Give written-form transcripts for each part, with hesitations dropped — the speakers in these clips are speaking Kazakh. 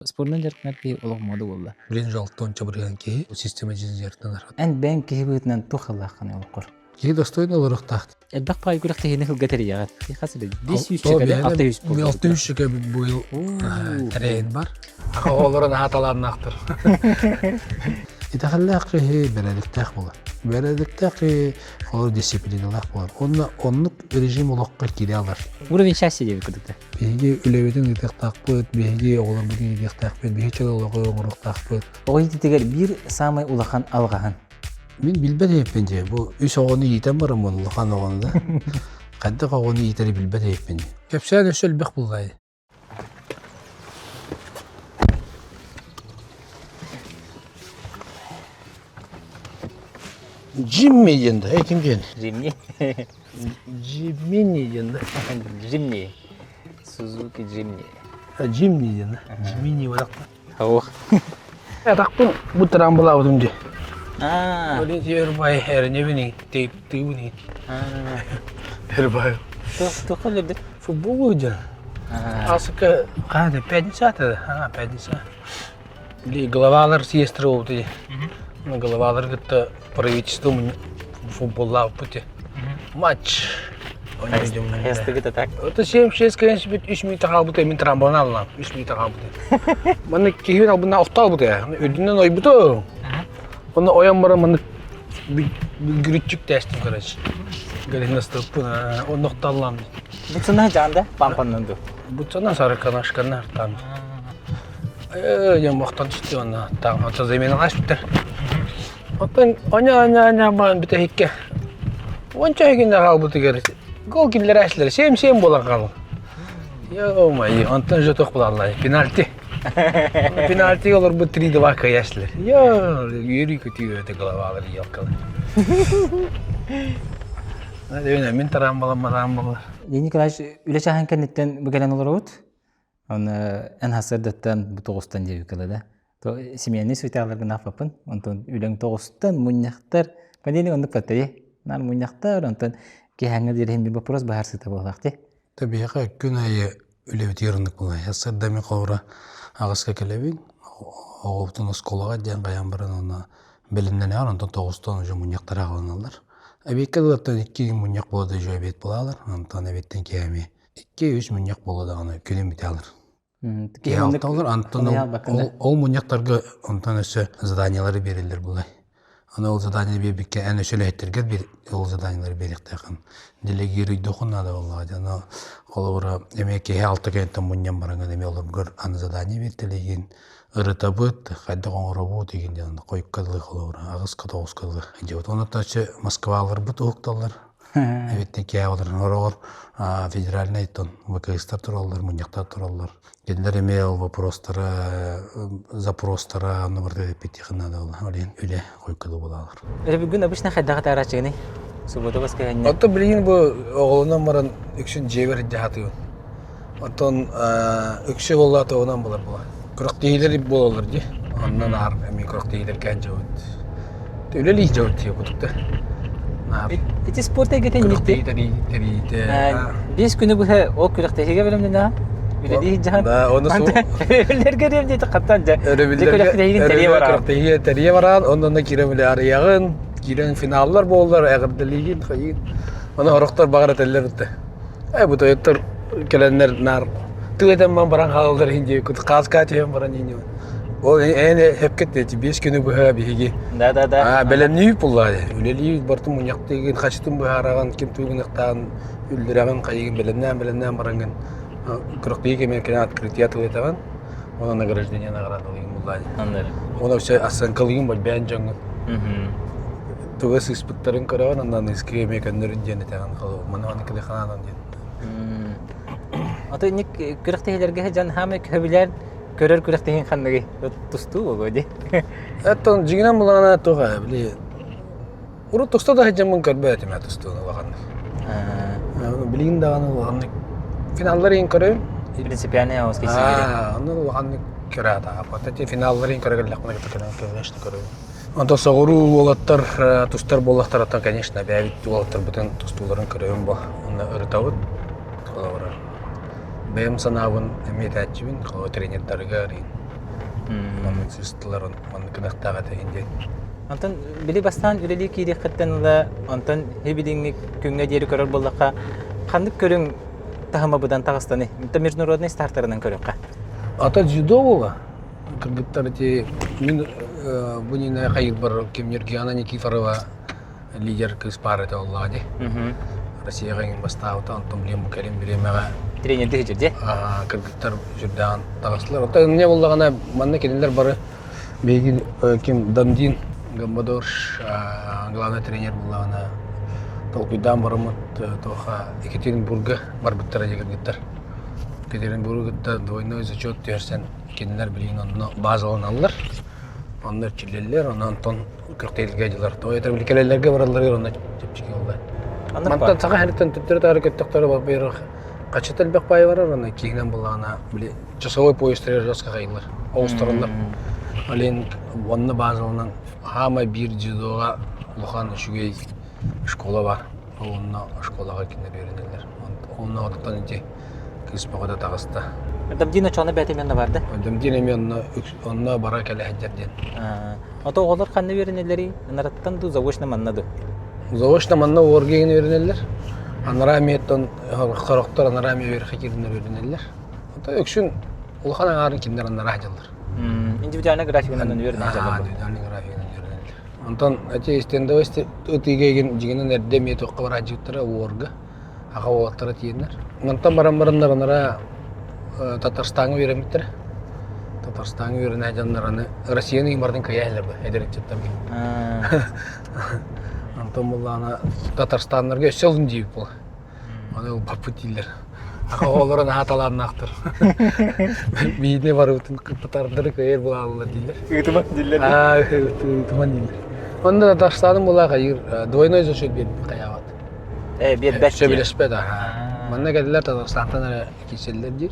Спордан жаркнар ки олоғмады болла. Билен жалтон чабырган ки система жизньертен арат. Ән бән ки бытнан тухаллахкан олоққор. Ки достойно олорық тахт. Элбақ пай күләк тегене хылга ягат. Хасылы 500 шекеле 600 болды. 600 шекеле бу тәрейін бар. Ақа оларын хаталарын ақтыр. Итахаллақ хе береліктәк болар. Береліктәк олар дисциплиналақ болар. Онлық режим олаққа келе алар. Уровень счастья деп күдікті. Беге үлебетін итақтақ бұд, беге олар бүгін итақтақ бұд, беге чалы олаққа оңырықтақ бұд. Оғайды тегер бір самай улахан алғаған. Мен билбет еппенде. Бұл үш оғыны етен барым оны улахан оғынды. Қаддық оғыны етері билбет еппенде. Кепсән өсі өлбек бұлғайды. Jimmy yenda, kim jen? Jimny. Jimmy yenda. Jimny. Suzuki Jimny. Jimmy yenda. Jimmy wadaqta. Hawaq. Taqpun bu taram bula odumje. Olin yerbay hernyevini teyptiwini. Yerbay. To qalibdi. Futbol jan. Asıka qada pençata. Pençata. Li glavalar siyestra oldu. Главалар гыта правительство футболла пути. Матч. Ястыгыта так. Это 76 конечно бит 3 минут қалбыты мен трамбон алам. 3 минут қалбыты. Маны кихин албына оқтал быты. Өдүнөн ой быты. Оны оян бара маны гүрүчүк тестим короче. Галина стопуна оны оқталам. Бутсына жанда пампаннанду. Бутсына сарыканашканар тан. Я мақтан түсті оны таң отыз еменің ашыптыр. Оттан оня баған біті хекке. Онча хекінде қал бұты кересі. Гол келдер әшілер, сем болан қал. Йо-май, онтан жотоқ бұл Аллай, пенальти. Пенальти олар бұл 3-2 кай әшілер. Йо, үйрі көті өті главалар елкалы. Мен тарам болам. Лени Николаевич, үлі шахан кәнеттен бүгелен олар өт? Оны ән хасырдаттан бұл тоғыстан деп өкілі. Семьяны сөйтеғаларға нафапын. Онтан үлің тоғыстан мұнияқтар. Пәндені онды қаттайы. Нар мұнияқтар. Онтан кейхаңы дерген бір вопрос бағар сыта болақты. Табиға күн айы үлебет еріндік болай. Ясырда мен қауыра ағысқа келебін. Оғыптың ұсколаға ден қаян бірін оны білімден ағыр. Онтан тоғыстан ұжы мұнияқтар ағылыналар. Әбеккел ұлаттан 2 мұнияқ болады жой бет болалар. Онтан әбеттен кейәме 2-3 мұнияқ болады ағаны көлем бете алыр. Алталар, антон ол мұнияқтарға онтан өсі заданиялары берілдер бұлай. Аны ол задания бербекке ән өшілі әттергер ол заданиялары беректіқін. Делегері доқынады олға. Қолауыра әмеке 6 кәнттен мұниян барыңын әме олар гөр аны задания бертілеген. Ұрыта бұд, қайды қоңыра бұд деген қойып қадылы қолауыра. Ағыз қытауыз қадылы. Оны тачы Москвалар бұд ұқталар. Әбеттен кәй оларын орағыр федеральный айтын ВКСтар тұралар, мұнияқтар тұралар. Кеділер әме ол вопростары, запростары, номерді петихінады олен үлі қойқылы болалар. Әлі бүгін обычно қайдағы тағырачығыны? Суббота басқа әне? Отты білген бұл оғылынан баран үкшін жевер жағатығын. Оттан үкші болаты оғынан болар бұла. Күрік дейілер болалар де. Онынан ар әме күрік дейілер кән жауыд. Өлелі жауыд тегі құтықты. Эти спорта кетен нетті? Бес күні бұға ол күріқтегі білімден аға? Үлелі жағын? Да, оны сол. Өлерге ремдейті қаттан жа. Күріқтегі тәрие баран, ондан керемілі арияғын, керен финаллар болдар, әғірділеген, қайын. Оны ұрықтар бағар әтелер өтті. Бұты өттір келенлер нар. Түгетен бан баран қалылдар хинде, қазқа түйен баран еңе. Ол әне хепкетті, 5 күні бұға бейге. Да. Бәлемні үйіп бұллады. Үлелі бартым мұнияқ деген, қачытым бұға араған, кем түгін ұқтаған, үлдіраған қайығын бәлемнен баранған. Күріқтегі мен кәне открытия тұлетаған, оны награждение наградылығын бұллады. Оны все оценкалығын бол бән жаңын. Туғыз испыттарын көреген, ондан ескіге мекендерін дені тәған қалу. Мұны оны кілі қананан дені. Аты күріқтегілерге жан хамы көбілер көрер күріқтеген қандығы тұсту оғыды. Әттен жігінен бұлағына тұға, біле. Ұры тұста да жамын көрбе әтіме тұстуыны ұлағанды. Білігін дағаны ұлағанды. Финаллар ең көрем. Принципиальный ауыз кейсі керек. Оны ұлағанды көрі атаға. Потәте финаллар ең көрегіліқмені көрем. Онда соғыру олаттар, тұстар болақтар аттан, конечно, бәйбіт олаттар бұтын тұстуларын көрем бұл. Оны ұрытауыд. Бәйім санауын әмет әтчібін, қауы тренердарға арейін. Onun süstüler onun kınaktağı teyince. Антон били бастан үлели киирихкеттен ла антон хебидинги күнгө жери көрөр боллакка кандык көрүң тахамабыдан тагыстаны это международный стартарынан көрөкка. Ата дзюдо була. Кыргыттар те мен бунина кайыл бар Кемнергиана Никифорова лидер кыз пары да Аллады. Россияга ин бастаута антон билем Кәрим билемага Тренер дежерде. Кыргыттар жүрдән тагыслар. Ата эмне буллагана манна келендер бары бегин ким Дандин Гамбадор главный тренер буллагана толкуйдан барымыт тоха Екатеринбурга барбыттар егергиттер. Екатеринбургда двойной зачет терсен кеннер билин онно базалан аллар. Onlar çilleller, ondan ton kırkteylgeciler. Toyatır bilkelellerge varalları onlar çepçiki oldu. Mantan sağa heritten tüttürü hareketlikleri var bir kaçıtel bek payı var ona kiyinen bulana bile çasavoy poyistler jaska kayılır. Ağustos'ta. Alen onunla bazılarından hama bir judoga luhan şugey şkola var. Onunla şkolaga kinler öğrenirler. Onunla olduktan önce kısmada tağısta. Дамдина чона бәтемен барды. Дамдина мен онна бара келе хәҗәрдән. Ата оглар канны беренеләри, нараттан ду завошна маннады. Завошна манна оргеген öğrenirler. Анара меттон характар анара мевер хакирнер öğrenirler. Ата өкшүн улхан аңарын киндер анара хаҗалар. Индивидуальный графигынан öğrenелер. Индивидуальный графигынан öğrenirler. Онтан ате истенде өсте өтигеген жигенен эрде мет окка бара жыттыра орга. Ага олаттара тиеннер. Онтан баран-барандар анара Татарстанга öğrenmişler. Татарстанга öğrenen canlarını Rusya'nın imardın kayahlar bu. Ederekçetler gibi. Антон булана Татарстаннарга өсөлүн жийип бул. Аны ул папутилер. Ага олорун хаталарын актыр. Бийне барыбытын кыптардыр көйөр булалар дилер. Ытыман дилер. Ытыман дилер. Онда Татарстанын булага двойной зачет берип каябат. Бет бәт. Сөбелеспе да. Манна келдилер Татарстандан киселдер дир.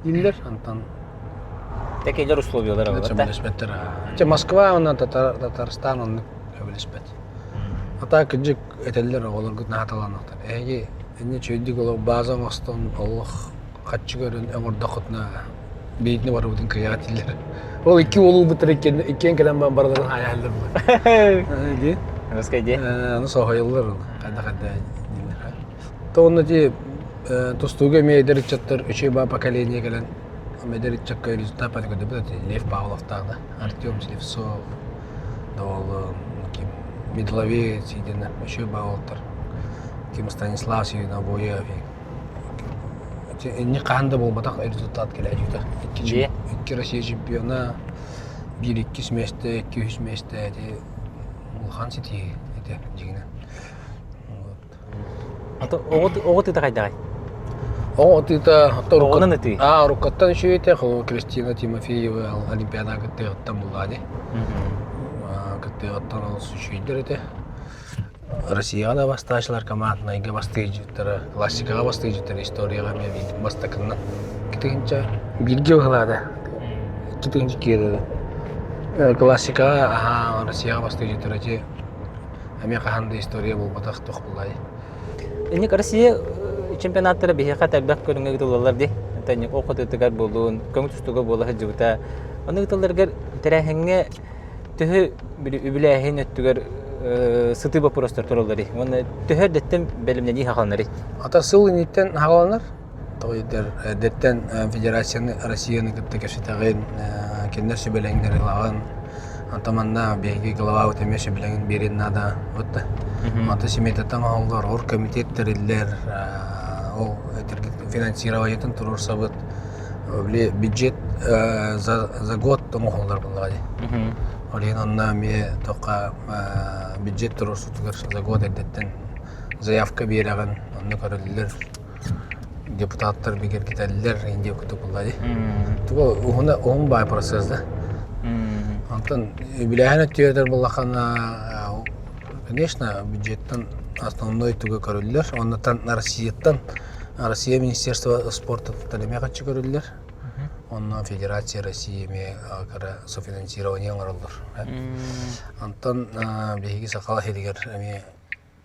Дилер Антон. Такелер условиялар бар. Сөбелеспеттер. Москва онан Татарстан онун сөбелеспет. Ата кыжык этелер олар гына хаталанактар. Эне чөйдүк ол база мостон Аллах каччы көрүн ömürdakытна бейтине барып бүтүн кыятилер. Ол эки болуу бутур экен келем мен бардыр аялдар бар. Ди. Раскайди. Аны сохойлар кайда дилер. Тоонна ди тустуга мейдер чаттар үчөй ба поколение келен медер чакка результат падыгы деп Лев Павлов тагы, Артем Селевцов, Доволон, Медловец, Сидина, еще баултар. Ким Станислав Синабоев. Не канда бол батак результат кележүтө. Икки Россия чемпиона, 1-2 месте, 200 месте Улхан Сити эте жигине. Ата огот эте кайдагай. Огот эте Огонун эте. Рукаттан шүйете Кристина Тимофеева Олимпиадага кыттыгыттан булады. Кыттыгыттан ол сүйдер эте. Россияда басташлар командныйга бастыйжыттары, классикага бастыйжыттары, историяга мен бастакынна. Китинче билге кылады. Китинче киреди. Классикага Россияга бастыйжыттары же эме каханда история болбатак ток булай. Эне Россия чемпионаттары бихе катарбак көрүнгө доллар ди. Тани окот өтөгөр болуун, көңүл түстөгө болу хажыта. Аны долларга терехеңге төһө билэхин өттөгөр сыты вопростар туралары. Оны төһөрдеттен белимнени хакалнары. Ата сыл ниттен хакалнар. Тойдер деттен Федерацияны Россияны кыттыгышытагын кеннер сөбелеңдер лаган. Антаманна беги глава өтемеше билеген берен нада отта. Ата семетаттан алдар ор комитеттерилер ол финансирование турор сабыт бюджет за год томолдар булады. Олин онна ме тока бюджет турор сутугар за год эдеттен заявка береген онны көрөлөр депутаттар бигер кетелер инде күтүп булады. Туга он бай процессда. Антон билэхана түйөтөр булакана конечно бюджеттен основной туга көрөлөр. Оннан Россия Министерство спорта талемега чыгарылар. Оннан Федерация России ме кара софинансирование алалар. Антон беги сакала хедигер эме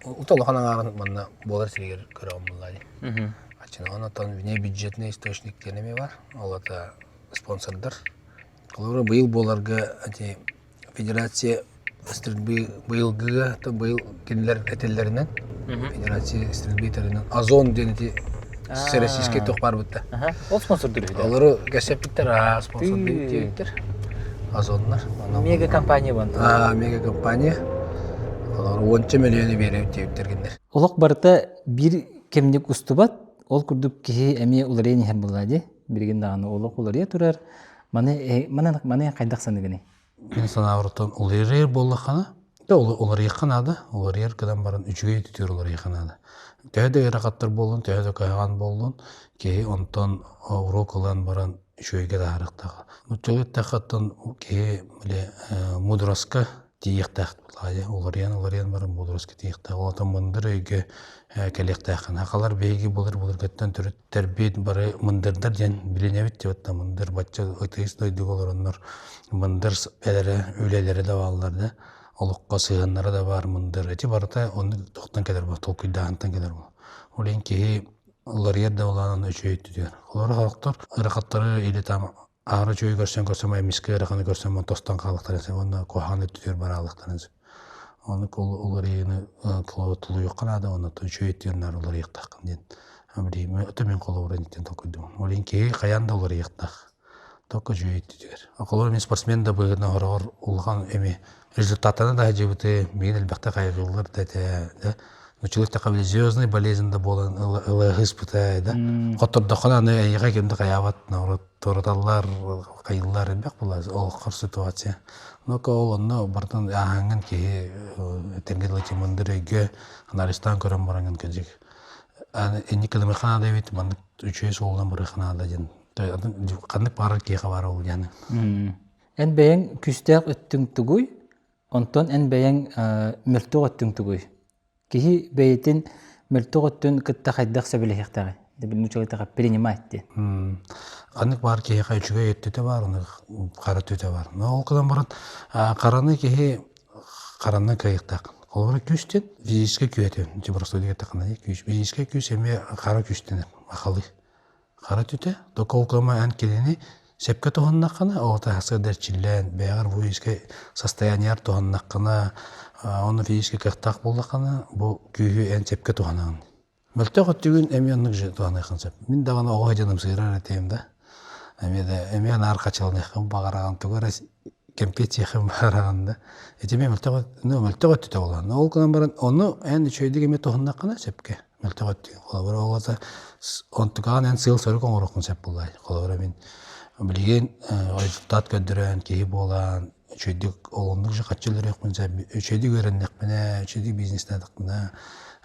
уталаханаңарын манна болар сиригер көрөм булады. Ачына оннан не бюджетный источник денеме бар. Ол ата спонсордар Олар быйыл боларга федерация быйылгыга то быйыл кинилер этеллеринен федерация стрельбитеринен озон денити российский тох бар бутта. Ол спонсор дүрүдө. Олар гасептер спонсор биттер. Озоннар. Мега компания бан. Мега компания. Олар 10 миллион берип тептергендер. Олок барыта бир кемник устубат, ол курдук кихи эми уларыйын хер булади. Бирген даганы олок уларыя турар. Маны кайдак саныгыны. Мен санауртон уларыр боллахана. Да олар якынады. Олар кадан барын 3-ге түтөр олар якынады. Төһөдө ракаттар болдун, төһөдө кайган болдун. Кихи онтон урок алан баран 3-ге дарыктагы. Мутчулет тахаттан кихи мудраска тиектахт булады. Оларыян барын мудраска тиектахт. Олатан мындыр өйгө келектахын. Акалар беги булыр геттен түрүт тербит бары мындырдар ден билинебит деп мындыр бачча өтөйс дойдук олороннор мындыр белери үлелери да балларды. Олукка сыгыннары да бар мындыр. Эти барыта оны токтан келер бар, толкуйдагантан келер бар. Олен кихи оларыяр да оланын өчөйттү. Олар халыктар ыракаттары или там ары чөй көрсөм эмиске ыраканы көрсөм тостан калыктар эсе онда коханы түтөр баралыктарын. Оны оларыйны тулу юкканада оны чөйттүрнөр олар ыктакын ден. Амрими өтөмен колорун иттен толкуйдум. Олен кихи каянда олар ыктак. Только жүйттүр. Акылар мен спортсмен да быгына хорор улган эми результатаны да жибите мен элбекте кайгылар да. Нучулукта кабыл звездный болезнь да болан испытай да. Которда хананы яга кемде каябат народ тордаллар кайыллар элбек булар ол кыр ситуация. Но колонно бартан аханган ки тенгелечи мындырыгы аналистан көрөм баранган кежик. Эни кылымы ханада бит ман 3 солдан бары ханада ден. Кандык барар ки хабар ол яны. Эн бэйэн күстәк өттүң тугуй, онтон эн бэйэн мөлтөг өттүң тугуй. Кихи бэйэтин мөлтөг өттүн кытта хайдак сөбөлехтәге. Дебил нучулыкта принимать ди. Кандык бар ки кайчуга еттете бар, оны кара төтө бар. Но ол кыдан барат караны ки каранны кайыктак. Олар күстен физически күетен. Просто деген такана күш. Физически күш эме кара күштен акылы. Кара төтө, доколкома ан келени сепке тохоннакана, ота хасыдар чиллен, бягар физически состояние тохоннакана, оны физически кыктак болдакана, бу күйү эн сепке тохонаган. Мөлтөг түгүн эмияннык же тохонакан сеп. Мен дагана ого жаным сыйрар этем да. Эмиян аркачылныкын багараган тугара компетия хым багараганда. Этеме мөлтөг түтө болгон. Ол кынан баран оны эн чөйдүг эме тохоннакана сепке. Мөлтөг түгүн. Колобор оласа онтуган эн сыл сөрүк оңорокун сеп булай. Колобор мен билген результат көдөрөн кеги болан чөйдүк олондук же качылырык мынча чөйдүк өрөннөк мене чөйдүк бизнестен мене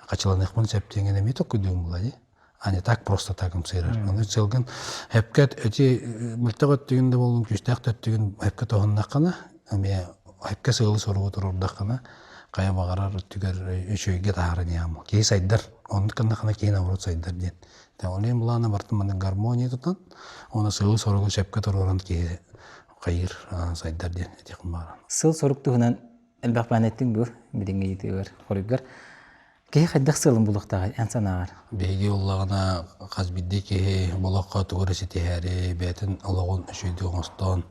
качыланык мын септеген эме токудум булай. А не так просто такым сыйрар. Аны целген хепкет эти мөлтөг түгүндө болгон күчтак түгүн хепкет огоннакана эме хепке сылы соруу турурдакана кая багарар түгөр чөйгө таарын ямы. Кей сайдар ондукана кейин авырот сайдар ден. Олен булана бартыман гармония тутан, оны сылы сорого шепке туруран ки кайыр сайдар ден этекин бара. Сыл соруктугунан элбак банеттин бу бидинге итер хорыгар. Кей хайдак сылын булуктагы ансанагар. Беги уллагана казбидде ки болокко тугуресити хари бетин алогон шүйдү остон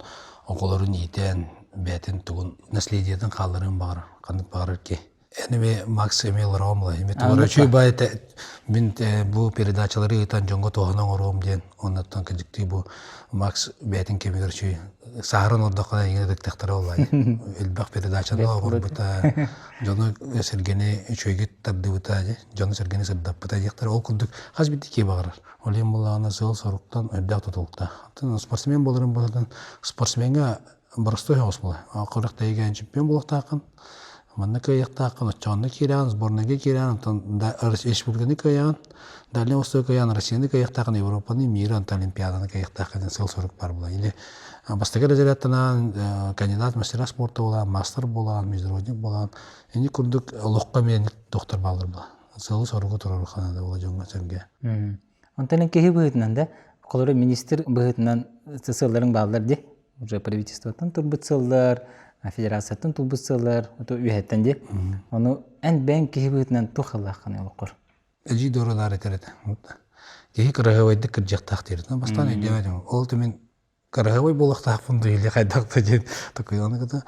околорун итен бетин тугун наследиятын калдырын бар. Кандык бар ки Энеме Макс Эмил Ромла, эми туурачу байта мен бу передачалары итан жоңго тоонон ором ден, оннан кыжыкты бу Макс бетин кемигерчи сарын ордокана еңедектектер олай. Элбак передачаны орбута, жону Сергени чөйгит тардыбыта, жону Сергени сырдаппыта дектер ол курдук казбитти ки багарар. Олем булагана сыл соруктан өбдак тутулукта. Спортсмен болорун болотан спортсменге барыстой хос була. Акырыкта еген чемпион болуктакын. Манна кыяктакын, очонны кирян, сборныйга кирян, да республиканы кыян, далее Восток кыян, Россияны кыяктакын, Европаны, миран олимпиаданы кыяктакын сыл сорок бар була. Или бастыгы разрядтанан кандидат мастера спорта була, мастер була, международник була. Эни курдук локка менен доктор балдыр була. Сыл сорогу турар ханада була жоңго сөргө. Онтан кеһи быһытынан да колору министр быһытынан сылларын балдар ди. Уже правительствотан турбут сыллар, федерациятын турбут сыллар, ото үһеттен ди. Оны эн бен кеһи быһытынан тухаллахканы олокор. Эжи доролар этерет. Кеһи кырагайдык кыржактак дерет. Бастан эдемедим. Ол темен Карагавай болақта фунды или хайдақта ден такыяны ката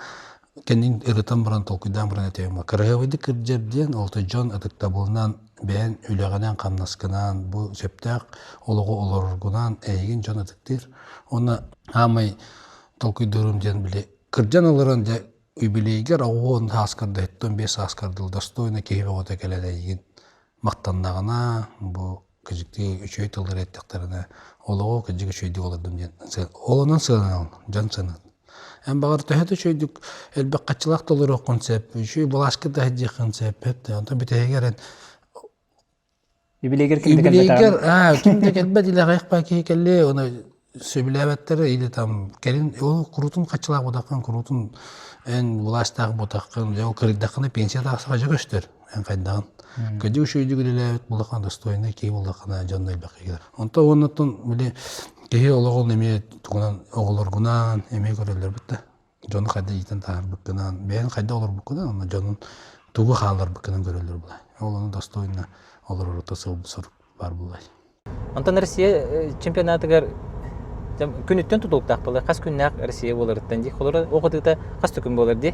кенин эритан баран толкуйдан баран этема Карагавайды кыржерден олты жон атыкта булнан бен үлегенен камнаскынан бу септак олого олоргунан эйген жон атыктыр оны амай толкуйдурум ден биле кыржан олорон же үбилейгер оон аскарда эттон 5 аскардыл достойно кейбе ота келелейген мактаннагына бу кыжыкты үчөй тылдыр эттектерине олого кыжык үчөйдү олордум ден олонун сыгынан жан сыгынан Эм багар төһөтө чөйдүк элбек качылак толор концепт, үчүй булашкы да хәҗи концепт. Антон битегерен Юбилейгер кимдә кимде келбе диле гайкпа келле, оны сөбиләбәттер иде там. Келин ул курутун качылак бодакын, курутун эн булаштак бодакын, жол кырдакны пенсияда асыга жөгөштөр. Эн кайдаган. Көдү шөйдү гилебет булакан достойны кей булакана жан элбек кегер. Онто онутун биле Кеһи олоғол неме тугунан оголоргунан эме көрөлөр битте. Жону кайда итен таар быккынан, бен кайда олор быккынан, аны жонун тугу хаалар быккынан көрөлөр булай. Олону достойно олор ротасы сор бар булай. Антон Россия чемпионатыгар күнүттөн тутулуктак болар. Кас күннак Россия боларыттан ди. Холора окутута кас күн болар ди.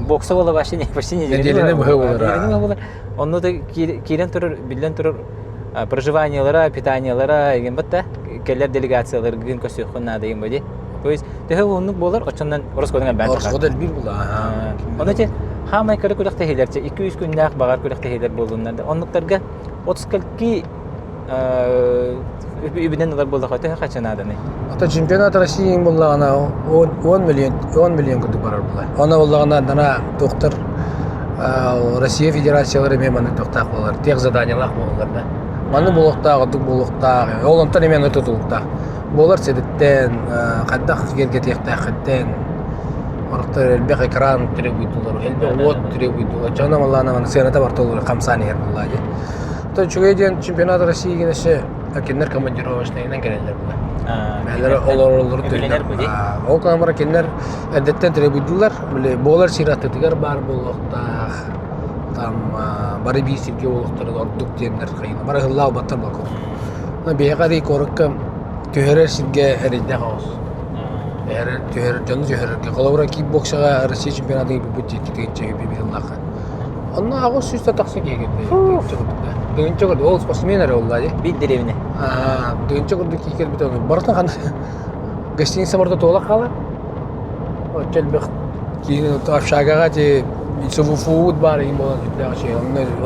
Бокса бола башыне Неделене болар. Онну да кирен турur, билен турur проживаниялара, питаниялара еген батта келер делегациялар ген көсөккөн деген боди. То есть төһө оннук болар, очондан Роскодон бән. Роскодон бир була. Онда хамай көрө күлөктө хелерче 200 күннәк багар күлөктө хелер болгоннар. Оннуктарга 30 килки үбүден алар болду хөтө качанаданы. Ата чемпионат России буллагана 10 миллион күтүп барар булай. Аны буллагана дана доктор Россия Федерациялары меманы токтак болар. Тех заданиялар болар да. Маны булуктагы дук булуктагы. Олонтан эмен өтөтүлүктак. Болар седеттен каддак жерге тектактен. Орактар элбек экран требуйдулар. Элбек вот требуйдулар. Жана маллана сената бартолор камсани ер булай. То чугеден чемпионат России генеше акеннер командировочныйнан келелер булай. Мәлер олор төлөнөр буди. Ол камера кеннер әдеттен требуйдулар. Биле болар сиратыгар бар булуктак. Там бары бисирге олуктары ордук дендер кайын. Бары хыллау баттар бар. На бегари корукка төһөрөр сирге эридде хаос. Төһөр жон төһөргө колобра кикбоксага Россия чемпионатыны бутик кеткенче бибиллаха. Онна агыс сүстө таксы кегенде. Дөнчө көрдү ол спортсменер оллады. Бит деревне. Дөнчө көрдү кикер бит оны. Бартан кан гостиница барда тола кала. Отелбек кийин тавшагага же Сувуфуд бар им болан життагы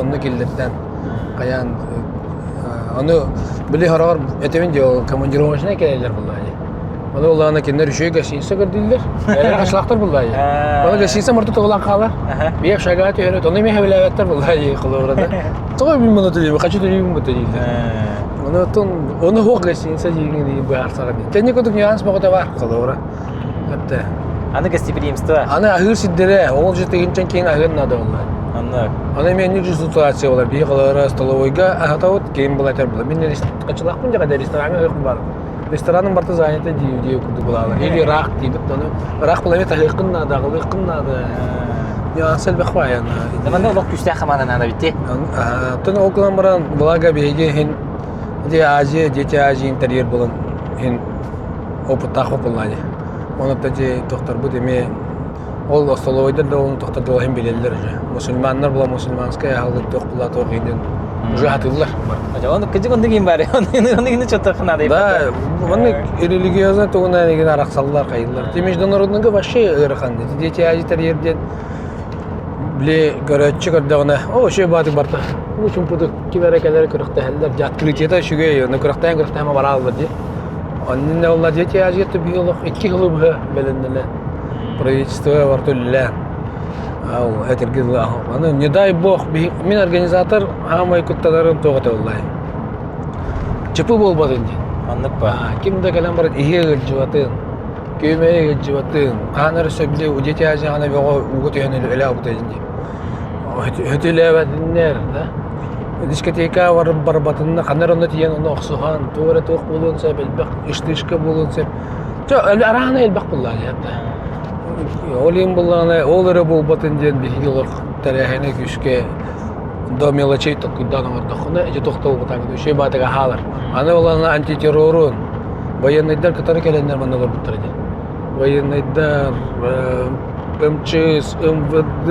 онны келдеттен каян аны биле харар этевен же командировочная келелер булай. Аны улана кендер үшөй гостиница көрдүлөр. Кашлактар булай. Аны гостиница мурда тоглан кала. Бек шагат өрөт. Аны ме хавлаваттар булай кылыбырда. Той бил мына төлөй, качы төлөй бу төлөй. Аны хок гостиница деген ди бар сага. Тене көдүк нюанс багыта бар кылыбыра. Хатта Аны гостеприимство. Аны ахыр сиддере, ол жетегенчен кейін ахыр нада олар. Аны мен жүз ситуация олар. Бей қалары столовойга ахатауыт кейін болатар бұла. Мен қачылақпын жағада ресторанға өйқін бар. Ресторанның барты занята дейу күрді бұлалар. Или рақ дейбіт, рақ бұла мет ахықын нада, ғылықын нада. Нюансел бәқ бай. Заманда олық күшті ақыманы нада бітті? Түні оқылан баран бұлага бейге хен Азия, дети Азия интерьер болын хен опыт тақып бұлады. Оны тәже тоқтар бұд еме ол столовойдар да оны тоқтар да олайын белелер же. Мусульманнар бұла мусульманская халыр тоқ бұла тоқ еден уже атылар. Оны күжік онды кейін бары, оны кейін чөттір қынады. Да, оны религиозна тоғына деген арақсалылар қайылар. Международныға вообще ұрықан деді. Дети азитар ерден біле көрәтші көрдіғына, о, шөй баты барта. Үшін бұды кеберекелері күріқті әлдер. Открытиета шүге, оны күріқтайын бара алды де. Оннен олар дети азиятты биолог 2 жыл бұға белінділі. Правительство вартулілі. Ау, әтіргізілі ағыл. Аны, не дай бог, мен организатор амай күтталарын тоғыты олай. Чыпы болбадын де. Аннық ба? Кімді кәлем барады, ihe ғылжыватын, көмейі ғылжыватын, қаныр сөбілі, дети азия ғана беға ұғы түйенелі әлі абытайын де. Өтілі әбәдінлер, да? Дискотека бар батынна қанар оны тиен оны оқсуған, туғыры тоқ болуынса, бәлбәқ іштішкі болуынса. Арағына әлбәқ болуға ятты. Олин болуғана, ол әрі бол батын ден бігілік тәрәхіне күшке до мелочей тоқыдан аңыр тоқына, әже тоқта бол батаңды, үшей батыға халар. Аны олағына антитеррорын, Военныйдар катары келенler манналар буттар ди. Военныйдар, МЧС, МВД,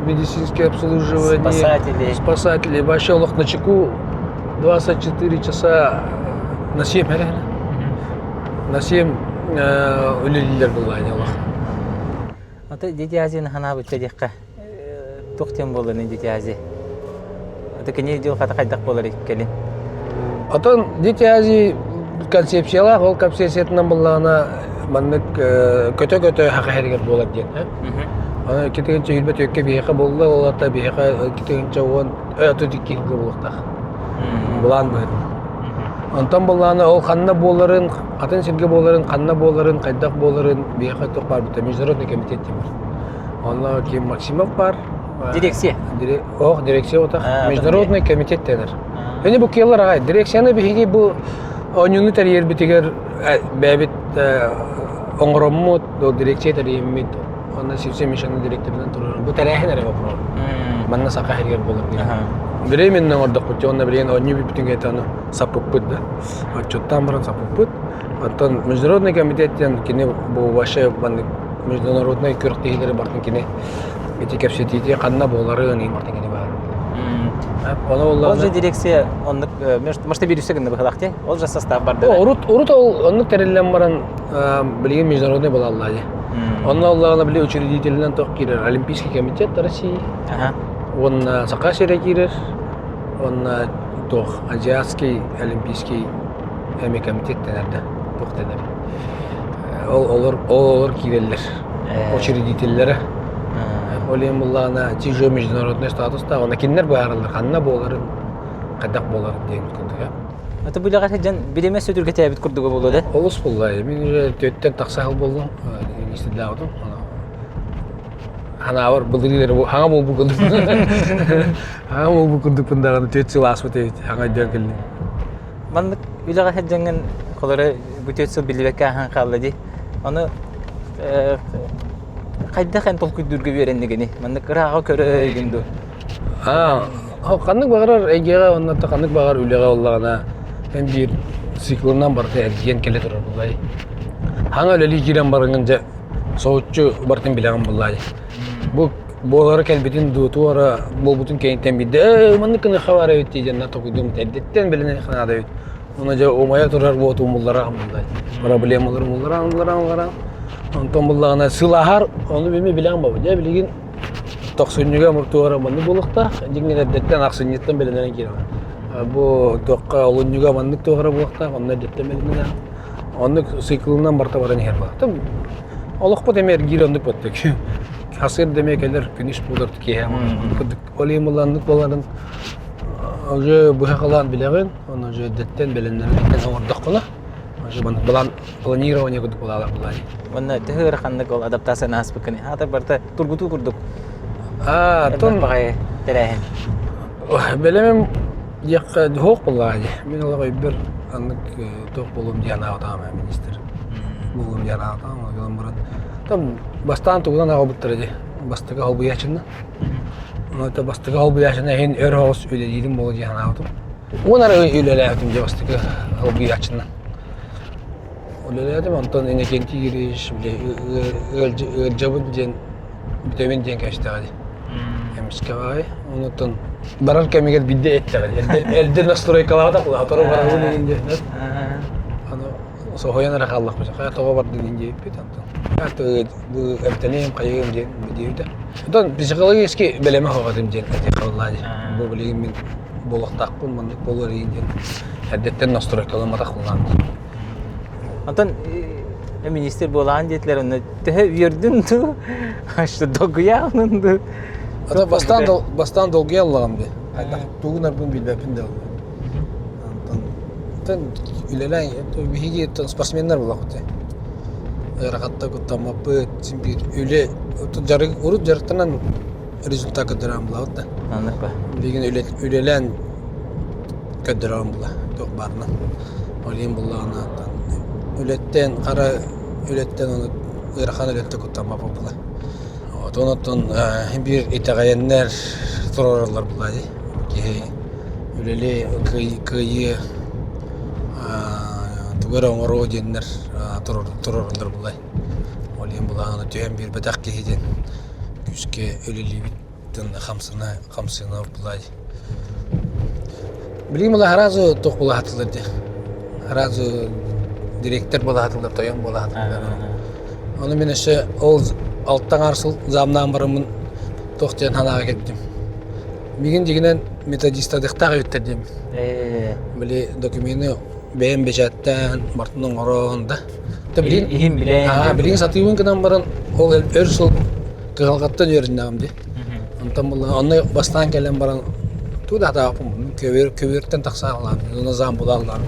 медицинское обслуживание, спасатели. Вообще олох на чеку 24 часа на 7 на 7 үлелилер была они олох. Ата дети азин хана бүттедекка тоқтен болын дети ази. Ата кене дел хата кайдак болар келин. Атан дети ази концепциялар ол концепциятынан боллана маннык көтө хакайргер болот ден. Аны кетегенче үлбөт өккө бияка болду, оларда бияка кетегенче он өтөдүк килге болуктак. Булан бу. Антан болланы ол ханна боларын, атын сирге боларын, ханна боларын, кайдак боларын бияка ток бар бит. Международный комитет бар. Онда Ким Максимов бар. Дирекция. Дирекция отак. Международный комитет денер. Эне бу келлар агай дирекцияны биги бу онюны тарьер битигер бәбит оңроммут до дирекция таримит. Онда сивсе мишаны директордан турар. Бу тарихын арга про. Манна сака хергер болор. Временно ордак бут, онда билген оню битинге таны сапыппыт да. Отчеттан баран сапыппыт. Антон международный комитеттен кине бу ваше международный көртейлери бартын кине эти кепсетите канна боларын ин бартын кине бар. Ол же дирекция оннык может бирүсөгүндө бахалакте. Ол же состав бар да. Урут ол оннык терелен баран билген международный бола аллады. Онна Аллахына биле учредительден ток кирер Олимпийский комитет России. Он Саакашеве кирер. Он тох Азиатский Олимпийский комитет денерде. Тох денер. Олар киреллер. Учредительлери. Олем Аллахына тижо международный статуста. Она кинер баарылар, ханна боларын, кадак боларын деген күндө. Ата булага жан билеме сөтүргө табит курдуга болду да. Олус буллай. Мен уже төттен таксагыл болдум. Институтта алдым. Ана бар билдирилер хаңа бол бу күндү. Хаңа бол бу күндү пындаганы 4 жыл асып өтөйт. Хаңа жөн. Мандык булага жанган колору бу 4 жыл билбекке хан калды. Аны кайда хан толку дүргө берендигини. Мандык рага көрөгүндү. Канык багар эгеге онда канык багар үлеге боллагана hem bir siklondan barta ergen kele turur bulay. Hanga öleli giren barınca soğutçu bartın bilen bulay. Bu boğları kelbetin dutu ara bu bütün keyinten bide mandıkını havara ötti cennet okudum teddetten bilene kanada öt. Ona ja omaya turar bu tumullara bulay. Problemler. Ondan bullağına sılahar onu bilme bilen baba. Ja bilgin toksünüge murtuara mandı bulukta jingene detten aksınyetten bilenen giren. Bu toqqa olunjuga mandık toğra bulukta ondan dettemelinen. Onun siklından barta baran yer var. Tam Allah bu demer girondu pottuk. Hasır demek gelir güneş bulurdu ki hem. Olayımlandık boların. Oje bu hakalan bilerin, onu oje detten bilenler en ordak kola. Oje ban plan planирование kudu bolalar bulay. Bana tehir kandık ol adaptasyon aspekini. Hatta barta turgutu kurduk. Ton bagay terahin. Bilemem yak hoq bulay. Men Allah'a bir anlık toq bolum diye anağıtam minister. Bolum diye anağıtam. Tam bastan tuğdan ağa bıttırıcı. Bastıga hal bu yaşında. Ona bastıga hal bu yaşında hen örhos öyle değilim bolu diye anağıtam. Onlar öyle yaptım diye bastıga hal bu yaşında. Öyle yaptım ondan yine kenti giriş bile ölcabın diyen bitemin diyen kaçtı hadi. Hemiske var. Ondan barar kemiğe bidde etti hadi. Elde настройкалар да кula. Тору барар bunu deyince. Ana sohoyan rakallık mesela. Kaya toğa var deyince bit ondan. Hatta bu evtenim kayığım diyen diyor da. Ondan psikolojik beleme havadım diyen. Vallahi bu bilgim ben bolak takpın mandık bolur deyince. Haddetten настройкаларma da kullandım. Ondan minister bolan dediler onu tehe verdin tu. İşte dokuya onundu. Ata bastan dolguya Allah'ım de. Hayda tuğunar bunu bilbepin de. Ondan ülelen ya bir higi sportsmenler bulak ote. Rakatta kutama pet simpir üle jarık urut jarıktanan rezultat kadran bulak ote. Anlık ba. Bilgin ülelen kadran bulak tok barna. Olayım bulağına. Ületten kara ületten onu ırkhan ülette kutama bulak. Ondan bir itagayenler sorarlar bulay. Ki üleli kıyı тугар оңоро деннер турорулар булай. Олен буланы төйен бир бетак кеһиден күскә өлелибиттен хамсына булай. Билим була харазы тох була хатылды. Харазы директор була хатылды, тоян була хатылды. Оны мен эше ол алттан арсыл замнан барымын тохтен ханага кеттим. Мигин дигинен методистадыктагы өттөрдүм. Биле документы бэм бежаттан мартының оронда. Билин сатыйын кынан баран ол өрсүл кыгалгаттан өрүннәмди. Онтан була аны бастан келен баран туда таапым көбөртен таксаалар. Оны зам булалар.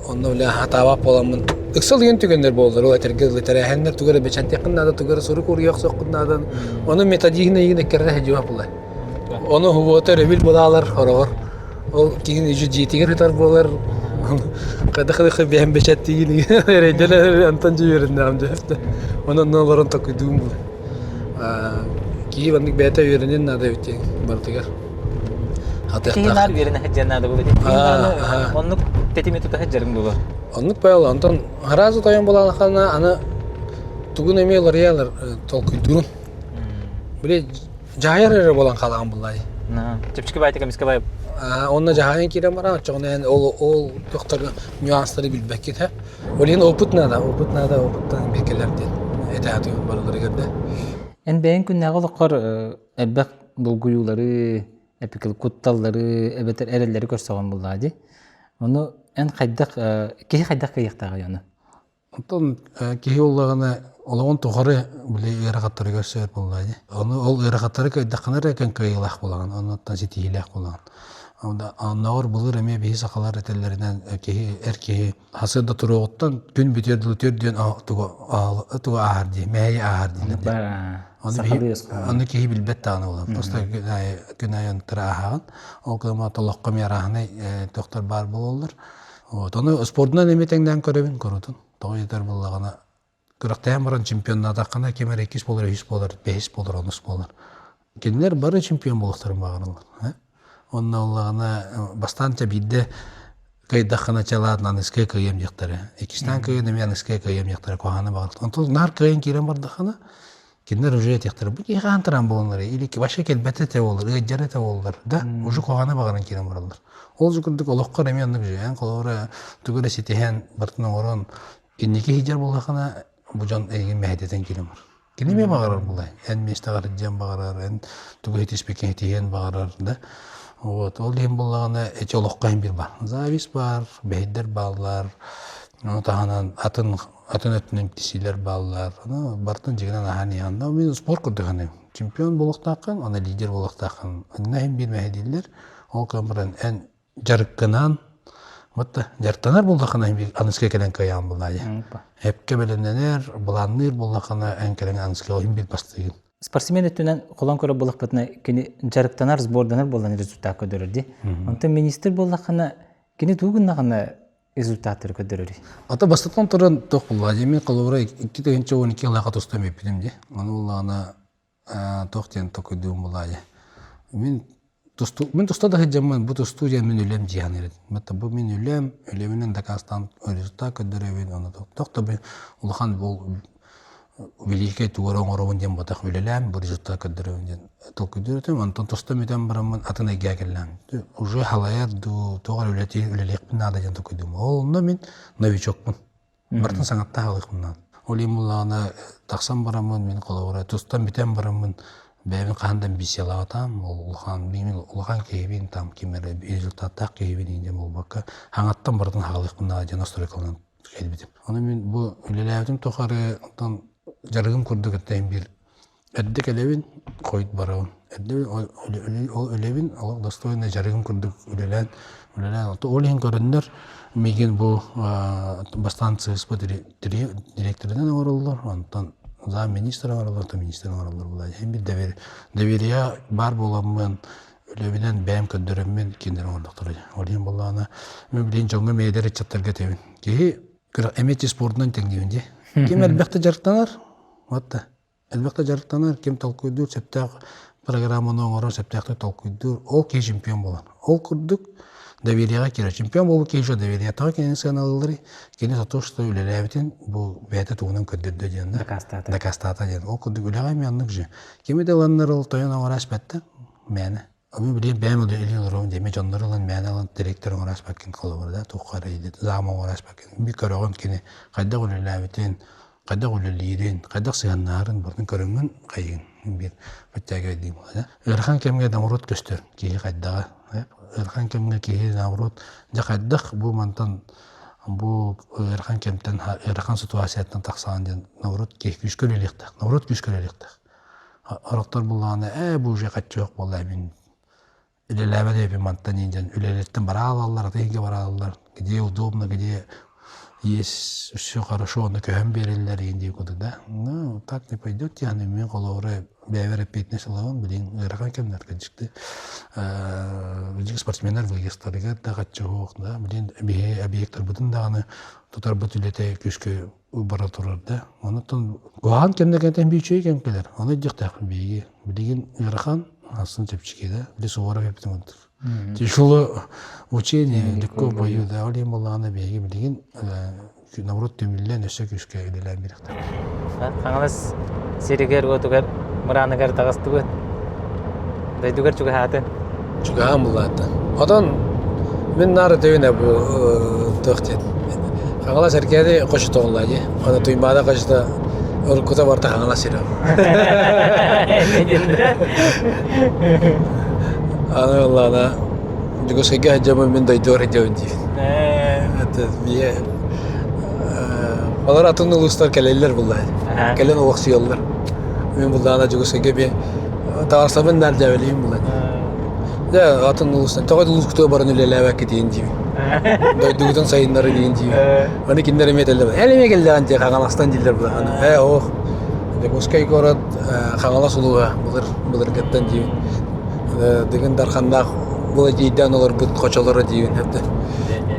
Оны беле хатаап боламын. Ыксыл ген түгендер болдыр. Ол этергелетер түгөрө бечаттыкында да түгөрө суру курыяк соккундан. Оны методигине йигине керре жаап булай. Оны хуботер бил булалар хорор. Ол кийин үжү жетигер тар болар. Кадахы бем бечаттыгине эрежелер антан жибердим депти. Оны нолорун такыдым бул. Кийин бете үйренен нада өтөң бартыгар. Кинар верен хаҗанада булды. Онны тетимету хаҗарым булды. Онны паял антан харазы таян булалахана аны тугун эмелер ялар толкуйдурун. Биле жайыр болан калаган булай. Чепчики байтык мискабай. Онна жаһан кирем бара, чоңнан ол доктор нюанслары билбек кете. Олен опыттан бекелерден. Этааты барылары герде. Эн бен күннәгә локор эббек булгуюлары, эпикел кутталлары, эбетер эрелләре көрсөгөн булды. Оны эн хайдак кыяктагы яны. Онтон кийоллагына олаган тогары биле ярагаттары көрсөт булды. Оны ол ярагаттары кайдакнар экен кыйлак булган, онтан ситилек булган. Аннаур булыр эме бии сакалар этеллеринен эрки хасыда туругуттан күн бүтердүлүтөрдөн туга аарди, мәй аарди. Аны кии билбетте аны болар. Просто күнайын тырааган, ол кыма толокко мераханы доктор бар бололар. Оны спортунан эметеңден көрөбүн көрөтүн. Тоо жетер буллагана кырактан баран чемпионнат акына кемер 2 болор, 3 болор, 5 болор, 10 болор. Кинилер бары чемпион болуктарын багырлар. Онна Аллахына бастанча бидде кайдахана чаладнан иске кыйым жактары. Экистан кыйын мен иске кыйым жактары коханы багылт. Онтон нар кыйын кирен бардахана киндер уже жактары бу янтран болонлар или ки башка келбете те болор, ыжары те болор да, уже коханы багырын кирен барлар. Ол жукурдук олоккор эми аны жан колора түгөрө ситеген бартын орон иннеки хижар болгана бу жон эген мехдетен кирен бар. Кинеме багырар булай. Эн местагар жан багырар, эн түгө хитиспекен хитиген багырар да. Вот, ол дем буллагана эчолоккайын бир бар. Завис бар, бейдер баллар, таханан атын өтүнөн тисилер баллар. Бартын жигинен ахани анда мен спорт көрдөгөн. Чемпион болуктакын, аны лидер болуктакын. Найм бир мехдилер, ол камбырын эн жарыккынан, вот жартанар болдакына аныске келен каян булай. Эпке беленнер, буланныр болдакына эн келен аныске ойын бир бастыгын. Спортсмен өтүнен колон көрө булакпатына кини жарыктанар сборданар болгон результат көдөрөрдү. Онтон министр боллакана кини тугуннагана результаттар көдөрөрдү. Ата бастан туран ток булды. Мен колора 2-12 лага тостом эпидем ди. Аны улана токтен токудум булды. Мен тостада хеджаман бу студия мен үлем жихан эрет. Мата бу мен үлеминен Дакастан результат көдөрөбүн аны токто бу улхан бол великий тугорон оровун дем батак билелем, бу результат көдөрөбүн толкудуртум, антон тостом этем барамын атына гагеллам. Уже халаяр ду тогар үлелекпин ада жан толкудум. Олна мен новичокмун. Бартын саңатта халыкмын. Олимуллана таксам барамын, мен колора тостом битем барамын. Бәймен қандан бисела атам, улхан кейбин там кемере результатта кейбин инде болбакка. Хаңаттан бартын халыкмын ада жан настройкаланып келбитим. Аны мен бу үлелебитим тохары антон жарыгым көрдүк эттен бир эддик элебин койт барабын. Ол элебин ал достойно жарыгым көрдүк үлелен олен көрүндөр меген бу бастан спорт директорунан оролдор, антон зам министр оролдор, министр оролдор булай. Эми бир доверия бар боламын. Үлебинен бәм көндөрөммен киндер ордоктор. Олен болгана мен билен жоңго мейдер чаттарга тебин. Ки эмети спортунан теңдебинде. Ким элбекте жарыктанар? Вот. Элбекте жарыктанар, ким толкуйду, септак программаны оңоро септекті толкуйду, ол кей чемпион болар. Ол күрдік доверияға кері. Чемпион болу кей жо доверия. Тағы кені сығаналылары, кені сату, что үлеләбітін бұл бәйті туғынан көддерді дейін. Дакастата дейін. Ол күрдік үлеға меннік же. Кеме де ланнар ол тойын оңыра аспәтті, мәні. Ами білейін бәйім өді елін ұрауын деме, жонлары лан мәні алан директор оңыра аспәткен қолы бар да, туққары еді, зағым оңыра аспәткен. Бүй көріғын кені қайдақ үлеләбітін, қайдақ үлелейден, қайдақ сығаннарын бұрдың көріңін қайын. Bir bıçağı ödeyim ola. Irhan kemge damurut göster. Kihi kaydağı. Irhan kemge kihi damurut. Jakaydak bu mantan bu Irhan kemten Irhan situasiyattan taqsağın den damurut kihi güskölelektak. Damurut güskölelektak. Araqtar bullağına bu jakatçı yok bolla min. Ülelebe de bir mantan inden üleletten barağalarlar, teyge barağalarlar. Где удобно, где есть все хорошо, но köhön берелер инди кудуда. Ну, так не пойдет, yani мен колоры бәвер петне салаван билин ырган кемнер кечикти. Бизге спортсмендер выездтарга да качыгык да, билин объекттер бутун даганы тутар бүтүлете күскө бара турар да. Онутон гуан кемдегенден бичүй кемкелер. Аны жыктак биги билин ырган асын чепчике да, били суара кептим. Тяжело учение, легко в бою, да, олим болланы биги билин наоборот төмүллен өсө күскө илелер миректе. Хаңалас сиригер готугар мыраныгар тагыстыгыт. Дайдугар чуга хатын. Чуга амулата. Одан мен нары төйне бу тохтет. Хаңалас эркеди кошо тоголлажы. Аны туймада кошто оркута барта хаңалас сире. Аны аллана жүгөсгө жаман мен дайдор эдеүнди. Это бие Алар атын улустар келелер буллар. Келен уаксыялар. Мен булларга жүгөсгө бе таарсабын нар жабелим булар. Да, атын улустар. Тагы улустар барын элелебек кетейин диби. Дойдудан сайыннары дейин диби. Аны киндер эметелер. Элеме келди анча Каңаластан дилер булар. Ох. Жүгөскөй город Каңалас улуга булар кеттен диби. Деген дархандак була жейден олар бут кочолору диби.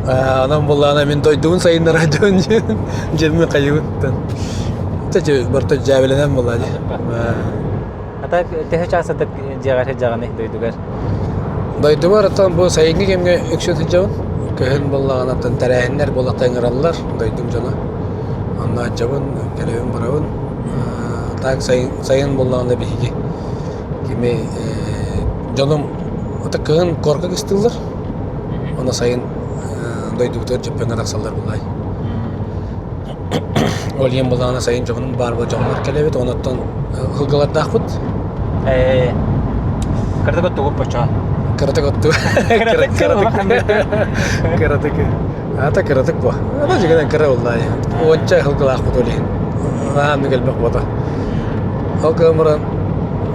Анам буллана мен дойдуун сайыннар айдын жерме кайыптан. Тәҗә барта җабеленәм булады. Ата теһе часатып җагар җаганы дойдугар. Дойдугар атан бу сайынга кемге өксөтү җабын. Көһен буллаган атын тәрәһеннәр булактан гыраллар дойдум жана. Анна җабын келебен барабын. Так сайын буллаганда биги. Кеме жаным ата көһен коркак истилдер. Ана сайын дойдуктар жеппен аксалар булай. Ол ем булганы сайын жогун бар жомлар келебет, онуттан хылгалар дакпыт. Кырдык тугуп бача. Кырдык отту. Кырдык. Ата кырдык бу. Ана жигенен кыра булай. Онча хылгалак бут олен. Аны келбек бота. Ал камера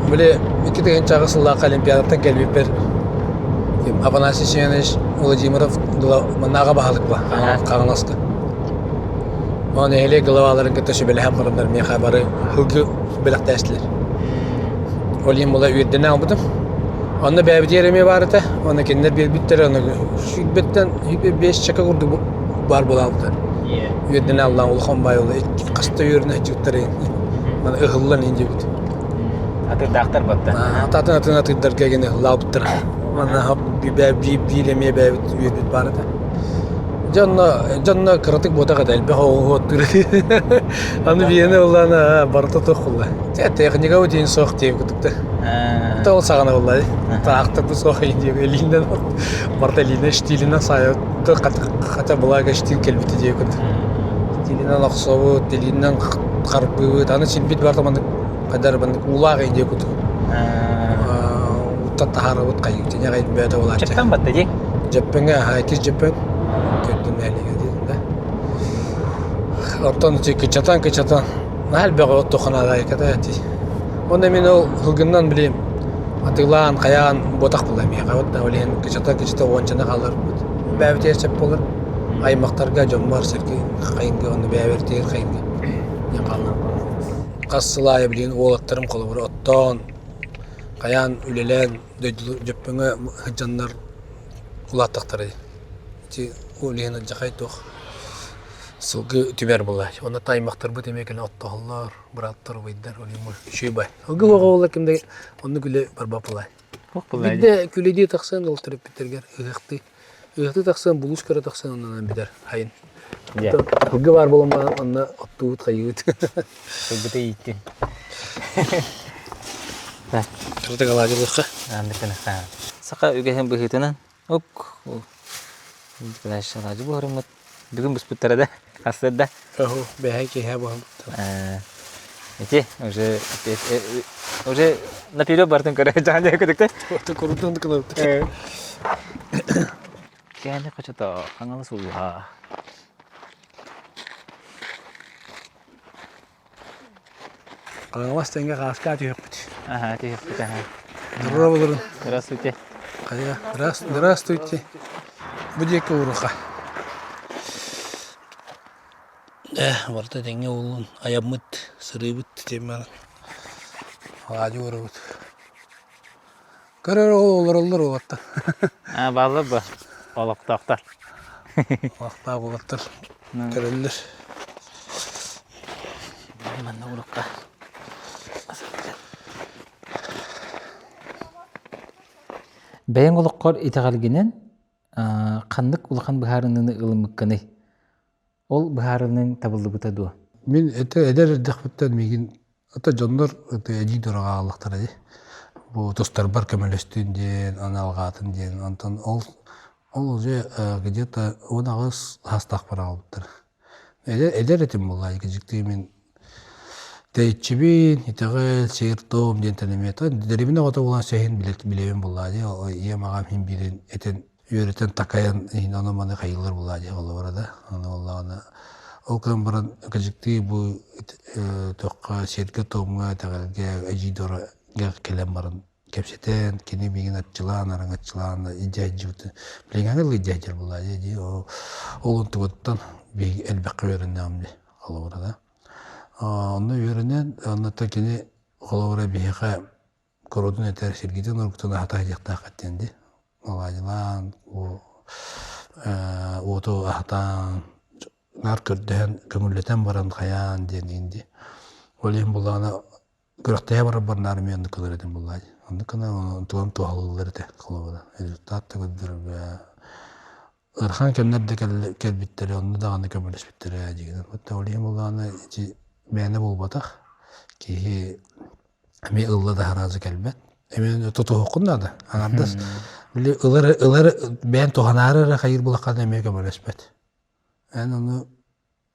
биле ики деген чагысылла олимпиададан келбеп бер. Афанасий Семенович Владимиров манага баалык ба, Каңаласка. Оны эле главаларын көтөшү беле һәм барындар мен хабары хылгы белек тәслер. Олим була үйдән албыдым. Аны бәбит ереме бар иде. Аны киндер бир биттер аны шүбеттен 5 чака курды бар булалды. Үйдән алган ул ханбай ул каста йөрнә чыктыры. Мана ыгыллан инде бит. Аты доктор батты. Аты дәргә генә лабтыр. Мана хап биреме бәбит үйдән бар иде. Жанна кыртык ботага дәлбе хооттыр. Аны биене уллана барта тохулла. Техника өтен сох деп күтүктө. Тол сагана буллай. Таакты бу сох инде элинден барта лине стилине сая ката булага стил келбити деп күтү. Стилинен аксабы, телинен карпы, аны силбит барта мында кадар банда улага инде күтү. Татарабыт кайы тене гайт бәдә булачак. Чактан батты ди. Жаппенге хайкис жаппен. Көттүн әлеге дейин да. Ортон кычатан. Әлбәгә оттоханага экатати. Онда мен ол хылгыннан билем. Атыйлан, каян ботак булам. Кават да олен кычата ончана калыр. Бәбит ячап булыр. Аймактарга жоммар серки кайынга оны бәбит тер кайынга. Мен калам. Кассылай билен олаттарым колы бар. Оттон каян үлелен жаппенге жаннар улаттактары. Ти олен жакай тох. Сылгы түбер булай. Оны таймактар бу демекеле оттоголлар, браттар быйдар, олимы шөйбай. Сылгы оголлар кимде оны күле барба булай. Ох булай. Бидде күледи таксан ол тереп биттергер. Ыгыкты таксан булуш кара таксан оннан бидер. Хайын. Я. Сылгы бар болма онна оттуут кайыт. Сылгыты итти. Кырда галажы быкка. Андыкына. Сака үгеһен быһытынан. Ок. Бляш лажы бохромат. Бүгүн буспуттарада хасседда. Ахо, бехайки ха бу. Эти уже наперед бартын көрө жана көдөктө. Отто курутун кылып. Кәне качата каңалы сулла. Калгас тенге гаска түйөпт. Ага, тихо. Здорово. Здравствуйте. Кая, здравствуйте. Будека уруха. Варта тенге улун аябмыт, сырыбыт темер. Алажы урубут. Көрөр олор олатта. Баллы бу. Олоктоктор. Вакта болаттыр. Көрөлөр. Манда урукка. Бәйін олыққор итағалгенен қандық улахан бұхарының ылымыққаны. Ол бұхарының табылды бұта дуа. Мен эдер дәхбіттен меген ата жондар әжей дұраға алықтар әде. Бұл тұстар бар көмелестін ден, аналғатын ден. Антон ол уже где-то он ағыз хастақ бар алыптыр. Эдер әтім болай, кежікті мен Тәйчебин, итәгәл, сеиртом, ден тәнемета. Дәребіне ғата болан сәйін білевен болады. Ем ағам хем білен, әтен үйретен такаян, оны маны қайылар болады. Ол кәм баран кәжікті бұл тоққа сергі томға тәғәлге әжидора келем барын кәпсетен, кені меген атчылан, арың атчылан, идәжі біленгәңіл идәжір болады. Ол ұнтығыттан әлбәқі өрінді ғамды қалы барада. Онны үйерінен, онната кені қолауыра бейіға көрудun әтер сергейден ұрықтың ағатай жақтақ әттенді. Олайылан, оты ағатан, нар көрден, көңілетен баран қаян ден енді. Олайын бұлағына көріқтая барып барын армияны көлер еден бұлайды. Онды кіна тұғын туғалылар әті қолауыра. Результатты көдір бә. Ырхан кәмнерді кәлбіттері, онды дағаны көміліс біттері әдегенер. Олайын бұлағына Бәне болбатақ, кейі әме ұлла да харазы кәлбәт. Әмен тұты оқындады. Аңардас, ұлары бән тұғанары қайыр бұлаққан әме көмелеспәт. Ән оны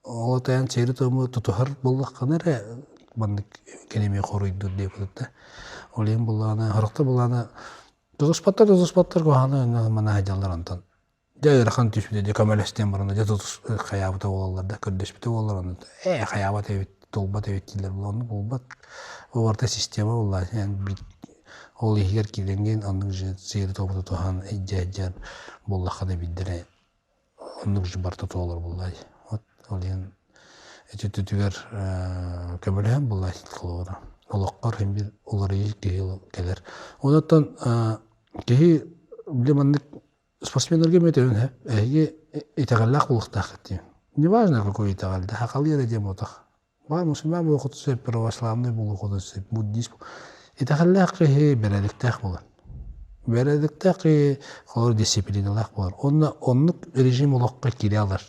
олатаян сейрі тұмы тұтығар бұлаққан әрі бандық кенеме қорыйдыр деп өтті. Олейін бұлағына, ғырықты бұлағына тұзыспаттар көғаны мана айдалар антан. Жай ырхан түспіде, көмелестен барында, жа тұтыс қаябыта олаларда, көрдеспіте олар. Қаябат әвет, толбат әвет келер бұлағында, болбат. Оларда система олар. Ол егер келенген, оның сейрі тобыты тұған әйджәр болаққаны білдірі. Оның барта тоғылар болай. Ол ең әте түтігер көмелеген болай қылуыра. Олаққар hem bir олар ей келер. Онаттан кейі білемандық спортсменерге метеуін әйге итағаллақ болықтақ әттейін. Не важно, какой итағалды, хақалы ередем отақ. Бар мұсылман бұл құты сөп, православный бұл құты сөп, буддист бұл. Итағаллақ кейі бәрәдіктәқ болар. Бәрәдіктәқ кейі қолыр дисциплиналақ болар. Онлық режим олаққа келе алар.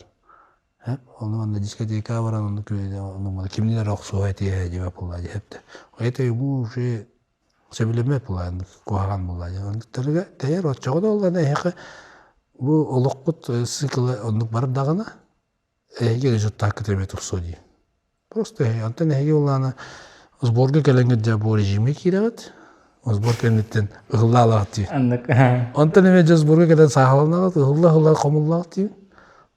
Оны манда дискотека баран, оны кемнелер оқсуға әтеге әдеме болады. Это ему уже сөбілемет болады, қоған болады. Ондықтарға тәйер отчағы да олады әйеқі бұл олыққыт сықылы ондық барып дағына әйеге результат кетемет ұқсу дейін. Просто антын әйеге оланы сборға кәліңгіт жа бұл режимге керегіт, сбор кәліңгіттен ұғылла алағыт дейін. Антын әме жа сборға кәлін сағалын алағыт, ұғылла қомыллағыт дейін.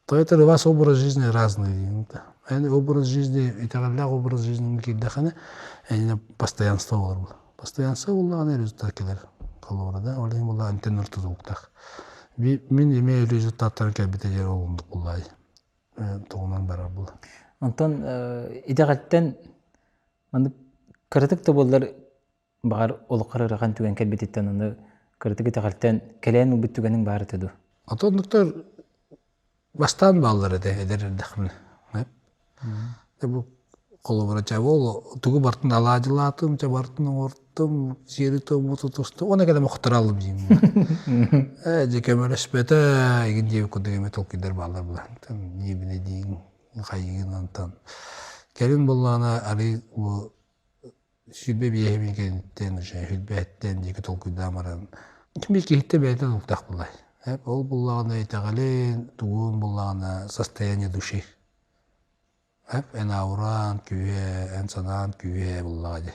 Поэтому у вас образ жизни разный дейін. Образ жизни, итағаллақ образ жизни кердіқаны әйіне постоянство олар бұл. Постоянство олағына результат келер қалуырада, олайын олға антеннер тұзуқтақ. Мен еме результаттарын кәлбеті жер олымдық болай. Тұғынан барар бұл. Онтон, идеғалттен, кірітік тоболар бағар олыққар ұраған түген кәлбететтен, оны кірітік идеғалттен кәләйін ұлбет түгенің бары түді. Атондықтар бастан баллар әді, әдер әрдіқімні. Bu kolobora çabol tuğu bartın alacılatım çabartın ortum seri tomu tutustu ona kadar muhtaralım diyeyim. Cekemer espete egin diye kudeme tolkider bağlar bulan. Yebine deyin kayıgın antan. Kelin bullana ari bu şübbe bir yemin kenditten şübbe etten diye tolkuyda amaran. Kim bir kihitte beyden uktak bulay. Hep ol bullana itagalen tuğun bullana состояние души. Hep en avran küye, en sanan küye bulladı.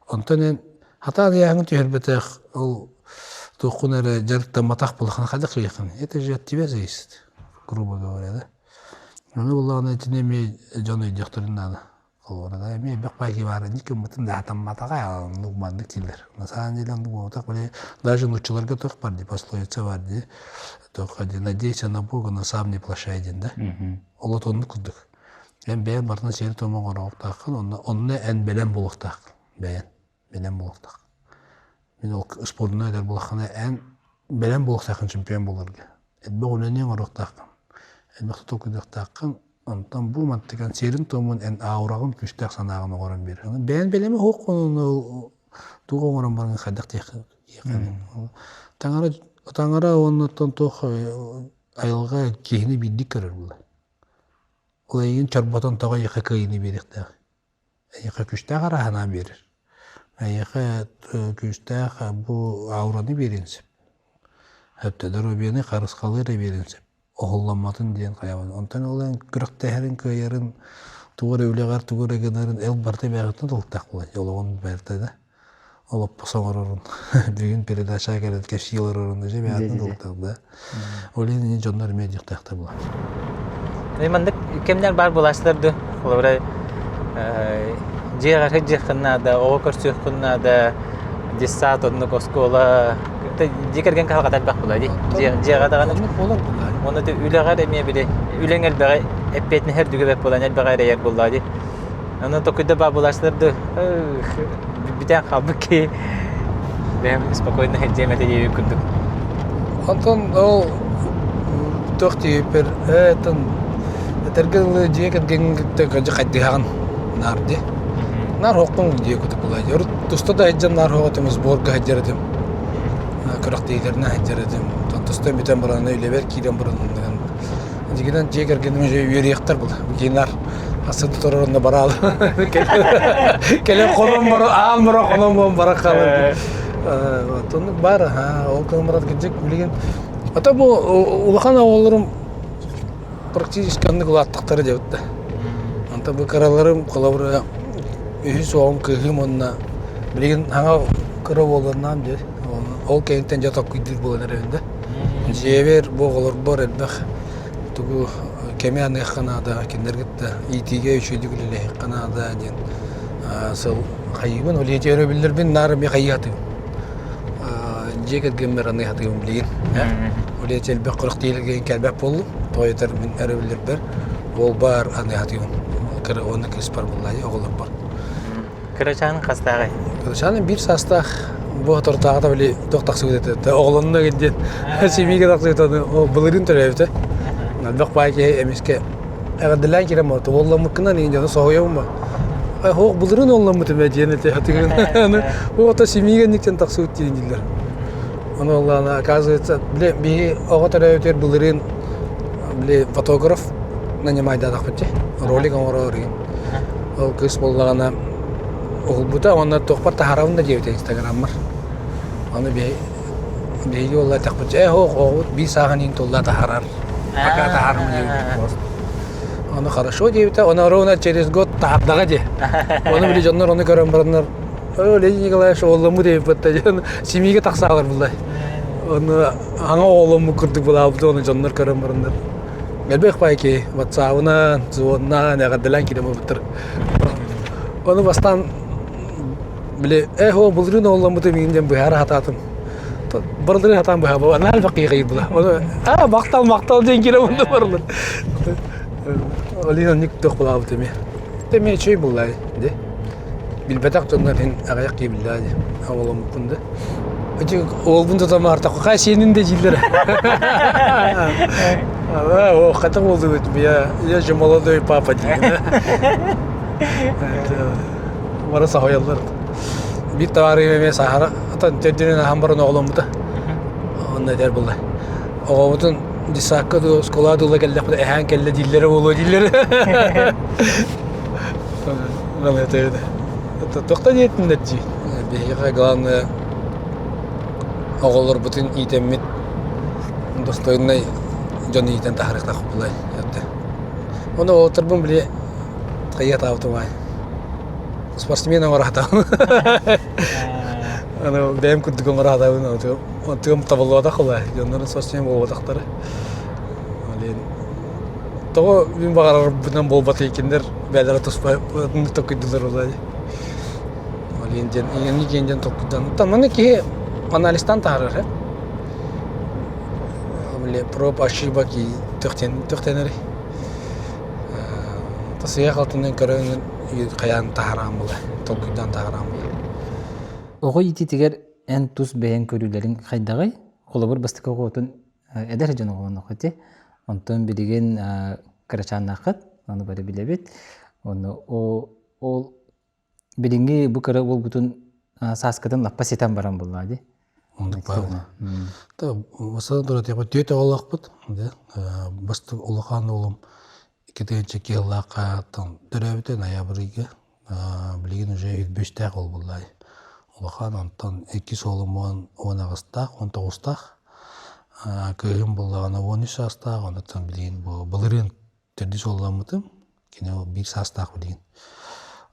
Ondan en hata diyağın tüherbetek ol tuğunları jarıkta mataq bulakın kadak yakın. Ete jatti bezeyist. Grubu doğruydı. Onu bullağına içine mi canı idiyaktorun adı. Orada mi bakpaki var. Nikim bütün de hatam matağa ya. Nukmandık tiller. Mesela nilan nukmandık böyle. Даже нучыларга тоқ бар ди пословица бар ди. Тоқ надейся на Бога, но сам не плашай дин да. Олот onu kuduk. Ben beğen barına seri toman qoraq taqın, onunla en belen buluq taqın. Belen buluq taqın. Ben o sporuna eder bulaqına en belen buluq taqın çempion bulurga. Etbe onunla qoraq taqın. Etbe tutokudaq taqın. Ondan bu mantıkan serin tomun en aurağın küstaq sanağını qoran bir. Ben belemi hoq onu tuğun qoran barın xadaq taqın. Tangara ondan toq ayılga kehini bildik körür bulay. Olayın çarpatan tağa yıka kıyını birikti. Yıka küçtağ arahana verir. Yıka küçtağ bu avranı verinsip. Hepteler o birini karıskaları verinsip. Oğullanmadın diyen kayavan. Ondan olan kırıkteherin kıyarın tuğur evleğer tuğur egenlerin el barda bağıtına doltaq bulay. Yolağın barda da. Olup pasan orarın. Bugün передача geldi. Keşi yıllar orarında же bağıtına doltaq da. Olayın canlar medik taqta bulay. Mandık kimler bar bulaştırdı. Kolabra ciğer hıcıkına da, o kursukuna da, cisat onu koskola. Ciğergen kalkatat bak bulaydı. Ciğer da Olur bulay. onu da üleğer emiye bile. Ülen elbağ epetini her düğübek bulan elbağ yer bulaydı. Onu tokuyda bar bulaştırdı. Bir tane kaldı ki ben spokojno hecemete diye kurduk. Ondan o toqti per etan tergel jeket gengte gaja qaddihan nardi. Nar hoqtun diye kutup bulay. Yor tusta da hejjan nar hoqtımız borga hejjeradim. Kıraqteylerine hejjeradim. Tusta biten barana öyle ver kiren barandan. Digiden jeker genime yürüyektar bul. Ginar asıl tororunda baral. Kele kolum bar amro kolum bar kalır. Tonuk bar ha o kamerat gidecek bilgin. Hatta bu ulakan oğullarım практически anlık ulattıkları cevapta. Anta bu karalarım kolabora ühü soğum kıhım onunla bilgin hana kara oğullarından diye. Ol kentten jatak gidir bulan evinde. Jever bu oğullar bar elbek. Tugu kemi anı Kanada kinder gitti. İtige üçüydü gülüle Kanada diyen. Asıl hayvan öyle çevre bilir bin nar bir hayatı. Ceket gömer anı hayatı bilgin. Öyle çelbe kırık değil gen kelbek bolu. Toyatar min erebilir ber. Ol bar anı hayatı. Kara onu kespar bullahi oğullar bar. Kıraçanın kastağı. Kıraçanın bir sastaq bu tortağda böyle doktak söyledi. Oğlununa gidin. Simiye doktak söyledi. O bulurin törevde. Nalbaq bayki emiske. Ağadilan kirem orta. Vallahi mıkkından ince soğuyor mu? Hoq bulurin oğlan mıtı cennete hatırlıyorum. O da simiye nikten taksut diyindiler. Onu Allah'ına оказывается bile bir o törevde bulurin bile fotoğraf nañamayda takpıcı. Rolik oraya. O kız bollağına oğul buta onlar toqpar taharavında jebite Instagram var. Onu bir yolla takpıcı. Oğul bir sağanin tolla taharar. Пока taharam jebite. Onu хорошо jebite. Ona ровно через год tahapdaga je. Onu bile canlar onu gören baranlar. Öyle Nikolaş oğlumu deyip batta. Simiye taksalar bullay. Onu hana oğlumu kurduk bulabdı onu canlar gören baranlar. Elbek bayki WhatsApp'ına, Zoom'una ne kadar ki de bu bitir. Onu bastan bile o bulurin oğlumu da minimden bu her hatatım. Bulurin hatam bu ha. Anal bakıyı bula. Onu maktal cenkire bunu barılır. Olin nik tok bulabdı mi? Demi şey bulay de. Bilbetak tonların ayak gibi billahi. Oğlum bunda. Acı oğlum da tam artık. Kaç senin de cildir. О, хотя болды бит. Я же молодой папа дейін. Бара сахоялар. Бит товары еме сахара. Atan tördünün hambarın oğlum da. Onda der bulla. Oğlum disakka da skola da geldi. Ehan kelle dilleri olu dilleri. Bana terdi. Tokta diyetin netçi. Behiye galan oğullar bütün itemit dostoyunna Johnny iten tahrikta kuplay yaptı. Onu oturbun bile kayıt avtomay. Sportsmen orada. Ana benim kuddukun orada onu. Otum taballoda kula. Jonların sportsmen bolbadakları. Alin. Togo bin bagar bundan bolbatı ikindir. Belere tuspay tokuydular olay. Alin jen yeni genjen tokuydan. Tamam ki analistan tarih. Amle prop aşıba ki tökteneri. Tasıya altından körünün kayan taharam bula. Tokuydan taharam bula. Ogo iti tiger en tus beyen körülerin kaydagay kolabor bastık oğutun eder jan oğlan oğuti. Ondan biligen karaçan naqat onu böyle bilebet. Onu o bilingi bu kara olgutun saskatan lapasitan baran bulladı. Onduk var. Ta mesela da tepet tete olaqpıt. Bastık olaqan olum. Ketençe kellaqa tan dörevte noyabrga bilgin уже 5 ol bullay. Olaqan ondan 2 solumon 10 ağustaq 19 köyüm bullağına 13 ağustaq ondan bilgin bu bılırın terdi solamıtım. Kine o 1 ağustaq bilgin.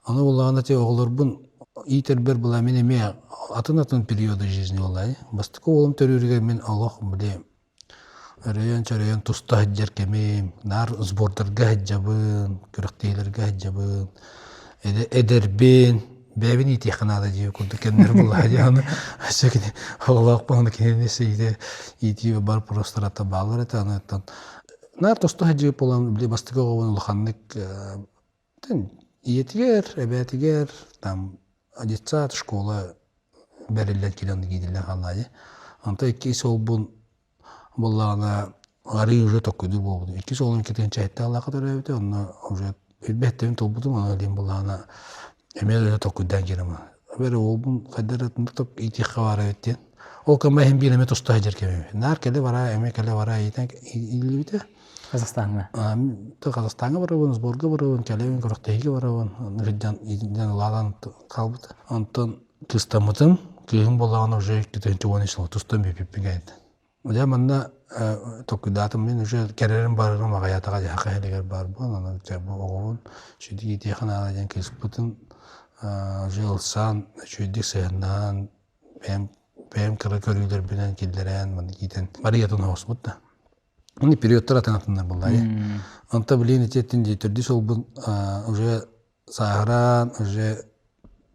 Onu bullağına te oğullar bun iterber bulla meneme atın periodu жизни olay. Bastık olum törürge men Allah bile Rayон туста хаджар кемем, нар сбордарга хаджабын, күрәктейләргә хаджабын, эдербен, бәбин итиханада җыйып күрдек кеннәр булла җаны. Шәкене Аллаһ баны кенесе иде, ити бар прострата балар этанаттан. Нар туста хаджып булам, биле бастыга гын улханнык, тен иетигер, эбәтигер, там адетсат школа бәрелләр килән гиделәр халлай. Анта 2 сол бун Буллана ари уже токуду болду. 2 солун кетен чайтта алака төрөбүтө, оны уже элбеттен толбудум, аны дем буллана эмел токудан келем. Бери олбун федератын топ ити хабар эттен. Ол кем бахим биреме тоста жеркем. Нар келе бара, эме келе бара итен илибите. Казахстанга. То Казахстанга барабын, сборга барабын, келебин көрөктөйгө барабын. Аны иден ладан калбыт. Антон тустамытым, кем буллана уже кетен 10 жыл тустам бипипгейт. Оля манна токудатым мен уже керерим барырым агаятага жакайлыгар бар бу, аны жабы огон, шуди техана жан кеспутун жылсан, шуди сенан, бем көрүлөр менен келдерен, мына китен бариятын хосмутта. Аны периодтар атанатындар буллай. Анта билин этеттин жетирди сол бу уже сахаран, уже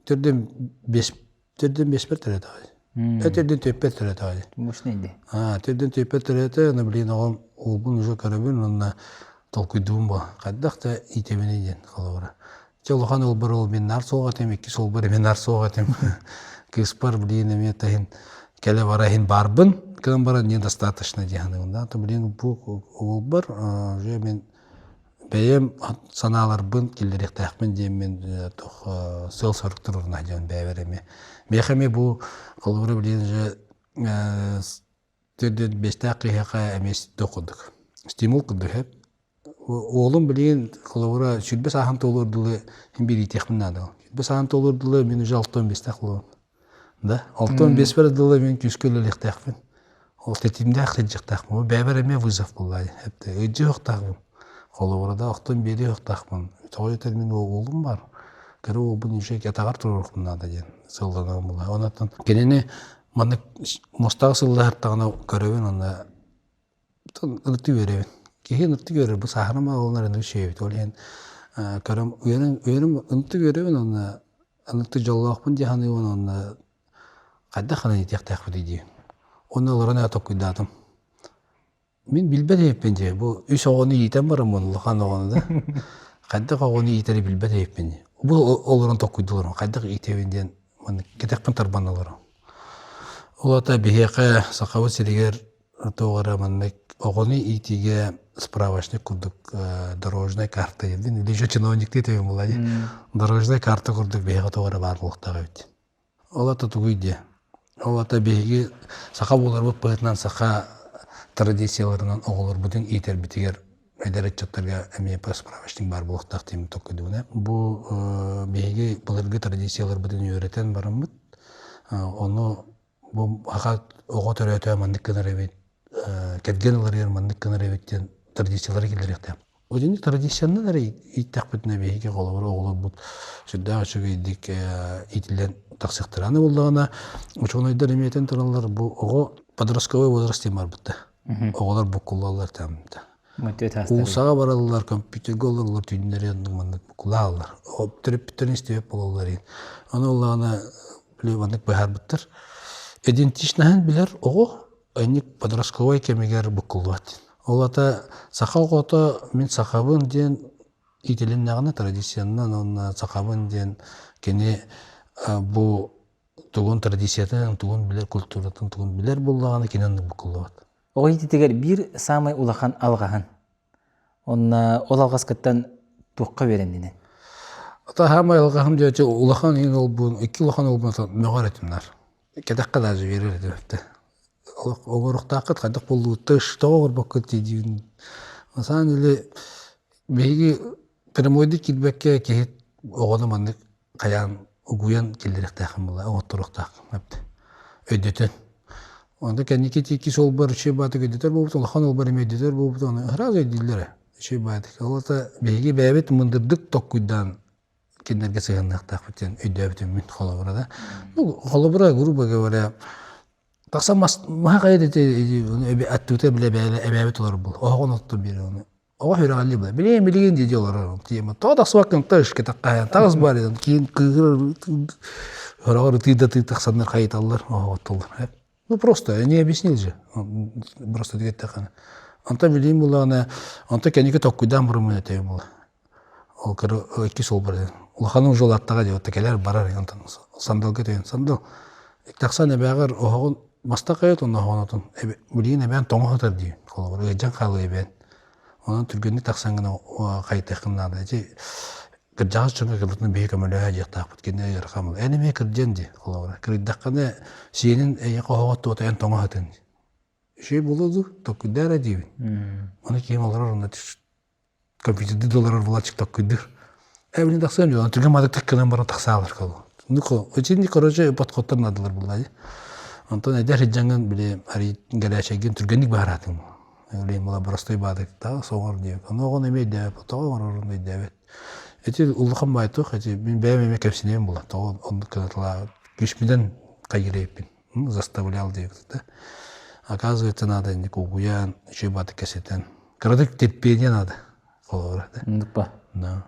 төрдөн 5 бер терет. Өтерден төппет төрөтө али. Мушнейди. Төдөн төппет төрөтө, аны билин огом олбун уже көрөбүн, аны толкуйдуум ба. Каддакта итемени ден калабара. Жолхан олбар ол мен нар соогатем, 2 сол бар мен нар соогатем. Кыспар билин эме тахин келе бара хин барбын, кем бара недостаточно дегенде. То билин бу олбар, же мен бәем саналар бын келдерек тахмин дем мен тох сел сорктурна ден бәвереме. Мехеме бу калбара билин же төдөн 5 дакыйга эмес токудук. Стимул кылдык. Оğlum билин калбара сүрбе сахан толурдулы бир техмин надо. Сүрбе сахан толурдулы мен уже 6-15 таклы. Да, 6-15 бердулы мен күскөлөлек тахмин. Ол тетимде ахтык тахмин. Бәвереме вызов буллай. Хепте ыжык тахмин. Калбарада актан бери тахмин. Той термин оğlum бар. Кері ол бұн үше кетағар тұрырықпын ада ден сылдаған бұла. Онаттан кенені маны мостағы сылды әрттағына көребен, онда ұртты көребен. Кейін ұртты көрер, бұл сахарама олар үні шейбет. Ол ең көрем, үйерім ұртты көребен, онда ұртты жоллақпын дегені, онда қайда қана етек дейді. Оны оларына атып күддатым. Мен білбәді еппен де, бұл үш оғыны етен барым, ұлған оғыны да. Қайда оғыны етері білбәді еппен де. Бұл оларын токуйдулар, қайдақ итевенден кетекпен тарбаналар. Олата бихеқе сақауы сиригер тоғыра маннек оғыны итиге справочник курдук дорожная карта един или же чиновник тетем булади дорожная карта курдук бега товары бар булуктага бит олата тугуйде олата беги саха булар бу пытнан саха традицияларынан оголор бутун итер битигер эдеречтарга эме справочник бар булуктак тем токудуна бу беги буларга традициялар бутун үйрөтен барымбыт ону бу ака ого төрөтө мандык кенеребит кергенлар ер мандык кенеребиттен традициялар келеректе. Өзүнүн традициялары иттак бүтүнө беги голор оголор бут сүдда чыгы дик итилен таксыктыраны булдагана учоныйдар эметен туралар бу ого подростковый возраст бар бутта. Оголор букулалар тамда. Улсага баралар компьютер голорлар түйүнөрүн мандык букулалар. Оптирип бүтүн истеп бололар. Аны улана билебандык бар буттар. Идентичнахын билер ого айник подростковый кемегер букулват. Олата сахагото мен сахабын ден итилен нагына традициянан он сахабын ден кене бу тугун традициятын тугун билер культуратын тугун билер буллаганы кенен букулват. Ой тигер бир самый улахан алгахан. Онна ол алгаскаттан туққа берендине. Ата хамай алгахан дече улахан ин ол бу эки улахан ол бу мөгаретиннар. Кедакка да жиберер депти. Огоруктакыт кадак болду тыш тоогор бакыт дийин. На самом деле беги прямойды килбекке кет огону мандык каян угуян келдиректахым була отуруктак апты. Өдөтөн. Онда кеники тики сол бар чей баты өдөтөр болуп улахан ол бар эме өдөтөр болуп аны раз өдүлөр. Чей баты. Олата беги бебет мындырдык токуйдан кендерге сыгынактак бүтүн өдөбүтүн мен холобурада. Ну холобура грубо говоря такса махайда те аттуте биле эбебет олар бул. Огон отту бири аны. Ого хөрөгали бул. Билген диди олар. Тема тода свакын тыш кетакка тагыз бар эди. Кийин кыгыр хөрөгөр тыйда таксандар кайталар. Ого оттулар. Ну просто не объяснил же. Просто дигет такана. Анта билим булана, анта кенеке токуйдан бурмун тем бул. Ол кыр эки сол бар. Улханын жол аттага деп текелер барар антан. Сандалга тен сандал. Таксана багыр огон мастакайт онна хонотун. Билин эбен тоңотор ди. Колор эжен калы эбен. Онан түргөнү таксаңына кайтакыннада же кыржагыс чөңгө кылдын бейке мөлө жактак бүткенде яркамыл. Энеме кырженди колор. Кырдакканы сенин коготу отен тоңотун. Şey buludu, tokudara diyor. Onu kim alır onu компьютерде доллар булачык токуйдур. Эбин таксан жол, түргөн мадак такканан бара таксалар калды. Нуко, очинди короже подкоттар надылар булады. Антон эдер жанган биле ари галачаген түргөнник баратын. Эле мала простой бадык та соңор дип. Оногон эме деп, тоогор орундай деп. Эти улхан байток, эти мен бемеме кепсинем була. То онду катла күшмиден кайрепин. Заставлял деп да. Оказывается, надо не кугуян, еще баты кассетен. Крадык терпение надо. Нупа. Да.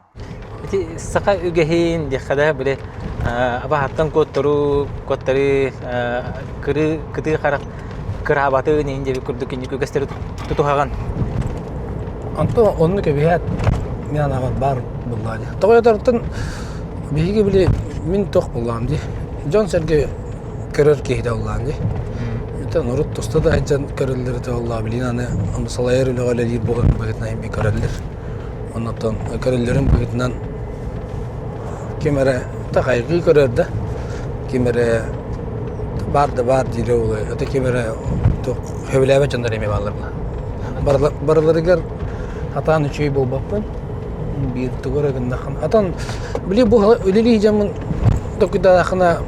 Эти сака үгехин дехада биле аба хаттан коттору кыры кыты харак кырабаты нинде күрдүк инде күгестер тутуган. Анто онны кебият мен аган бар булады. Тоятартын биги биле мен ток булган ди. Жон серге көрөр кейде булган ди. Нурут тоста да айжан көрөлдөр да Алла билин аны салайыр эле галер болгон бөгөтнө эми көрөлдөр. Онтон көрөлдөрүн бөгөтнөн кемере тагайгы көрөрдө. Кемере бар дире болой. Өтө кемере ток хөбөлөбө жандар эми балар. Барларыгар атан үчөй болбаппын. Бир тугорагындахан. Атан биле бу өлели жамын токуда ахына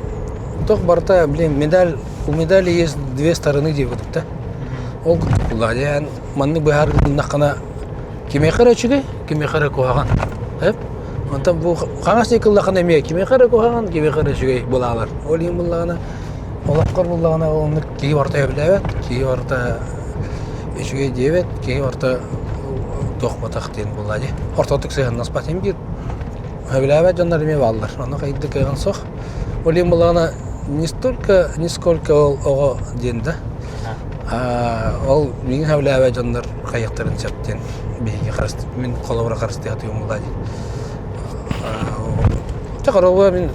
ток барта биле медаль. У медали есть две стороны, где вот это. Ол кулладян, манны бахар нахана кимехара чиге, кимехара куаган. Он там бу хангаси куллахана ме, кимехара куаган, кимехара чиге булалар. Олин буллагана, олаккар буллагана он ки варта яблават, ки варта чиге девет, ки варта тохматахтен буллади. Ортотык сыган наспатем бир. Яблават жандар ме балдар. Аны кайды кайган сох. Олин буллагана не столько, нисколько ого денда. Ол менин хавлаба жандар каяктарын септен беги карасты. Мен колобура карасты атыйм булады. Такарова мен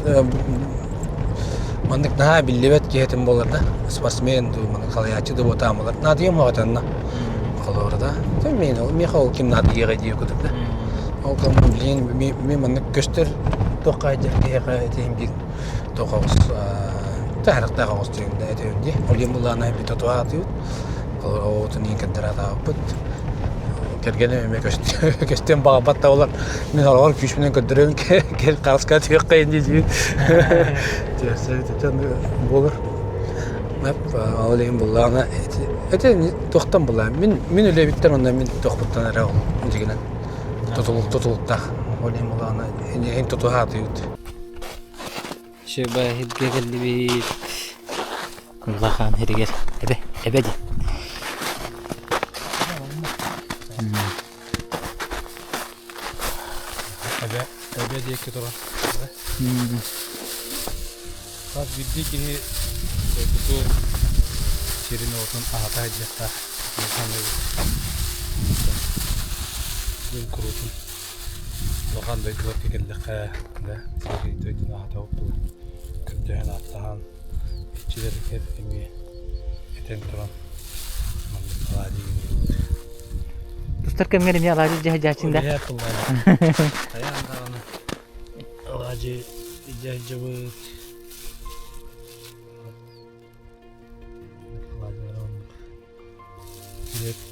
мандык на биллебет киетим болар да. Спортсмен ду мен калаячы да ботамалар. Надыйм ватанна. Колобура да. Тем мен ол Михаил Киннадига дию кудукта. Ол кам блин мен мен көстер тоқай жерге қайтайын бик тоқауыз тарихтағы осы тегінде әйтеуінде. Ол ембуланы бит отуатып. Ол отын кендерата апыт. Кергене мен көстен бағабатта олар мен олар күш менен көдөрөн кел караска тек кайын дии. Терсет болар. Ал ембуланы әте тоқтан була. Мен эле биттер онда мен тоқтан ара ол дегенен. Тотулукта ол ембуланы эн тотуатып. Шөба хидгелли бит. Улахан хидгел. Эбеди. Эбе дейки турган. Бак бидди кини көтү черин отун ата жакта. Бул крутун. Логандай дилер кегеллеке, да. Сөйдүн ата опту. Көтөн аттан. Ичилерге эми этен турган. Тустар кемгер ми алажы жахачында. Аяндараны алажы жахачыбы.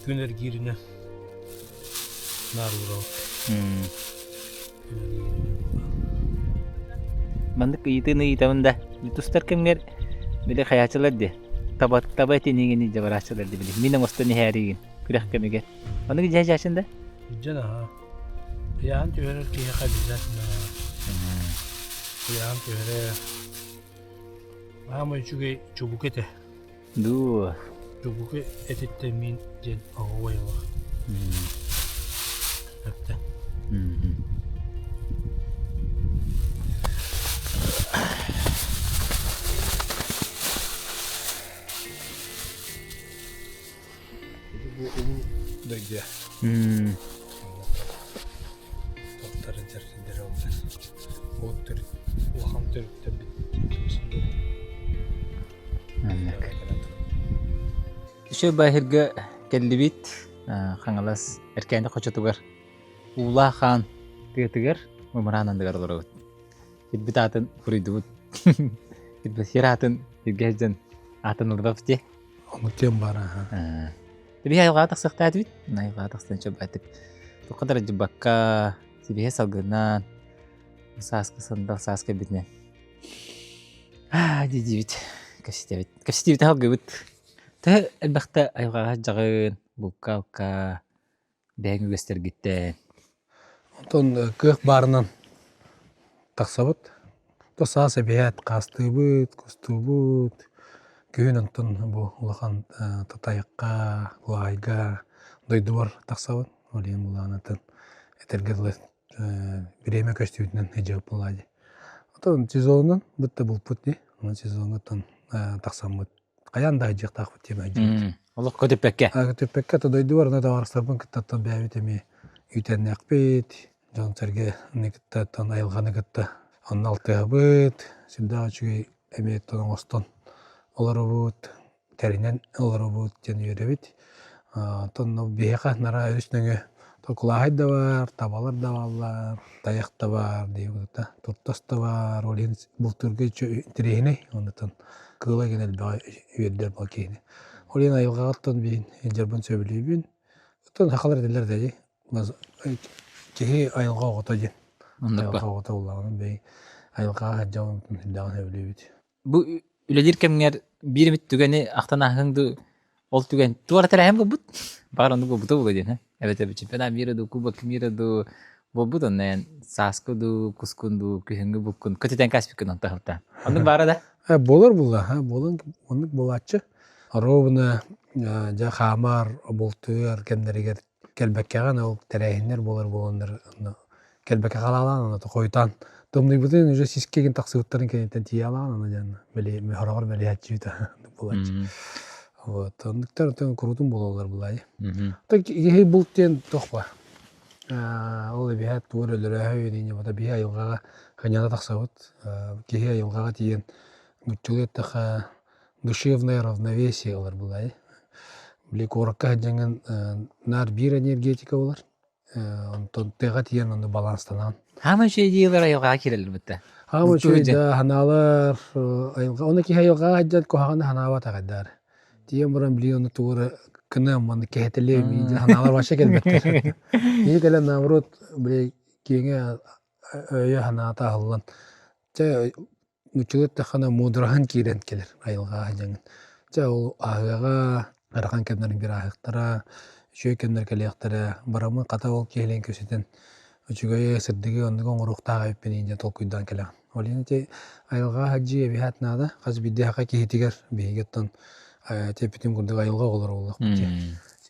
Күнер кирине нарурау. Мандык итыны итамында. Тустар кемгер биле хаячылар де. Табат енегени жабарачылар де биле. Минен остон хәригин. Күрәк кемгер. Аны жахачында? Жана. Яан төһөр ки хадизатна. Яан төһөр. Ама чуге чубукете. Ду. Чубуке этетте мин жен агойва. Әтте. Дойдя. Тоқтары дәркендер алды. Оттыр. Улхам төріктен бит. Шөй бахирге келли бит. Хаңалас эркәнде кочотугар. Ула хан тыгыр умранандыгар олорот. Бит атын фуридут. Бит сиратын гәҗдән атын урдафте. Оны тем бара. Тебе айга тахсыктат бит. Найга тахсан чөбәтеп. Тукадар жибакка себе салгынан саска сандал саска битне. Дидибит. Кастебит халгыбыт. Тэ элбахта айга жагын булка бәңгү гестергитте. Онтон көх барынан тахсабыт. Тоса себет кастыбыт, кустубыт. Күн онтон бу улахан татайыкка, куайга дойдубар тахсабыт. Олен буланатын этергеле биреме көстүбүтүнөн эжеп булады. Онтон сезонун бутта булпут ди. Онун сезонун тахсамыт. Каянда жактак тема жеп. Олық көтепекке. Көтепекке дойдубар на товарстарбын кыттаттан бәбит эми үтен акпет. Жон серге никиттаттан айылганы кытта. Онун алтыбыт, сында чуй эми тон остон. Оларбут, теринен оларбут жен йөрөбит. Тон беха нара өснөгө токулай да бар, табалар да бар, таяк да бар дейбита. Туртас да бар, олен бул түргө тирехине, онтон кыла генел бай үйдер бакейне. Олен айылга аттан бин, жербен сөбүлүбүн. Тон хакалар делер деди. Кеһи айылга отожен. Айылга отоуларын бей айылга жаун дан сөбүлүбүт. Бу үледир кемгер биримит түгени актанахыңды ол түген туара телем бут. Баранды бу буту болден, эбете чемпионат мира ду, кубок мира ду бу донен саско ду, кускунду, күһөнгө буккун, көтөтен каспикын антахта. Аны барада. Болар була, болон ондук болачы. Ровна жа хамар болтуар кемдеригер келбеккеген ол терехинер болар болондар. Келбекке калалан аны койтан. Томный бутын уже сискеген таксыттарын кенетен тиялан аны жана. Бели мехорогор бели хачыта болачы. Вот, ондуктар тен крутун бололар булай. Так ии бултен тохпа. Ол бихат турелер хавидине бата бия юлга ханяда таксабыт. Кие юлга тиен гүчүлет таха душевное равновесие олар булай. Биле коракка хаджанган нар бир энергетика болар. Онтон тега тиен онды баланстанан. Хама şey diyorlar ayılga kirelер битте. Ама чөй да ханалар айылга оны ки айылга хаджат кохаганы ханава тагаддар. Тиен буран биле оны тугура кына маны кехетеле ми ханалар баша келбеттер. Ни келе наоборот биле кеңе өйө ханата аллан. Те мучулет тахана мудрахан кирен келер айылга хаджанган. Те ол агага арган кемнерин бир агыктара чөй кемнер келектер барамын ката ол келен көсөтен. Үчүгөй сырдыгы ондугон уруктага өппенинде толкуйдан келе. Олинте айылга хаджи эбиат нада каз бидде хака кихитигер бигеттон тепитим курдук айылга олор болук.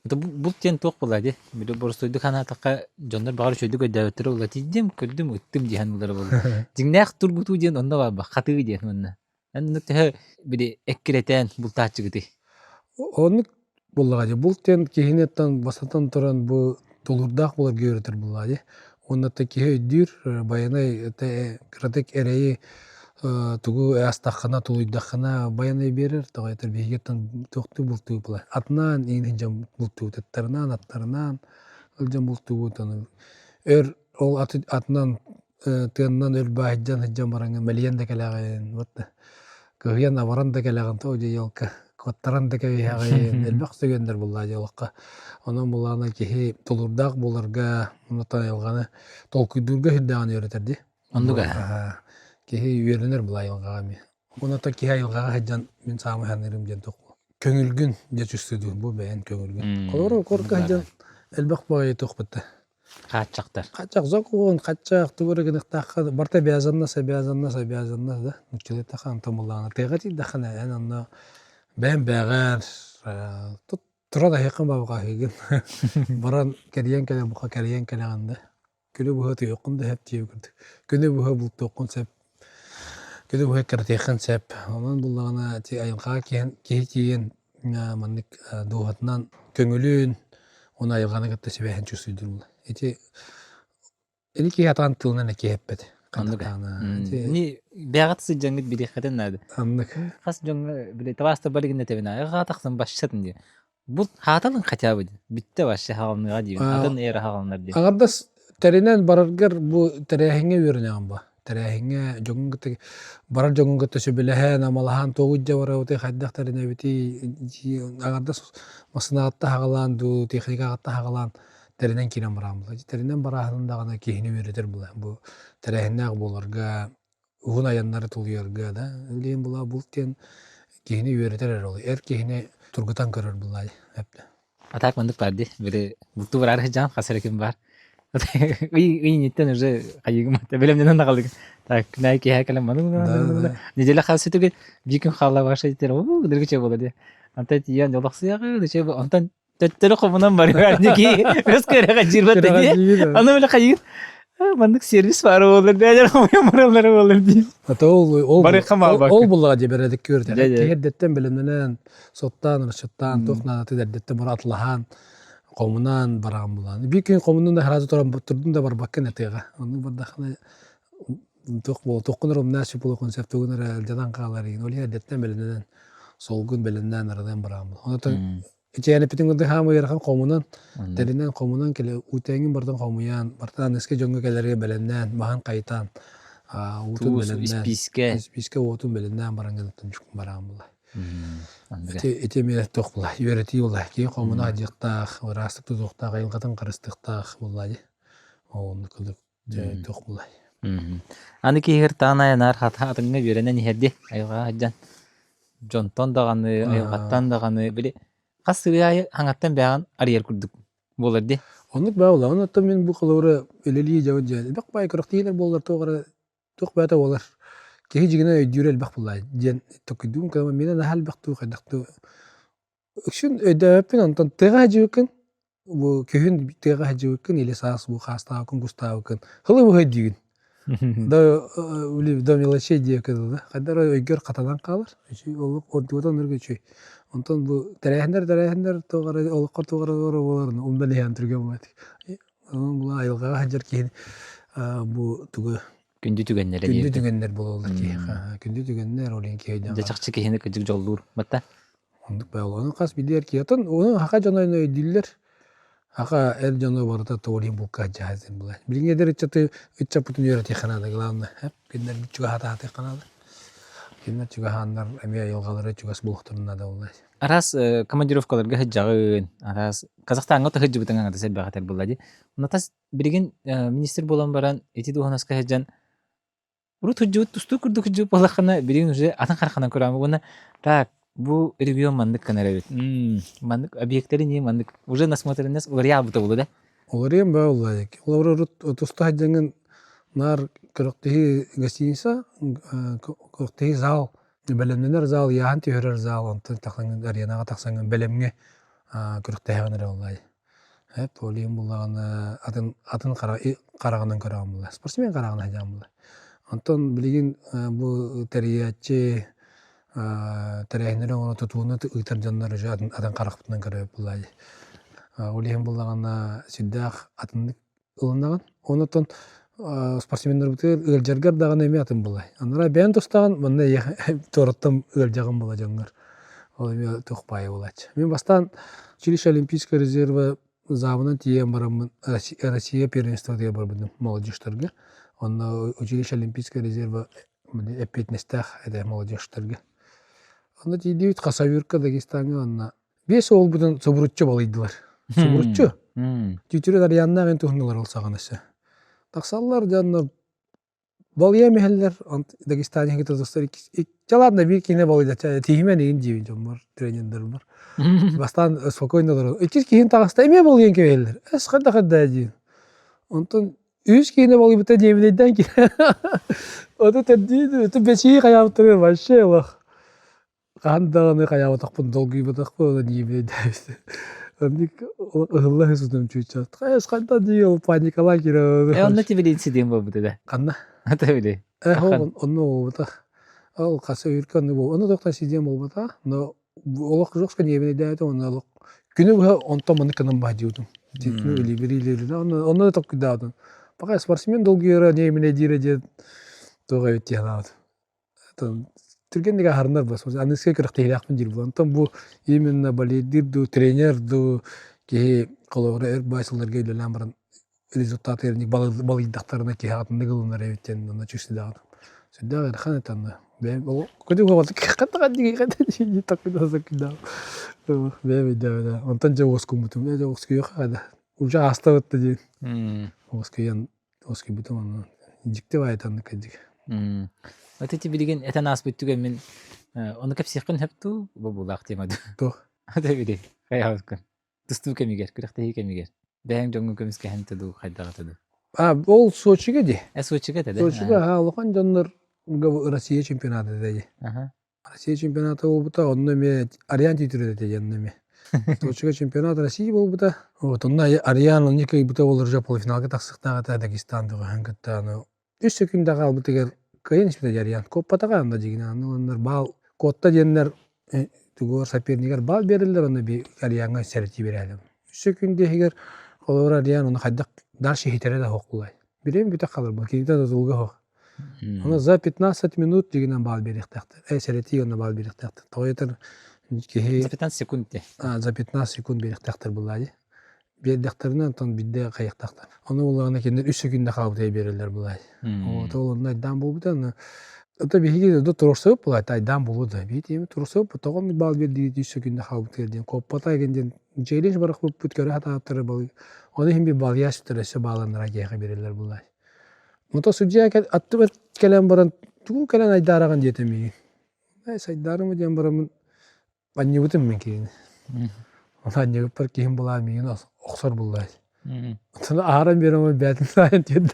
Это бул тен ток булады. Бире борстойду канатакка жондар багыр чөйдүк өдөтөр болот. Тидим көрдүм ыттым дихан булар болду. Дигнах тургуту ден онда ба хаты ден онна. Анныкта бире эккиретен бултачыгыты. Онук буллага бул тен кихинеттен басатан туран бу толурдак булар көрөтөр булады. Онната кихи дүр баянай те кратек эрейи тугу астахана тулуйдахана баянай берер тагайтер бигеттен токту булту була. Атнан инжам булту таттарнан аттарнан ылжам булту таны. Ол атнан теннан өл баһаджан хаджан бараңа малиен да келеген вот. Кыян аваран да келеген то жолка. Коттаран да келеген элбак сөгөндөр булла жолка. Онун булана кихи толурдак буларга онута ялганы толкуйдурга хиддаган өйрөтөрдү. Ондуга. Кихи үйрөнөр була ялгага ми. Онута кихи ялгага хаджан мен самы ханырым ден ток. Көңүлгүн жечүстүдү бу бен көңүлгүн. Колору корка хаджан элбак багы ток битти. Качактар. Качак зокун качак тугурыгын такка барта бязаннаса да. Мучулет тахан тамулана тегати дахана анна бен багар тут Турада якын бабга хеген. Баран кериен келе бука кериен келе анда. Күнү бу хөтө якында хеп тиеп кирди. Күнү бу бул токун сеп. Күнү бу керди якын сеп. Анан буллагана ти айылга кийин маннык дуатнан көңүлүн оны айылганы кытта себен чүсүдүр. Эти элики ятан тылына кеппет. Ни бягатсы жаңгыт бири хатен нады. Аннык. Кас жаңгы бири таваста балигинде тебена. Айга таксын башчатын ди. Бу хаталын хотя бы битте башы хагалныга дейм. Атын эре хагалнар дейм. Агардас теринен бараргар бу терехиңе үйрөнөгөн ба. Терехиңе жоңгыты барар жоңгыты сөбелеһен амалахан тогуҗа бара өте хаддак терине бити агардас масынатта хагалан ду техникагатта хагалан теринен кирен барам. Теринен бараһында гана кихини үйрөтөр була. Бу терехиңе буларга угун аяннары тулуярга да. Элен була бултен кихини үйрөтөр ол. Кихини тургутан көрөр булай хепте. Атак мандык барды. Бири булту барар жан хасырыкым бар. Уй ниттен уже кайыгым белемнен анда калдык. Так, найки хакалам маны. Неделе хасытыгы бикин халла башы итер. О, дергече болду. Анта тиян жолаксыягы дече антан төттөрү комунан бар. Неки өскөрөгө жирбет деди. Аны беле кайыгын. Мандык сервис бар болду. Бәдер комуналар болду ди. Ата ол буллага жебередик көрдү. Кедеттен белемнен соттан, рышыттан, тохнаты дердетте муратлахан комунан барган булган. Бир күн комунун да харазы турдум да бар баккан этега. Аны бардахна токунурум насип болу концептугунара жадан каларын. Олия деттен белемнен солгун белемнен арадан барган. Онотон ичени питингде хамы ярхан комунан теринен комунан келе утеңин бардан комуян, бартан эске жоңго келерге белемнен махан кайтан. Утун белемнен. Списке утун белемнен барган барган булла. Эти меня тох була. Юрети була. Ки комуна жыктак, расты тузуктак, айылгатын карыстыктак була. Оны кылдык тох була. Аны кигер таанай нар хататыңга беренен херди айга хаджан. Жонтон даганы, айгаттан даганы били касырый хаңаттан баган арьер курдук болор ди. Онук баула, онуттан мен бу кылыры элели жабы жан. Бак бай кырыктыйлар болор тогара тох бата болор. Кеһи жигене дюрел бак булай. Ден токидум кама менен хал бак ту кадакту. Өкшүн өдөппен антан тега жүйкөн. Бу кеһин тега жүйкөн эле саас бу хаста кун густаукын. Хылы бу хөдүгүн. Да ули да мелочей диекеді да. Қайдар өйгер қатадан қалыр. Ол ордудан өргөчөй. Онтон бу терехендер тоғары олыққар тоғары оларын умдан ең түрген болмайды. Onun bu ayılgağa hacer ki bu tuğu Күндү түгеннер күндү түгеннер бололду ki. Күндү түгеннер олен ki. Жачакчы кехине кыжык жолдур. Батта. Ондук байлыгын кас билер ки атын оны хака жанайны диллер. Хака эл жаны барыта тоолин булка жаазын була. Билиңедер ичча путун өрөт яханада главное. Киндер бичуга хата канада. Киндер чуга хандар эмия ялгалары чугас булуктурна да булай. Арас командировкаларга хыджагын, арас Казахстанга та хыджы бутаңга да себагатер булады. Унатас билген министр болан баран эти духанаска хыджан урут хыджы тусту курду хыджы балахана билген уже атын кархана көрамыгына так бу регион мандык канарабит. Мандык объекттери не мандык уже насмотренность уря бута булды да. Оларем ба булай. Олар туста хыджанган нар кырыктыгы гостиница, кырыктыгы зал, белемнер зал, яхан түйөрөр зал, онтон таксаңын аренага таксаңын белемге кырыктыгы булай. Олим булаганы атын карагандан көрөгөн булай. Спортсмен караган хажам булай. Антон билген бу тариячы тарихнер оны тутууну ыйтар жандар уже атын каракпытынан көрөп булай. Олим булаганы сүддах атын ылынаган. Онотон спортсмендер бутер ылжаргар даган эме атын булай. Анара бен тустаган мында тороттом ылжаган була жаңгар. Ол эме тохпай булач. Мен бастан училище Олимпийского резерва завынан тиен барамын Россия первенство деген бар будем молодежьтарга. Он училище Олимпийского резерва эпетнестах это молодежьтарга. Он тидит Хасавюрка Дагестанга онна 5 ол будун собрутчу болыйдылар. Собрутчу. Түйтүрөөр яннагын тухнулар олсаганысы. Таксаллар жанна болия мехеллер Дагестан хеге тозостор жаларда бир кине болыйда тихимен ин жибин жомор тренерлер бар. Бастан спокойно дуру. Икис кийин тагыста эме болгон кебелер. Эс кандай жибин. Онтон үз кине болуп бите жебилейден ки. Ото тедди, ото бечи каяптыр вообще лох. Кандаганы каябатакпын долгуй батакпын жебилейден. Оник Аллах судум чучат. Эс кандай жибил паникалар кире. Онна тибилинси дем болбута да. Канна. Ата биле. Онно болбута. Ал каса үркөнү бол. Ону доктор сидем болбута. Но олох жокска жебилейден оны күнү онто маны канам бадиудум. Титну либерилери. Онно да токудаудун. Пока спортсмен долгийра немине диреже тога өттүгат. Түргендеге харнар бас. Аныске кырыктыйлакпын жил булан. Бу именно балидирду, тренерду ки колора байсылдарга илелен баран результаттарыны балыйдактарына ки хатында кылынар эбиттен аны чүсүдагат. Сүддагы ханатанды. Бем көдү болот ката диги такыдаса кыда. Бем да. Онтан же оскумутум. Я оскуя хада. Уже астабытты ди. Оски бутум жикте айтанды кадик. Вот эти билген это нас бүттүгөн мен оны кепсикин хепту бу булак темады. Тох. Ата бири. Каяускан. Тусту кемигер, кыракты кемигер. Бэң жоңгу көмүскө хентеду кайдагатады. Ол Сочиге ди. Сочиге да. Сочиге алган жандар Россия чемпионаты деди. Россия чемпионаты болбута, онно ме Ариан титулу деди жаннаме. Сочиге чемпионат России болбута. Вот онна Ариан никай бута болор жа полуфиналга таксыктагата Дагестандагы хангаттаны 3 секундда калбытыгер кайын ишпете Ариан коппатага анда жигине андар бал котта денер тугор сопернигер бал берилер аны би Арианга серти берелер. 3 секундда егер колор Ариан аны кайдак дальше хитере да хокулай. Бирем бүте калыр бу кинде да зулга хок. Аны за 15 минут жигине бал бериктактыр. Серти аны бал бериктактыр. Тойтер за 15 секунд те. За 15 секунд бериктактыр булай. Бердактарынан тон бидде каяктактар. Аны улагына кендер 3 секундда калып берилер булай. Вот олондай дан болбута. Ата биги да турсоп булай тайдан болду. Бит эми турсоп тогон бал берди 3 секундда калып берди. Коппата кенден челлендж барак болуп бүткөрө хатаптыр булай. Аны хим би бал яштырса баландыра гайга берилер булай. Мото судья аттыбы келем баран тугу келен айдараган жетеми. Сайдарымы дем барам анне бутым мен кейін. Анне бір кейін була мен оксор булай. Тана арам берем бәтин сайын теді.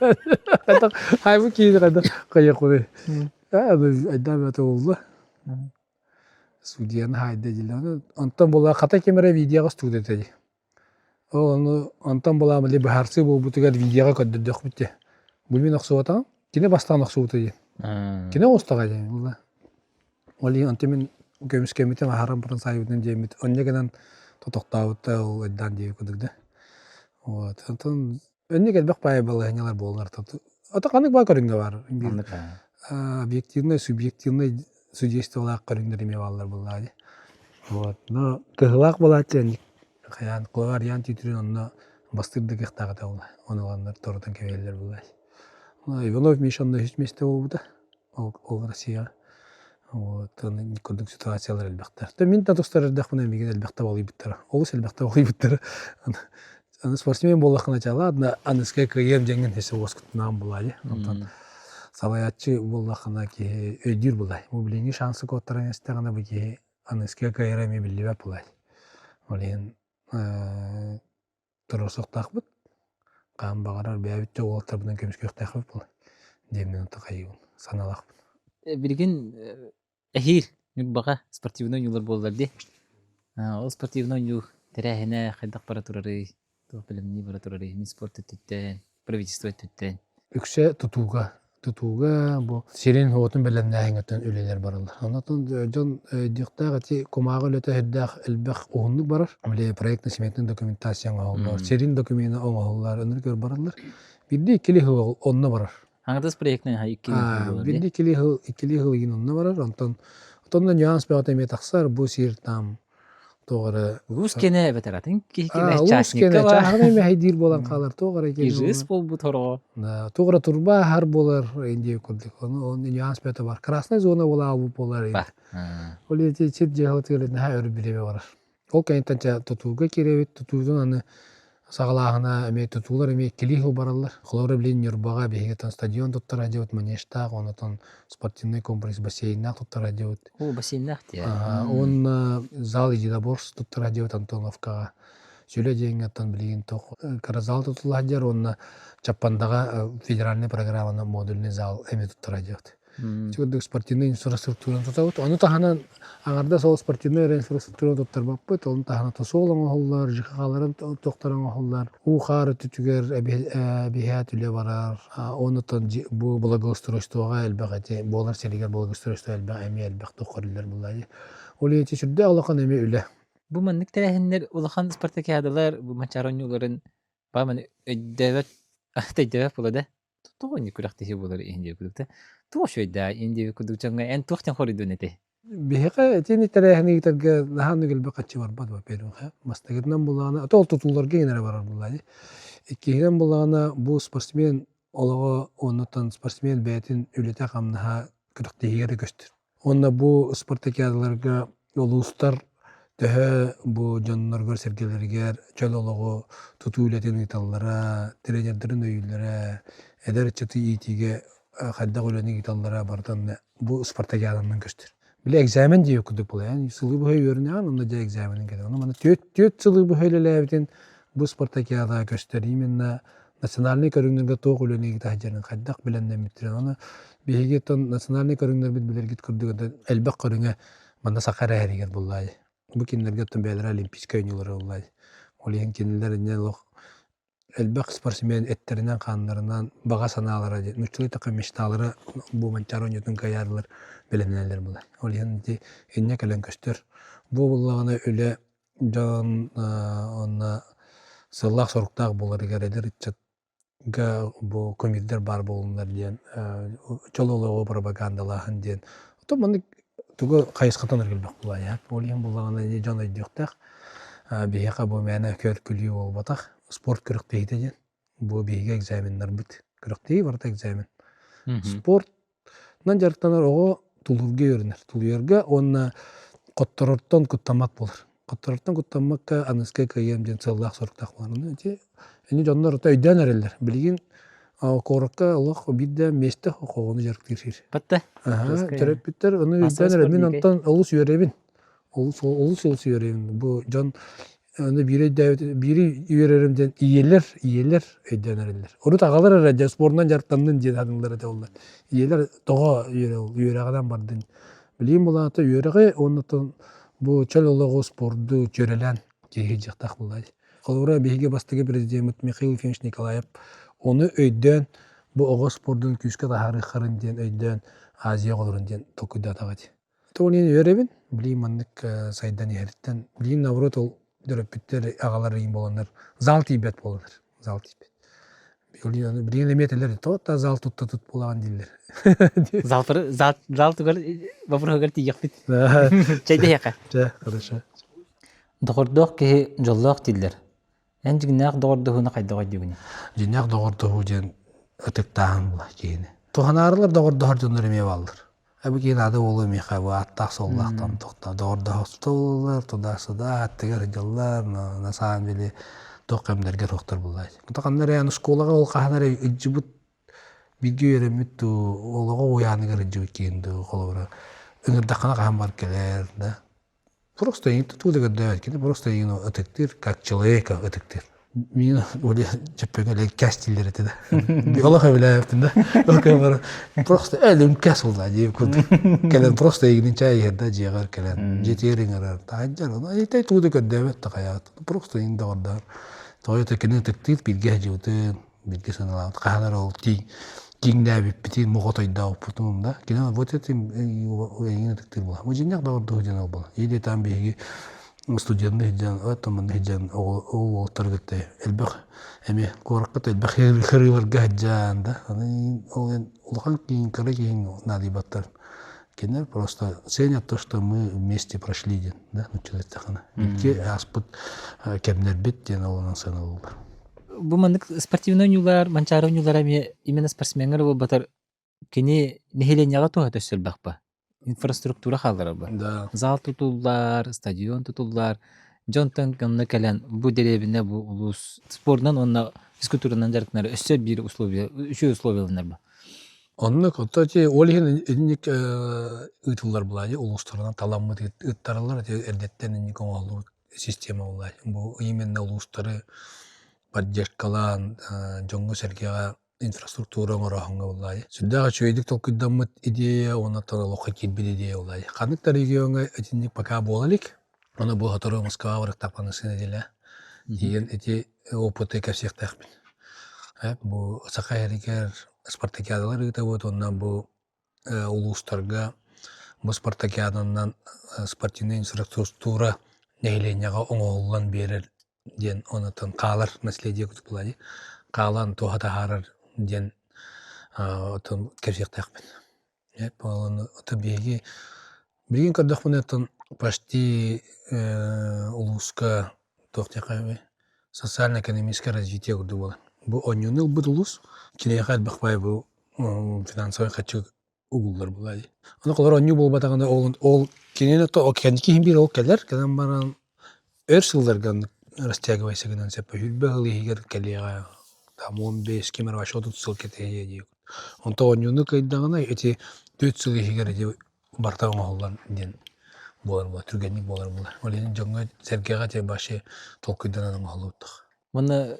Хайбы кейін кайда кая куды. Айдам ата болду. Судьяны хайда диле. Антан була ката камера видеого студия dedi. Onu антан була мали бахарсы болбутуга видеого көддөк битте. Бүлмен оксуата, кине бастан оксуата ди. Кине остага ди. Оли антемен көмүскемите харам буран сайыбын жемит. Оннегенен тотоктаутта ол айдан ди көдүгдө. Вот. Антон өннеге бак бай балаянялар боллар. Ата канык бай көрүнгө бар. Объективный, субъективный судействолар көрүнгөр эме баллар булла ди. Вот. Но кыһылаах болааччы хаян кулар ян титрин онно бастырдык ихтагата була. Онуланнар торотан кебелер була. Иванов Мишанна hiç месте болбута. Ол Россия. Вот, он курдук ситуациялар элбактар. Та мин татустар эрдәхмән миген элбакта болый биттер. Ол элбакта болый биттер. Аны спортсмен боллахына чала, адна аныска кыем жеңген хесе воскутнам булай. Онтон салаятчы боллахына ки өйдүр булай. Бу билинги шансы коттаран эстегана бу ки аныска кыера ми билбе булай. Олен торосоктакбыт. Кам багарар бәбитте олтар будан көмүскө тахып булай. Демнен тахайын саналак. Билген эхир нүбага спортивный юлар болларди. Ол спортивный ю терәһенә хайдак бара турары. То белемни бара турары. Мин спорт иттен, правительство иттен. Үксе тутууга бу сирин хотун белемнәһиңәтен үлеләр барылды. Онотон жон дихтага ти комага лөтә хәддәх элбәх уһунлык барар. Биле проектны сметный документацияң алар. Сирин документы алар, өнөр баралар. Бидди кили хыл онны барар. Хаңдас проектны хай 2 жыл Бидди кили хыл ин онны барар. Онтон нюанс бәгатә метаксар бу сир там тогары Рускене ветератын кихкене чашника. чашника бар. Чашника ме хайдир болан калар тогары кен. Ирис бол бу торо. Тогары турба хар болар инде күрдик. Он нюанс бәтә бар. Красная зона була алып болар. Ол эти чит җәһәт гәрәдә һәр бирәбе бар. Ол кайнтанча тутуга кирәбит, тутудан аны сагалаһына эме тутулар эме кили хил баралар. Хлора белән Нюрбага бегетан стадион тоттыра дибет манежта, онотон спортивный комплекс бассейнна тоттыра дибет. О, бассейннах тия. Он зал единоборств тоттыра дибет Антоновкага. Сүле деңгәттан билген тох. Каразал тотула дер онна Чапандага федеральный программаны модульный зал эме тоттыра дибет. Чүрдүк спортивный инфраструктураны тотабыт. Аны таханан аңарда сол спортивный инфраструктураны тоттырбаппыт. Оны тахана тосолоң оһоллар, жихаларын токтарың оһоллар. Ухары түтүгер бихат үле барар. Онутон бу благоустройствога элбәгәте, болар селигер благоустройство элбәг эме элбәг тохорлар булай. Оле эти шүрдә алакан эме үле. Бу маннык терәһеннәр улахан спартакиадалар, бу мачарон юларын баман өйдәвәт тәйдәвәт булады. Тогын күрәхтәһи булар инде күрәктә. Тошойда инде күрдүчәнгә эн тохтан хоридүнәте. Бихека тени терәһне гитәргә лаһаны гел бакачы бар бад бапеду. Мастагырдан булганы, тол тутуларга генә барар булай. Икенән булганы бу спортсмен олого оннан спортсмен бәйтин үлетә камнаха күрәхтәһигә көстер. Онна бу спартакиадаларга олустар төһә бу җаннарга сәргеләргә чалолого тутуләтен италлара, тренерләрен өйләре, эдер чыты итиге хадда гөләне италлара бардан бу спартакиаданнан көстер. Биле экзамен дие күдүк була. Yani сылы бу хәйөрнән, онда да экзаменен кеде. Оны мана төт сылы бу хәйләләбитен бу спартакиада көстер. Именно национальный көрүнгөнгө тогулөне гитаҗарын хаддак белән нәмитрен. Аны бигетон национальный көрүнгөр бит билер гит күрдүгә әлбәк көрүнгө мана сакара хәригер буллай. Бу кинләргә тәмбәләр олимпийская уйнылары буллай. Олен кинләр нәлох элбәк спортсмен эттеринен каннарынан бага санаалары, мүчтүлү такым мечталары бу манчарон ютун каярлар белемнәләр булай. Олен ди энне калан көстөр. Бу буллаганы үле жан онна сыллак соруктак булар гәрәдер га бу комиттер бар булганнар дигән чололого пропагандалаһын дигән. То моны тугы кайыскатан келбек булай. Олен буллаганы жан өйдүктәк бияка бу мәне көркүлү болбатак. Спорт көрөктөйдө ден. Бу биге экзаменнер бит. Көрөктөй барта экзамен. Спорт нан жарыктанар ого тулурга өрнөр. Тулурга онна котторортон куттамак болор. Котторортон куттамакка аныска кайым ден сыллак соруктак болор. Эни жоннор өйдөн эрелер. Билген корокка Аллах бидде месте хокогуну жарыктырыр. Батта. Терапевттер аны өйдөн эрелер. Мен онтон олус үйрөбүн. Олус үйрөбүн. Бу жон аны бири үйрөрөмден иелер өйдөн эрелер. Орут агалар радио спортунан жарыктандын ден адымлар да болду. Иелер того үйрөгөдөн бардын. Билим булаты үйрөгө онтон бу чалолого спортду жөрөлөн кеги жактак булай. Колура биге бастыгы президент Михаил Ефимович Николаев оны өйдөн бу ого спорттун күскө тарыхын ден өйдөн Азия голорун ден токуйда тагат. Тоонин үйрөбүн. Билим аннык сайдан эрттен. Билим наоборот ол дөрөпүттер агалары ин болгондар зал тийбет болдур. Зал тийбет. Билген эметелер тота зал тутта тут булаган дилер. Зал тугар вопрос гар тиякпит. Чайда яка. Хорошо. Догордох ки жоллох тиллер. Энжигнах догордохуна кайдагай дигүни. Жиннак догордоху ден өтөктаан була кийини. Туханарлар догордохор жоннор эме балдыр. Абы кейін ады олы меха bu аттақ соллақтан тоқта дорда хостоллар туда суда аттыгар жыллар на самом деле тоқемдерге тоқтар булай. Кутақандар яны школаға ол қаханар үджібіт билги өреміт олығы ояныгар үджібіт кейінді қолыбыра үңірдақана қахан бар келер да. Просто ең тұтудыға дөйет кейді, просто ең өтіктер, как человека өтіктер. Мен оле жеппеге лек кастиллер етеді. Олаға біләйіптін да. Просто әлі үнкәс олда дейіп күрді. Кәлен просто егінің чай ерді жеғар кәлен. Жетерін арар. Тағаджар оны айтай туды көддәует тақаят. Просто енді ордар. Тоғыты кені түктейді білге жеуді, білге саналауды. Қағанар ол кейіңдә бітпетейін мұғатайда опытуым да. Кені вот етім егіні түктейді бола. Бұл жинақ да орды өден ол бола. Еде там бейгі студентный хиджан, атоман хиджан, ол таргетте, элбах, эми кораккат элбах хырыларга хиджан, да, ол улахан кейін кара кейін надибаттар. Кенер просто ценят то, что мы вместе прошли ден, да, началось тахана. Битке аспыт кемнер бит ден оланан сана олдар. Бу мандык спортивный уюлар, манчары уюлар именно спортсменгер бол батар кени нехеленяга туга төсөл бакпа. Инфраструктура халдары бар. Да. Зал тутуллар, стадион тутуллар. Жонтон кымны калан бу деребине бу улус спорттан онна физкультурадан жарыктары өсө бир условия, үчөө условиялар бар. Онны коточи олихин эдник ыйтылар булай, улустарынан таламмы ыттаралар, эрдеттен эдник оңолу система булай. Бу именно улустары поддержкалан, жоңго сергега инфраструктура ораханга булай. Сүддага чөйдик толкуйдаммыт идея, оны таралоқа килбил идея булай. Каныктар регионга эдник пока болалик. Оны бу хатору Москва варыктапаны сынедиле. Деген эти опыты кәсек тәхбин. Бу сака эригер спартакиадалар ыта вот оннан бу улустарга бу спартакиаданан спортивный инфраструктура нейленяга оңоллан берер ден онотон калар наследие күтүп булай. Калан тухата харар ден отон кәсек тәхбин. Оны оты беги билген кырдык почти улуска тоқтяқай социально-экономическое развитие күрді болан. Бұл онюныл бұд улус, келеғал бақпай бұл финансовый қачы угулдар болады. Оны қолар оню бол батағанда ол кенені кәндікі бір ол кәлер, кәден баран өр сылдарған растягывайся гынан сәпі хүлбі ғылы егер кәлеға там 15 кемер башы 30 сыл кетеге дейік. Онта онюны кайдағына әте 4 сыл егер бартағын олар ден болар була, түргенник болар була. Олен жоңга сергега те башы толкуйдан анын алуттык. Муну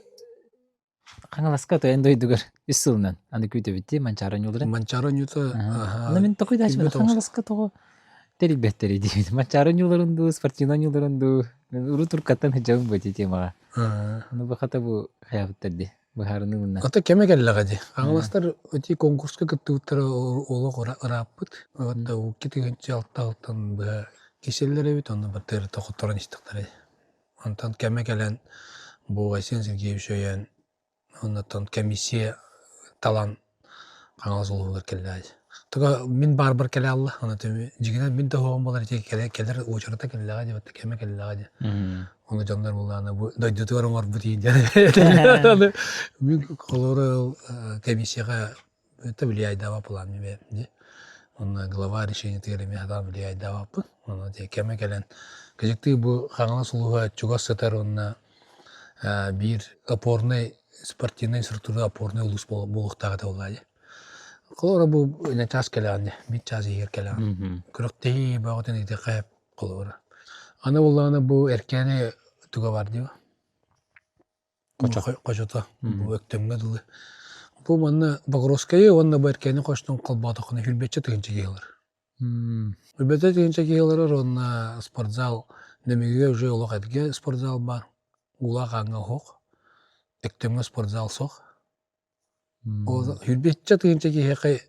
каңаласка то энди ойдугар үсүлнөн. Аны күтө битти манчара нюлдыр. Манчара нюта. Аны мен токуйда ачман каңаласка того терибеттери дейт. Манчара нюлдырынду, спортивный нюлдырынду. Уру туркаттан жагым бөти темага. Аны бахата бу хаябыттерди. Бахарыны мына. Ата кеме келлагади. Каңаластар өти конкурска кыттыктар оло раппыт. Ата у китигенче алталтан ба киселлер бит онда баттыр токторун иштиктер. Антан кеме келен бу Айсен Сергеевич өйөн оннан комиссия талан каңаласулуулар келлади. Тога мен бар келе алла, аны теме жигинен мен да хоом болар же келер очарта келлагади, бат кеме келлагади. Оны жандар буланы бу дойдутур бар бу дейин. Мен колор комиссияга это влияет дава план ме. Он глава решения тегереме адам влияет дава. Оны же кеме келен. Кежекти бу каңаласулууга чугас сатар онна бир опорный спортивный структура опорный улус болуктагы да булады. Колора бу на час келе, бит час егер келе. Күрөктеги багытын иде кайып колора. Аны буланы бу эркени туга бар диби. Кочота бу өктөмгө дылы. Бу манна Багровская онна бу эркени коштон калбатыкны хүлбетче тегенче келер. Хүлбетче тегенче келер онна спортзал немеге уже улакатке спортзал бар. Улаганга хок. Өктөмгө спортзал сок. О хүлбетче тегенче хекай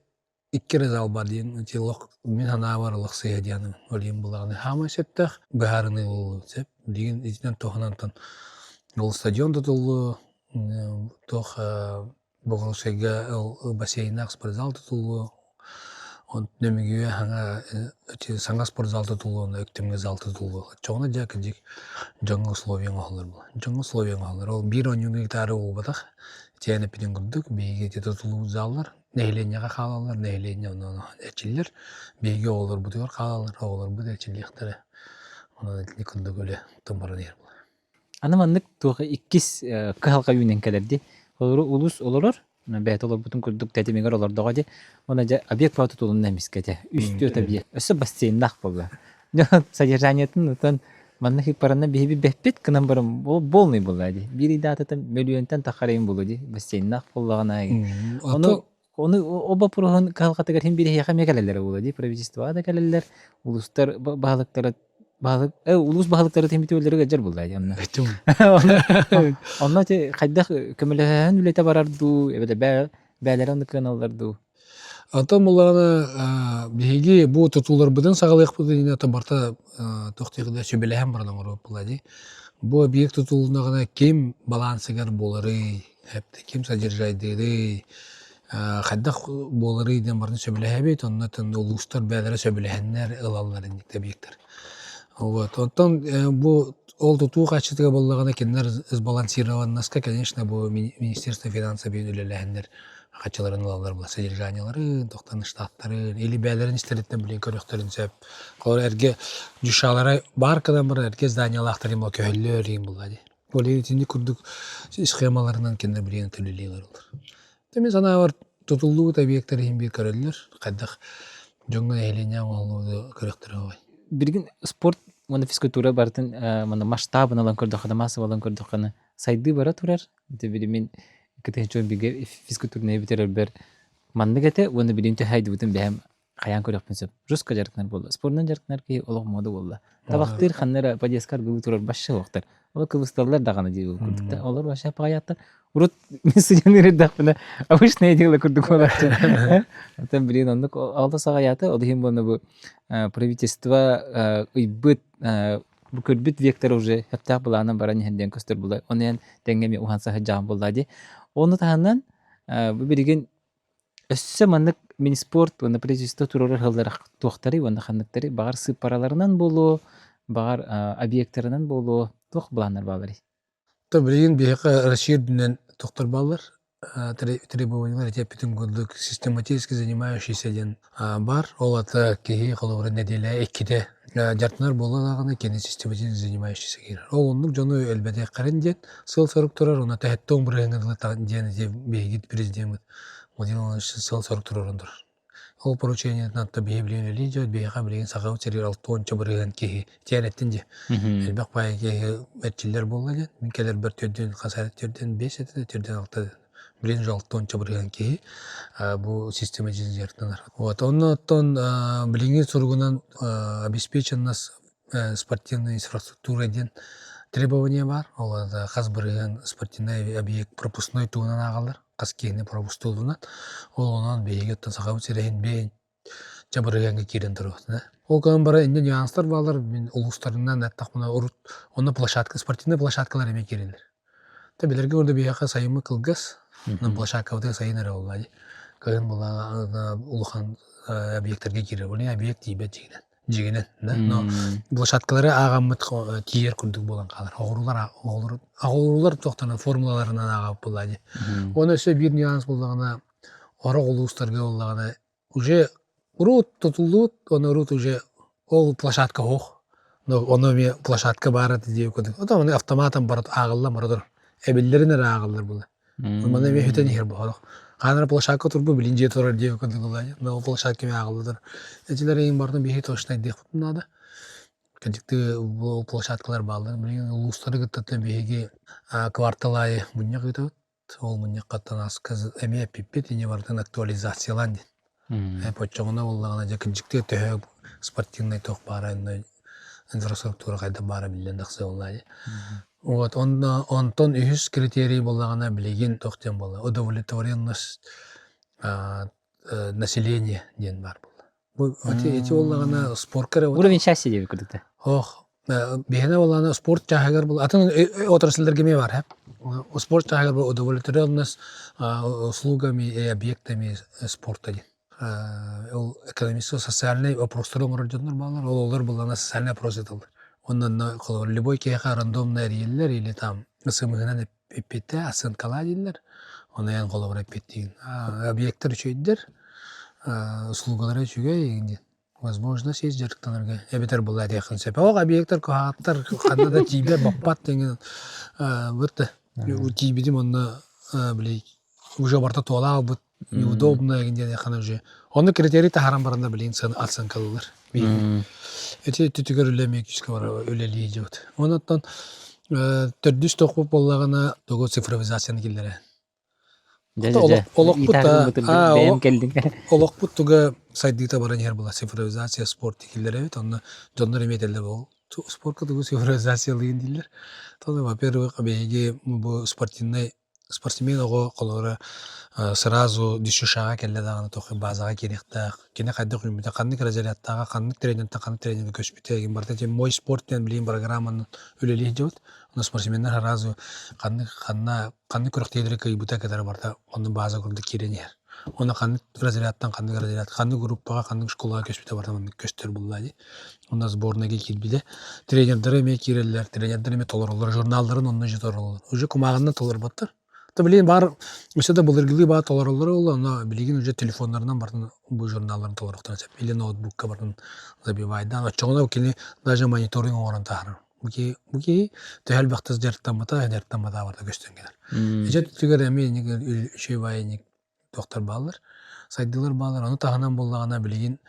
иккере зал бар дейин. Чилок мен ана барлык сыйдяны олим булаганы хама сеттах баарыны болду деп деген изинен тоханантан ол стадион тутулду тох Богородскайга бассейнах спортзал тутулу. Он нөмигüе хаңа саңа спортзал тутулу, өктемге зал тутулу. Чоңна жак жик жаңы условияң алар бул. Жаңы условияң алар. Ол бир онюн гектары болбатак. Тияны пиден күрдүк, бейге тутулуу заллар, нехленяга халалар, нехленя оны эчиллер, бейге олар бутугар халалар, олар бут эчиллектери. Оны не күрдүк эле тымбарын ер бул. Аны маннык туга иккис кыhalka үйнен келерди. Олар улус олорор. Бәт олар бутун күрдүк тәтемегер олар дагы. Оны же объект фото тулун эмискете. Үстү табия. Өсө бассейндах болду. Содержаниятын утан маннахи парана биби беппет кынан барым болмай булады. Бири дататан миллионтан тахарайын болуди. Бассейндах боллагана. Оны оба прохон калгатыгар хим бири яка мекалелер болуди. Правительство да келелер. Улустар баалыктары улус баалыктары темитөлөргө жер булды анна. Онна те кайдах көмөлөһөн үлете барарду, эбеле бәләрен каналларду. Атам буланы биги бу тутулар биден сагалык биден ата барта токтыгыда сөбеләһәм бардан орып булады. Бу объект тутулуна гына кем балансыгар болары, хәпте кем содержайдыры, кайдах болары дигән барны сөбеләһәбет, онна тын улустар бәләре сөбеләһәннәр ылаллар инде объекттер. Вот, онтон бу ол тутуу качытыга боллагана кеннер сбалансированнаска, конечно, бу Министерство финансов белеләһәннәр качаларын алалар була, содержаниялары, токтан штаттары, или бәләрен истереттен билен көрөктөрүн сөп. Колор эрге жушалары бар кадан бар эрге зданиялактарын бу көһөллөр ин булады. Полиэтилен күрдүк схемаларынан кеннер билен төлөлөйлөр булар. Теме сана бар тутулуу объекттер ин бир көрөллөр, кайдак жоңго элене алууду көрөктөрү бай. Бирген спорт мана физкультура бартын мана масштабын алан көрдүк, массасы алан көрдүк кана сайды бара турар. Тебири мен кетенчө биге физкультурны битерер бер мандыгете, оны билинте хайды бутун бәм каян көрөкпүн сөп. Жуска жаркнар болду. Спорттун жаркнар ки олог мода болду. Табактыр ханнара падескар бул турар башы вактар. Олар кылысталар даганы дей көрдүк та. Олар баша паятта урут мессенжер дакпына обычный дела көрдүк олар. Атан билин ондук алда сагаята, одым бону бу правительство ыйбыт бу көрбүт вектор уже хатта буланы баран хенден көстөр булай. Онен тенгеме уханса хаҗам булды. Оны таһаннан бу билген өссө мандык Минспорт, оны правительство турар халдар тохтары, оны ханныктары багар сып параларынан болу, багар объекттарынан болу, тох буланар балары. Та билген бияка Россия дүнен тохтар балар, требованиялар эти бүтүн күндүк систематически занимающийся ден бар. Ол ата кеги калыбыр неделе 2-де жартынар болаганы кене систематически занимающийся кирер. Ол ондук жону элбете карын ден сыл сорок турар, оны тахеттон биреңгиле ден бегит президент Владимир Владимирович сыл сорок турарындыр. Ол поручение натта бейблен элиже бейга билген сагау терер алтонча бирген кеги тиянеттин же. Элбек бай кеги метчилер болду. Минкелер бир төрдөн касареттерден 5 этте төрдөн 6 билен жалтонча бирген кеги бу система жертнар. Вот оннотон билген сургунан обеспеченность спортивной инфраструктуры ден требования бар. Ол да каз бирген спортивный объект пропускной туунан агалар. Каскені пропустулунан, ол онан бейгеттен сақабы серейін бейін жабырыганға керен тұрғыды. Ол көң бара инде нюанстар балар, мен улустарынан әттақ мұна ұрут, оны площадка, спортивный площадкалар еме керелер. Табилерге орда бейақа сайымы қылғыз, площадка өте сайын әрі олады. Көң бұла улухан объекттерге керер, оны объект дейбет жегенен. Но площадкалары ағамыт тиер күрдік болан қалар. Ағылулар тоқтаны формулаларынан ағап болады. Оны өсе бір нюанс болдағына, орақ улустарға болдағына, уже ұрут тұтылуыт, оны ұрут уже ол площадка оқ. Оны мен площадка барады деп көрдік. Ота оны автоматан барады ағылла марадыр. Әбелдерін әрі ағылдар болды. Оны мен өтен ер болдық. Қаныр площадка тұрбы білінже тұрар деп көрдік олайды. Но площадка мен ағылдыр. Әтелер ең бардың бейхи точно деп бұтынады. Кәдікті бұл площадкалар балдар. Білген ұлыстары күттіптен бейхиге кварталайы мұньяқ өтіп. Ол мұньяқ қаттан асқыз әме әппеппет ене бардың актуализациялан ден. Әпотчоғына олағына жәкінжікті төһі спортивный тоқ бары, инфраструктура қайда бары білден дақсы олайды. Вот, онтон үхіс критерий болағына білеген тоқтен болды. Удовлетворенность населения ден бар болды. Эти олағына спорт кәрі. Уровень счастья деп көрдікті. Ох, бихене болана спорт чахагар бол атын отрасльлерге ме бар спорт чахагар бол удовлетворенность услугами и объектами спорта ден ол экономический социальный вопростар оңорожоннор балар олар булана социальный вопрос этилдер ондан любой кеха рандомный риеллер или там ысымыгынан эппете асынкала дилер оны ян колобур эппеттигин объекттер үчөйдер услугалар үчүгө возможность есть жарыктанырга эбетер була дияхын сепе ог объекттер коаттар кандада тийбе баппат деген вот тийбидим онна билей уже барта тола бут неудобно деген хана уже оны критерий тахаран баранда билин оценкалылар эти түтүгөрлемекичке бар өлелии жебет онуттан төрдүс токуп боллагана того цифровизацияны киллере олокпут туга сайдыта баран жер була цифровизация спорт киллере бит онны жоннор эметелер бол спортка тугу цифровизациялыгын дилер тоны во-первых беги бу спортсмен ого колора сразу дишушага келе даганы тохы базага керекта кине кайда күймүтө кандык разрядтага кандык тренинге көчпүтө барда же мой спорт менен билим программаны өлелии жебит аны спортсмендер сразу кандык көрөктөйдүр кыйбыта кадары барда оны база курду киренер оны кандык кандык группага кандык школага көчпүтө барда көчтөр буллады онда сборныйга кирбиде тренердер эме кирелер тренердер эме толорлор журналдарын онны жыторлор уже кумагында толорбаттар билин бар өсөдө булыргылы баа толорлор ол аны билигин уже телефондарынан бардын бу журналдарын толоруктан чап или ноутбукка бардын забивайдан очоңо кини даже мониторинг орун тахыр буки тел бактыз жартамата барда көстөнгенер эже түгөр эми шүй байник доктор балдар сайдылар балдар аны таханан боллагана билигин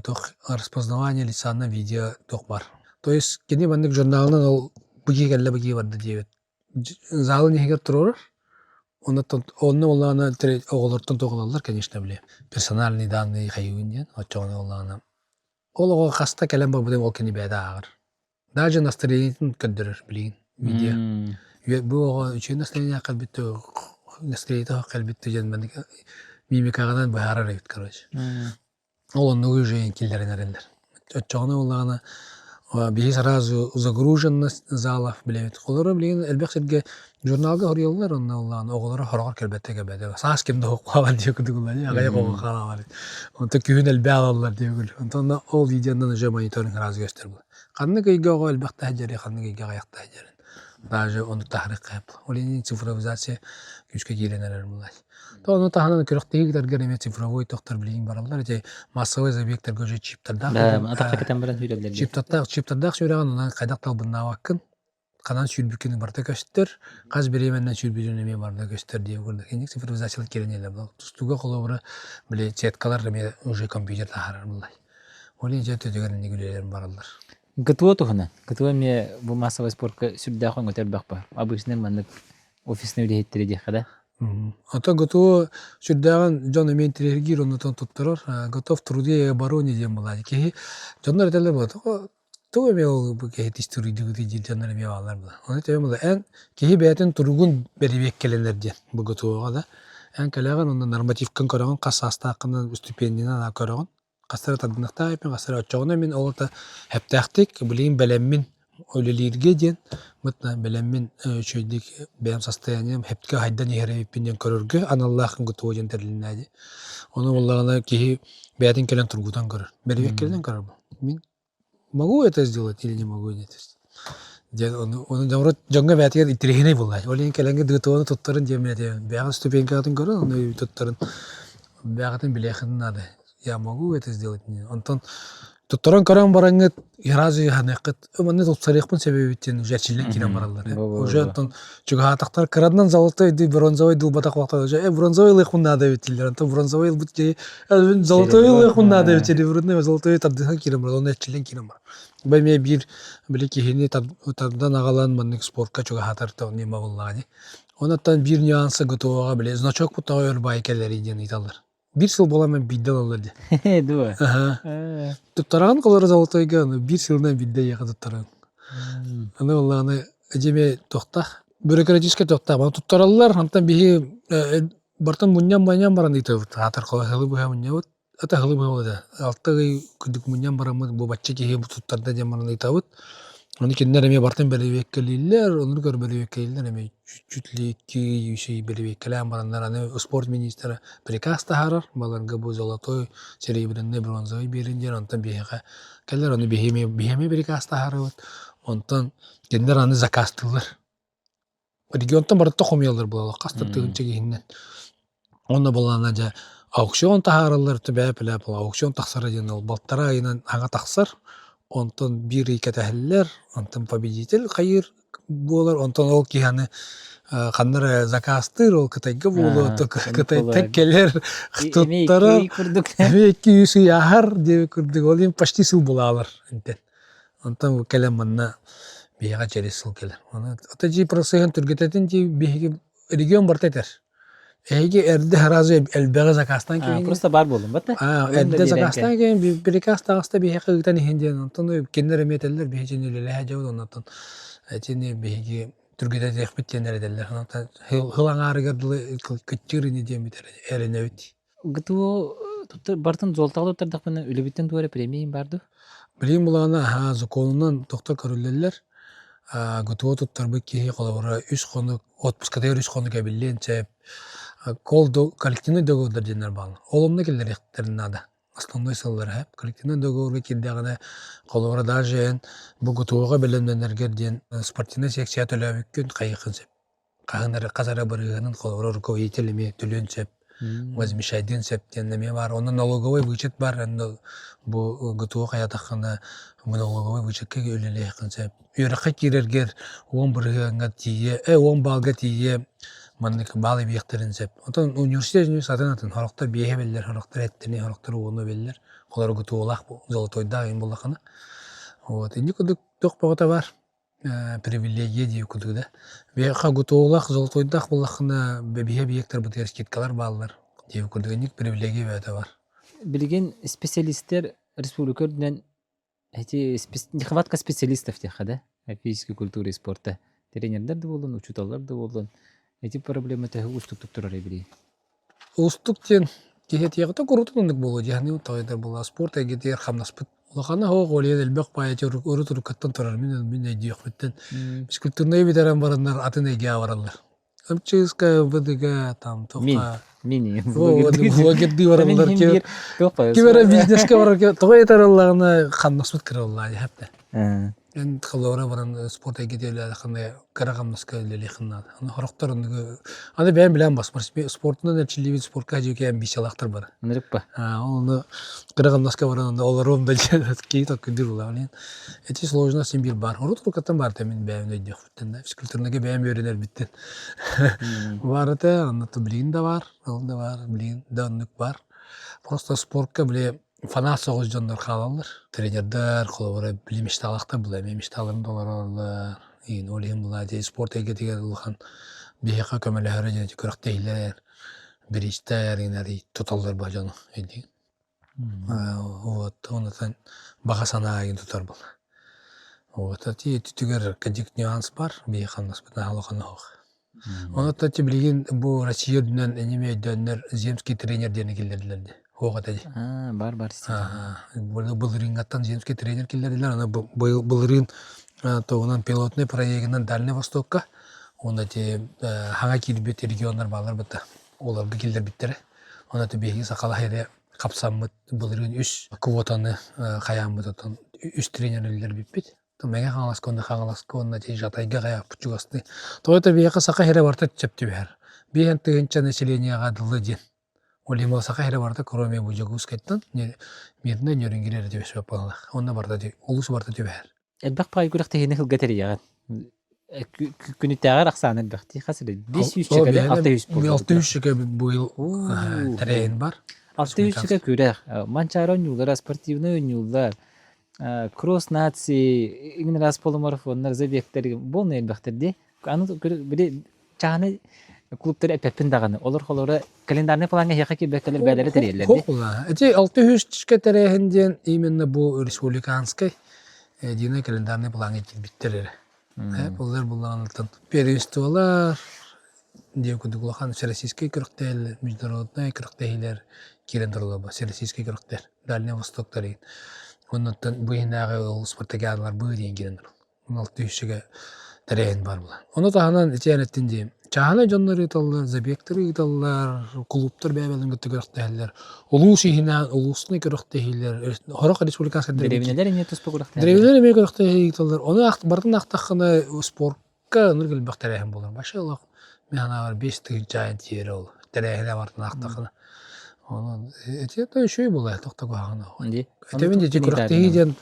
тох распознавание лица на видео тох бар то есть кини бандык журналынан ол буки келе буки барды дебет залы негер турар онны оллана оголортон тоголалар конечно биле персональный данные хайуин ден очоңо оллана олого каста келем бар будем окени беда агыр даже настроениен көддөрөр билин видео бу ого үчүн настроение калбитте настроение калбитте жен мимикагадан баарар эбит короче ол онну уже киллеренерлер очоңо оллана бии сразу загруженность залов билебит. Олар билген элбексерге журналга хориялар онна оголора хорогор келбетте кебеде. Саас кимде окуган деп күдүгүлөр, агай окуган калабар. Онта күн элбеалар деп. Онтон ол видеонун уже мониторинг сразу gösterdi. Канны кыйга ого элбекте хажары, канны кыйга аякта хажары. Даже onu tahrik кылып. Олени цифровизация күчкө киренелер булат. Тону таханын көрөктөгүлөр кереме цифровой токтор билген баралар. Эти массовый объекттер көжө чиптарда. Атакка кетен баран сүйлөдүлөр. Чиптарда сүйлөгөн анан кайдактал бунна вакын. Канан сүйлбүкүнүн барда көчтөр, каз беременен сүйлбүкүнүн эме барда көчтөр деп көрдүк. Эми цифровизация керенелер булат. Тустуга колобура биле четкалар эме уже компьютер тахарар булат. Олени жетөдөгөн негүлелер баралар. Гытуо тухана. Гытуо мне бу массовый спортка сүрдө хан өтөр бакпа. Обычный мандык офисный үдехеттери дехада. Ата готов сүрдөгөн жон эмен тренер онутон туттурар. Готов труде обороне дем булат. Ки жондар делер булат. То эме ол бу ки историйдүү жондар эме балар булат. Аны теме булат. Эн ки бетин тургун берибек келендер ден. Бу готовга да. Эн келеген онда нормативкын көрөгөн кассаста акынан стипендияны көрөгөн. Кастар тадыныкта эпин кастар очогуна мен олта хептактик билин белеммин өлелирге ден мытна белеммин чөйдик бем состоянием хептке хайдан ерепинден көрөргө аналлахын гуту жентерлинади. Оны боллагана ки бетин келен тургудан көрөр. Бербек келен көрөр. Мен могу это сделать или не могу это сделать? Оны жамрот жонга бетиге итерехине буллай. Олен келенге дутуны туттарын жемете. Бяган ступенькатын көрөр, оны туттарын бягатын билехин нады. Я могу это сделать. Антон туттаран каран бараңыт яразы ханакыт өмөне тутсарыхпын себебиттен жачилен кирен баралар. Уже антон чугатактар крадан золотой ди бронзовый дулбатак вакта уже бронзовый лыхун надо битилер. Антон бронзовый бутче золотой лыхун надо битилер. Бронзовый золотой таддыхан кирен бар. Оны чилен кирен бар. Бәме бир билеки хини таддан агалан маннык спортка чугатар то не могуллани. Онаттан бир нюансы готовага биле значок путагыр байкелери ден италар. Bir yıl bolamın bidde alırdı. Дуа. Tuttaran kolları zaltayga bir yıldan bidde yağı tuttaran. Ana Allah'ını aceme tohta. Bürokratik tohta. Bana tuttarallar. Hatta bir bartan bunyan baran ite. Hatar kolları bu hem bunyan. ата хылы было. Алты күдік мүнен барамыз, бұл бачча кеге бұтуттарда демарны итабыт. Оны кендер эме бартын белебек келилер, оны көр белебек келилер, эме чүтлики юшей белебек келен барандар, аны спорт министрі приказ тахарар, баларга бұл золотой серебряный бронзовый беріндер, онтан бейеға келер, оны бейеме приказ тахарар, онтан кендер аны закастылар. Регионтан барытта қомиялар болалы, қастыртығын чегейінен. Оны болана жа аукцион тахаралар, түбәпілі аукцион тақсары ден ол балтара айынан аңа тақсар, онтан bir икәтәһелләр, онтан победитель хайыр болар, онтан ол кияны қаннары закастыр, ол кытайга болу, кытай тәккелер, қытыттары, эмейкі үсі яхар деп күрдік, ол ең почти сыл болалар. Онтан кәлем манна бейға жәрі сыл келер. Ота жи просыған түргететін жи бейгі регион бартайтар. Эйге эрде харазы элбеге закастан кейін. Просто бар болдым, бата? Эрде закастан кейін приказ тағыста бейге қығытан ехенден. Онтан кендер эметелер бейге женелелі әжауд. Онтан әтені бейге түргетет екпеттенер еделер. Хылан арығардылы күттіріні деметер әріне өт. Гытуо бартын золтағылы отырдық бұны үлібіттен дуары премиейін барды? Білейін бұлағына законынан тоқтар көрілелер. Гытуо тұттар бұл кейі қолауыра үш қонық, отпускатайыр үш қонық әбілен чәп. Коллективный договордар денер балы. Олымны келдер екттерін ада. Основной сыллар әп. Коллективный договорға келдіғіне қолауыра даже бұл гытуоға білімденергер ден спортивный секция төләбік күн қайықын сәп. Қағынары қазара барығының қолауыра руководителіме төлен сәп. Возмещайден сәптенлеме бар. Оның налоговой вычет бар. Бұл гытуо қаятаққаны налоговой вычетке өлелі еқін сәп. Үйраққа керергер 10 бірғанға тие, 10 балға тие маннык балы бейектерін сәп. Онтан университет сатынатын хорақтар бейе белдер, хорақтар әттіні, хорақтар оны белдер. Қолар гытуолақ золотойда айын болақаны. Енді күдік тоқ бағыта бар. Привилегия дейі күдікді. Бейеқа гытуолақ золотойдақ болақаны бейе бейектер бұты ерскеткалар балылар. Дейі күдігінік привилегия бәйті бар. Білген специалисттер республикөрден нехватка специалистов теха, да? Физической культуры и спорта. Тренерлер да болын, учуталар да болын. Эти проблемы тәхі ұстықтық тұрар ебірей. Ұстықтен кехет еғіті құрутынындық болу. Яғни тағайдар бола спорт әгетер қамнаспыт. Олақаны хоқ олияд әлбәқ байачы ұры тұрықаттан тұрар. Мен әйді еқпеттен. Физкультурны ебетерен барындар атын әйге аваралар. Амчыска, ВДГ, там, тоққа. Мини. Влагерді баралар. Кебері бизнеске барар. Тоға етер Аллағына қамнаспыт кірі Аллағы. Мен қалауыра баран спорт әйгетелі қандай қарағамнасқа өлелі қыннады. Аны хорақтар аны бәйін білән бас. Спортынан әлчілі спортқа жеуке амбициялақтар бар. Анырып па? Оны қарағамнасқа баран олар оңда кейт өткіндер олар. Әте сложна сен бір бар. Оры тұрқаттан бар тәмен бәйін өйдек біттен. Физкультурнаға бәйін бөрінер біттен. Бар әті, аннаты білейін да бар. Олында бар, білейін да өнік бар. Просто спортқа біле фанат соғыз жондар қалалар. Тренердар, қолауыра білім ішталақтар бұл әме ішталарын долар алар. Олейін бұл әде спорт әйгетігер ұлған бейеқа көмілі әрі және көріктейлер, бірістер, тұталдар ба жоны. Онытан баға сана айын тұтар бұл. Түтігер кәдік нюанс бар, бейеқан наспытна алуқаны хоқ. Онытан білген бұл Россия дүнен әнеме өйдөнлер земский тренердеріне келдерділерді. Хоғат әде. Бар. Бұл рингаттан земский тренер келдерділер. Бұл ринг тоғынан пилотный проектінен Дальний Востокқа. Оны те хаңа келбет региондар балар бұты. Оларға келдер біттері. Оны те бейгі сақала хайры қапсамыд. Бұл ринг үш квотаны қаямыд. Үш тренерлер біппет. Мәге қаңаласқа оны те жатайға қая пұтчуғасты. Тоғыта бейгі сақа хайры барта түчепті бәр. Бейін тұғынша населенияға дылы ден. Олимал сақа хайры барта кроме бұжығы ұскайттан мерді нөрінгелері деп сөп болалақ. Онна барта деп, олыс барта деп бәр. Әлбәқ пағай күріқті хені қылғатыр яғат. Күніттәғар ақсаны әлбәқті қасыры. 500 шекәді 600 болды. 600 шекә бұйыл тәрейін бар. 600 шекә көрәқ. Манчар ойнулар, спортивный ойнулар, кросс нации, игін рас полумарафонлар, забектер, болны әлбәқтерде. Аны бірі чағаны клубтары әпәппін дағаны. Олар қолары календарны планға яқа кебәккелер бәлері тәрелерді. Қола. Әте 600 шекә тәрейінден именно бұл республиканскай дина календарный планы келбиттерер. Олар бұлағанылтын первенстволар, Дию кудуглахан всероссийский крохтел, международный крохтейлер кирен дарлаба, всероссийский крохтер, Дальний Восток тарин. Оннан быйнагы ул спартакиадалар быйын кирен дарлаба. 1600-ге тәрәйін бар була. Оны тағынан итәнеттен дейм. Чағана жонлар италлар, забектер италлар, клубтар бәбелін күтті көріқтәйлер. Улус ихинан, улусны көріқтәйлер. Хорық республикасы Деревнелер не туспа курахта. Древнелер еме көріқтәйлер италлар. Оны бардың ақтаққаны спортқа нұргіл бақ тәрәйін болар. Башы олақ механағар 5 жайын тиері ол. Тәрәйіне бардың ақтаққаны. Оны ететін шөй болай, тоқта қоғаны. Онди. Этебин же курактыгиден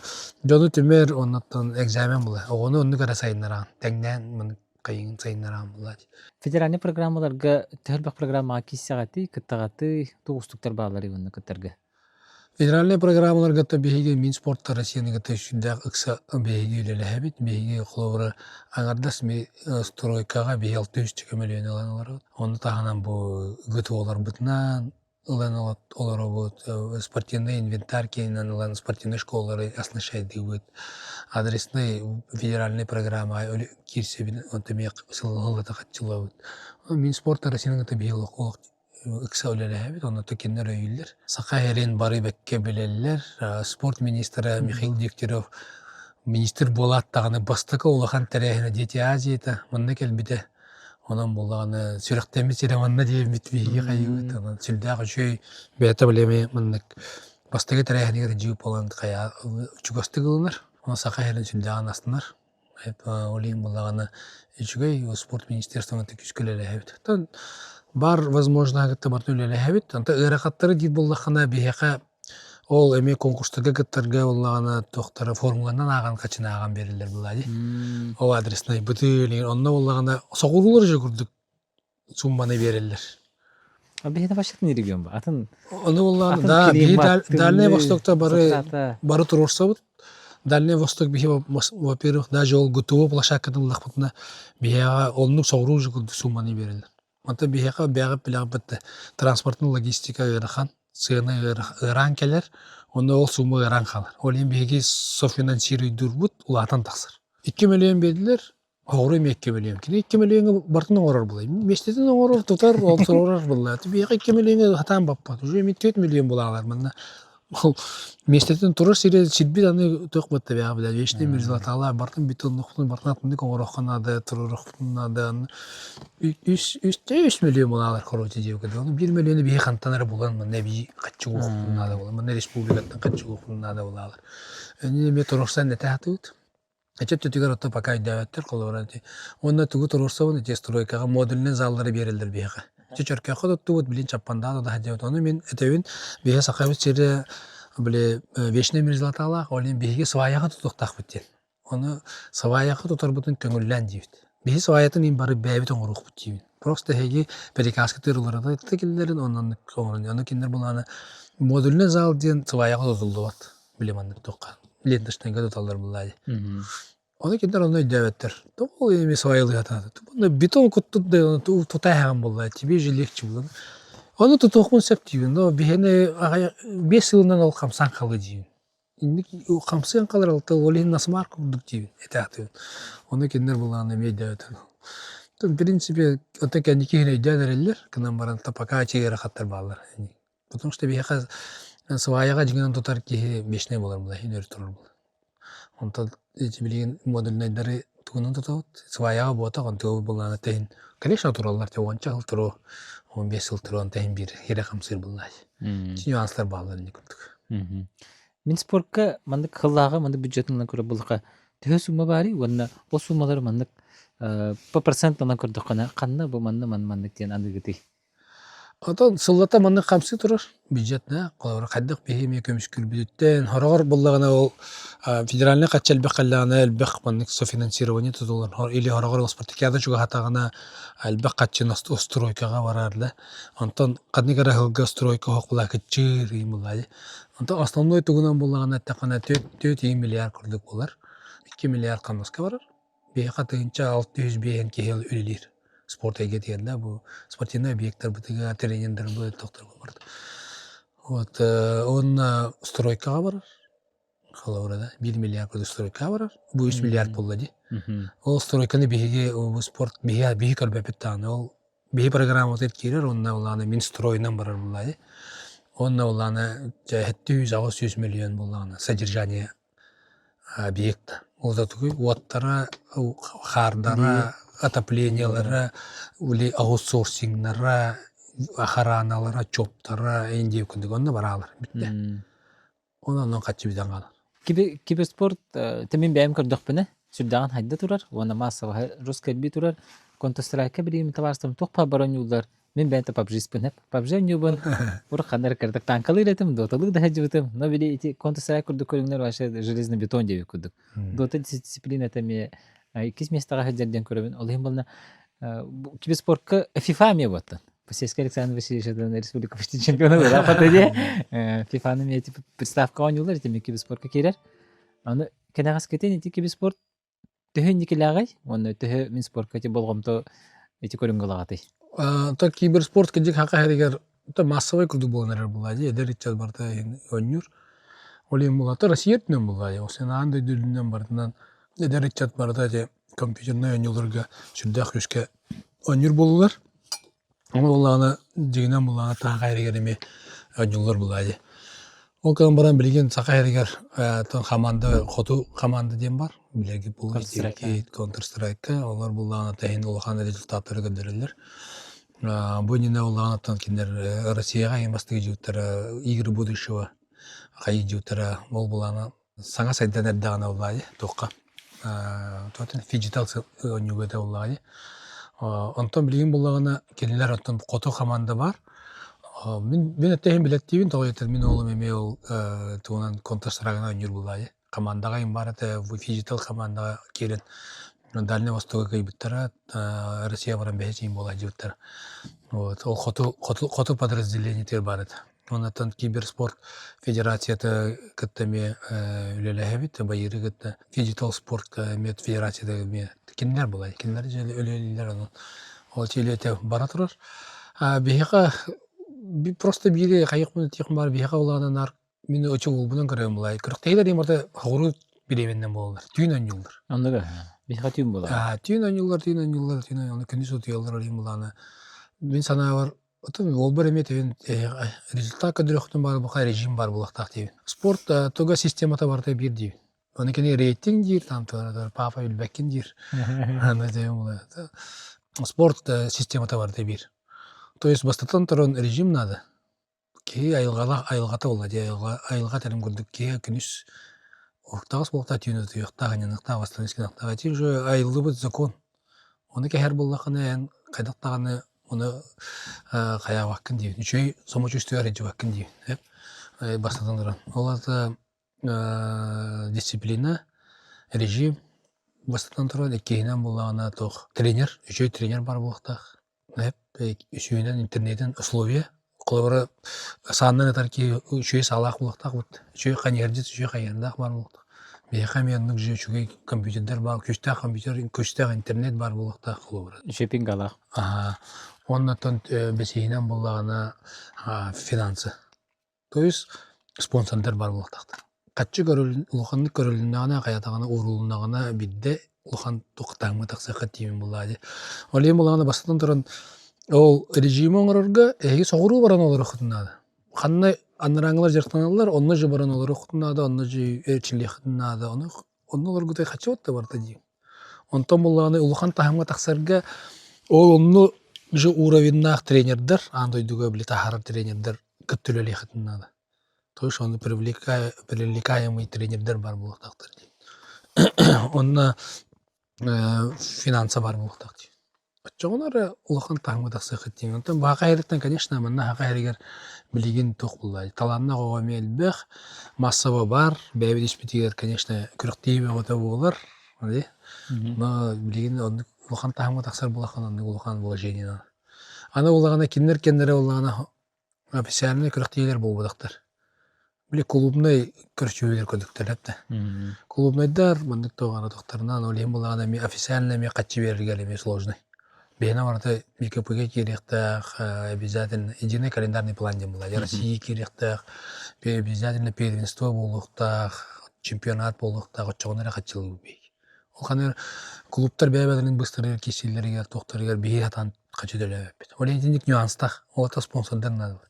жону түмер оннаттан экзамен була. Оны онну кара сайыннаран. Тәңнән мен кайын сайыннаран була. Федеральный программаларга тәһәрбәк программа киссагаты, кыттагаты, тугустуктар баалары онны кыттерге. Федеральный программалар гата беге мин спортта Россияны гата шүндә икса беге үлеле хәбит. Беге хловра аңардас ми стройкага беге 600 миллион алалар. Оны тагынан бу гытолар битнан Улан олар вот спортивный инвентарь кейнен улан спортивный школалары оснащайды вот адресный федеральный программа кирсебин онтемек сылгылата катчылау. Мин спорт Россияның это бил ок иксаулеле бит оны текеннер өйлер. Сакайрен бары бекке белеллер. Спорт министры Михаил Дегтярев министр болат таганы бастыкы улахан тәрәһенә дети Азияда монда келбиде. Онан булганы сүрәктәме сереманна дип битбиге кайыт. Онан сүлдәгы шөй бәтә белеме моннык бастыгы тәрәһенә җыйып алган кая чугастыгылар. Оны сакайрен сүлдәган астынар. Олин булганы ичүгәй спорт министерствоны текүскеләле хәбит. Тан бар возможно гытты бар төлеле хәбит. Анда ыракаттары дип булганы бияка ол эме конкурстага гыттарга булганы токтары формуланан аган качына аган берилер булады. О адресный бүтүлеген онна булганы согулулар же күрдүк сумманы берилер. Бехне башкы регион ба. Атын Оны булганы да Дальний Востокта бары турурсабыт. Дальний Восток бихе во-первых даже ол готово площадкадан лахпытна бияга олну согуру же күрдүк сумманы берилер. Анда бияга бягып билабытты транспорттун логистика ырахан сыны ыран келер, оны ол сумма ыран қалар. Ол ембеге софинансируй дұрбыт, улатан тақсыр. 2 миллион берділер, оғыры 2 миллион. Кені 2 миллионға бартын оғырар бұлай. Местетін оғырар тұтар, ол тұрорар бұлай. Беге 2 миллионға хатан баппад. Уже 4 миллион бұлағалар мұнда. Ол местетін тұрыр сире сидбит аны тоқ бітті беға білі. Вешті мерзілатағалар бартын битон нұқтын, бартын атынды оғыраққан ады, тұрыр ұқтын ады. 3 миллион бұлағалар қорыты деп кеді. 1 миллионы бейі қантанары болған, мұнда бейі қатшы оқытын ады болған. Мұнда республикаттың қатшы оқытын ады болағалар. Өне ме тұрырсан әті аты өт. Әчеп төтігер отта пока өйдәвәттер қолы Онда түгі тұрырсауын әте стройкаға модулінен заллары берілдір бейіға. Чөчөркө ходотту вот билин чаппанда да хадет. Оны мен этевин бие сакабыт чере биле вешне мирзлатала, олин биге сваяга тутуктак биттен. Оны сваяга тутар бутун көңүллән дибит. Бие сваятын ин бары бәбит оңрук битибин. Просто хеги перекаска тырыларда текиллерин оннан көңүлүн. Аны киндер буланы модульне зал ден сваяга тутулду бат. Билеманды тукка. Ленташтан гадаталар булады. Оны киндер оны өйдәвәттер. Ол эми свайлы атады. Буны бетон куттуды тутайган булды. Тебе же легче булды. Оны тутукмун септибин. Но бихене 5 жылдан ол камсан калы дибин. Инди камсан калар алты олин насмар курдук дибин. Этаты. Оны киндер булганы өйдәвәттер. В принципе, вот такие никакие өйдәдерлер, кынан баран пока чегер хаттар баллар. Потому что бихе сваяга жигенен тутар ки бешне болар булды. Инер турар булды. Онта эти модульнайдары тугунун тутабыт. Сваяга бота контуы булганы тейин. Конечно, тураллар те 10 жыл туру, 15 жыл туру тейин бир хере камсыр булды. Нюанслар баллар не күрдүк. Мин спортка мандык хыллага, мандык бюджетына көрө булга. Тө сумма бари, онна о суммалар мандык по процентына көрдүк кана. Канна бу мандык тен андыгыты. Atan sılata manı kamsı turur bюджетне колор каддык бехиме көмүскүл бюджеттен хорогор буллагына ол федеральный качал бекаллана элбек маннык софинансирование тутулар или хорогор спартакиада чуга хатагана элбек качын стройкага барарлы антон каднигара хылга стройка хокула кечир имулай антон основной тугунан буллагына такана 4 миллиард курдук болар 2 миллиард канаска барар беха тыгынча 600 бен кел үлелер спорт эгетенде бу спортивный объекттер бутыга тренерлер бу доктор бар. Вот он стройкага бар. Халаврада 1 миллиард стройка бар. Бу 3 миллиард болду. Ол стройканы биге спорт биге калбепеттан ол бей программа тет кирер, онна уланы Минстройнан барар булай. Онна уланы 700-600 миллион буланы содержание объекта. Ол да тугай уаттара, хардара, отоплениялары, ули аутсорсингнара, охраналара, чоптара, индей күндік онна баралар. Битте. Онан качы биден қалар. Киберспорт тэмин бәйім көрдіқпіні, сүрдаған хайда турар, оны массава русская би турар, Counter-Strike билим таварстым тоқпа баран юлдар, мен бәйінті PUBG спініп, PUBG нюбын, ұрық қандар кірдік танкалы ретім, доталық да хаджыбытым, но били Counter-Strike күрдік көріңдер ваше железный бетон деуі күрдік. Дота дисциплина тәме 2 местаға хаджарден көрімін, олығын болна киберспортқа FIFA ме баттын. Посейский Александр Васильевич республика почти чемпиона была, потом FIFA-ны мне представка он юлдар, этими киберспортқа керер. Аны кенағас кетен эти киберспорт төһөн никелagай, оны төһө мин спортка те болгомто эти көрүнгөлөгаты. Та киберспорт кежик хака херигер та массовый күрдү болнар булады. Эдер ичел барда өннүр. Олим булаты Россиянын булады. Осен андай дүрүнөн бардынан эдер ичел барда же компьютерный өнүлөргө сүрдөх күскө өннүр болулар. Аны буланы дигинен буланы та херигер эме өнүлөр булады. Ол кан баран билген сакайрыгар команда хоту команда дем бар. Билеги бул Counter-Strike, олар булган тайын улган результаттары көндөрүлөр. Бу нене улганаттан киндер Россияга эмастыгы жуттара игры будущего кайы жуттара мол булганы саңа сайдан эрдагана улайды токка. Тотен digital өнүгөдө улайды. Антон билген булганы келелер антон кото команда бар. Мен әттәйін білеттейін, тоғайтыр мен олым еме ол туғынан Counter-Strike'на өнер бұлайды. Командаға ең бар әті, физитал командаға керін. Дальный Восток'a кайбыттара, Россия баран бәйсейін болады жібіттара. Ол қоту подразделениетер бар әті. Онаттан киберспорт федерацияты күттіме үлелі әбет, байыры күтті физитал спорт федерацияты кенлер болады. Кенлер жέλі өлелілер оның. Ол челеті бара тұрар. Бейіға просто бире кайыкмын тиякмын бар бияка улаганан ар мени өчө болбунан көрөм булай. Кырыктайлар эмарда хогуру биременден болдулар. Түйүнөн жылдар. Андыга бияка түйүн болот. Түйүнөн жылдар, аны күнүс өтүялар алайын буланы. Мен санаа бар. Отон ол бар эмет результат көдөрөктөн бар бука режим бар булактак дейбин. Спорт тога системата бар да бир дейбин. Аны кene рейтинг дир, там папа билбекин дир. Аны дейбин булай. Спорт системата бар да бир. То есть бастатан тұрын режим надо. Кей айылғата болады, айылға тәрім көрдік, кей күніс оқтағыз болықта түйін өті, оқтағын янықтағы, бастаныскен оқтағы. Тек жо айылды бұд закон. Оны кәхер болақыны, ән қайдақтағаны, оны қая ваққын дейін. Үшөй сомыч үсті әрі ваққын дейін. Бастатан тұрын. Оларды дисциплина, режим, бастатан тұрын, екейінен болағына тоқ. Тренер, үшөй тренер бар болықтақ. Үшөйінен интернеттен условия. Қолабары сағаннан әтар ке үшөй салақ болықтақ бұд. Үшөй қанердет, үшөй қайырдақ бар болықтақ. Бейқа меннің жүйе үшөй компьютерлер бар, көштақ компьютер, көштақ интернет бар болықтақ қолабары. Үшөй пингалақ. Оннаттан бәсейінен болағына финансы. То есть спонсордар бар болықтақтар. Қатшы ұлықанды көрілінағына, қаятағына, орылынағына бидде ұлған тоқтаңы тақсақы теймін болады. Ол ең болағына бастатан тұрын ол режимі оңырырға әйгі соғыру баран олар ұқытынады. Қанны аныраңылар жертаналар, онны жы баран олар ұқытынады, онны жы әрчілі ұқытынады. Онны олар күтай қатшы отты барда дейм. Онтан болағына ұлған тағымға тақсарға ол онны жы уровеннақ тренердер, андойдуға білі тахарар тренердер күттілі ұқытынады. То есть оны привлекаемый тренердер бар болықтақтар дейм. Онна финанса бар болықтақ дейм. Отчоғынары ұлықын тағымға тақсық еттен. Онтан баға әреттен, конечно, мұнна хақа әрегер білеген тоқ болады. Таланна қоғаме әлбәқ, массава бар, бәйбі деспетегер, конечно, күріктейбе ғота болар. Но білеген ұлықын тағымға тақсар болақын, ұлықын положениен. Ана олағана кендері олағана официальный күріктейлер бол бодақтар. Біле клубный көрчөйлер көдіктер әпті. Клубнайдар, мұндық тоғаны тоқтарынан, олейін болағана официальный ме қатчы берілгелі ме сложный. Бейна барда МКПГ керектақ, обязательно единый календарный план дем болады. Россия керектақ, обязательно первенство болуқтақ, чемпионат болуқтақ, отчоғынары қатчылы бейгі. Ол қаныр клубтар бәйбәдінің бұстырыр, кеселерігер, тоқтарығер, бейі атан качыдылып. Ол интиник нюанстах, ол та спонсордар надо.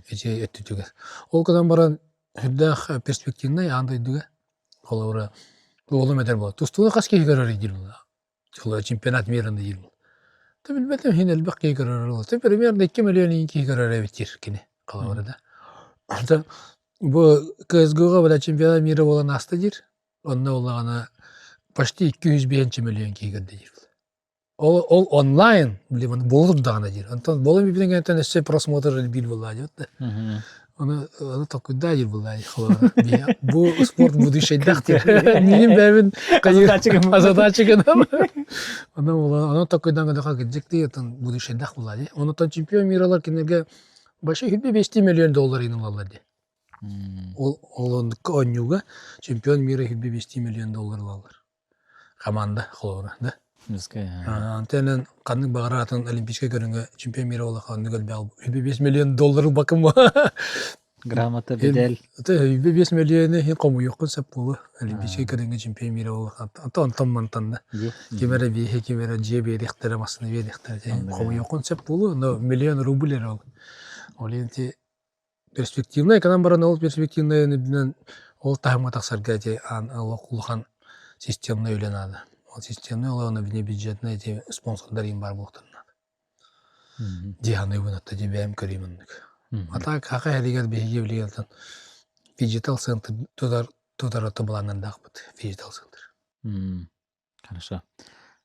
Эти өттүгө. Ол кадан баран хүддах перспективный андай дүгө. Олора олы медер болот. Тустуна каски көрөр идил. Чола чемпионат мирында ил. Ты билбетем хин элбак ки көрөр. Ты примерно 2 миллион ки көрөр битир кини. Калабарда. Анда бу CS:GO-га бала чемпионат мира болан аста жир. Онда олагана почти 200 миллион ки көрдү жир. Ол онлайн, билем, болуп дагана жир. Антон болом билгенден эсе просмотр бил болла жот. Оны токуда жир болла. Бу спорт будущее дахты. Ним бевин азадачыгын. Оны токудан да гыжыкты ятан будущее дах болла. Оны тон чемпион миралар кинерге башы 5 миллион доллар инул алды. Ол онюга чемпион мира 5 миллион доллар алар. Команда холора, да? Антенен канның багаратын олимпийский көрүнгө чемпион мира боло калды гөлбал 5 миллион доллар бакым. Грамота бедел. 5 миллион хин кому жоккун сап болу олимпийский көрүнгө чемпион мира боло калды. Антон да. Кемере бие кемере жебе рехтер масны ведехтер. Кому жоккун сап болу, но миллион рубль ал. Ол энти перспективный канан баран ол перспективный менен ол тахма таксарга же ал кулхан системный үйленады. Ол системный оланы бюджетный эти спонсордар им бар болтан. Диханы вынатта дебем көримендик. Ата кака элегер беге билгелден диджитал центр тудар атабаланан дакпыт диджитал центр. Хорошо.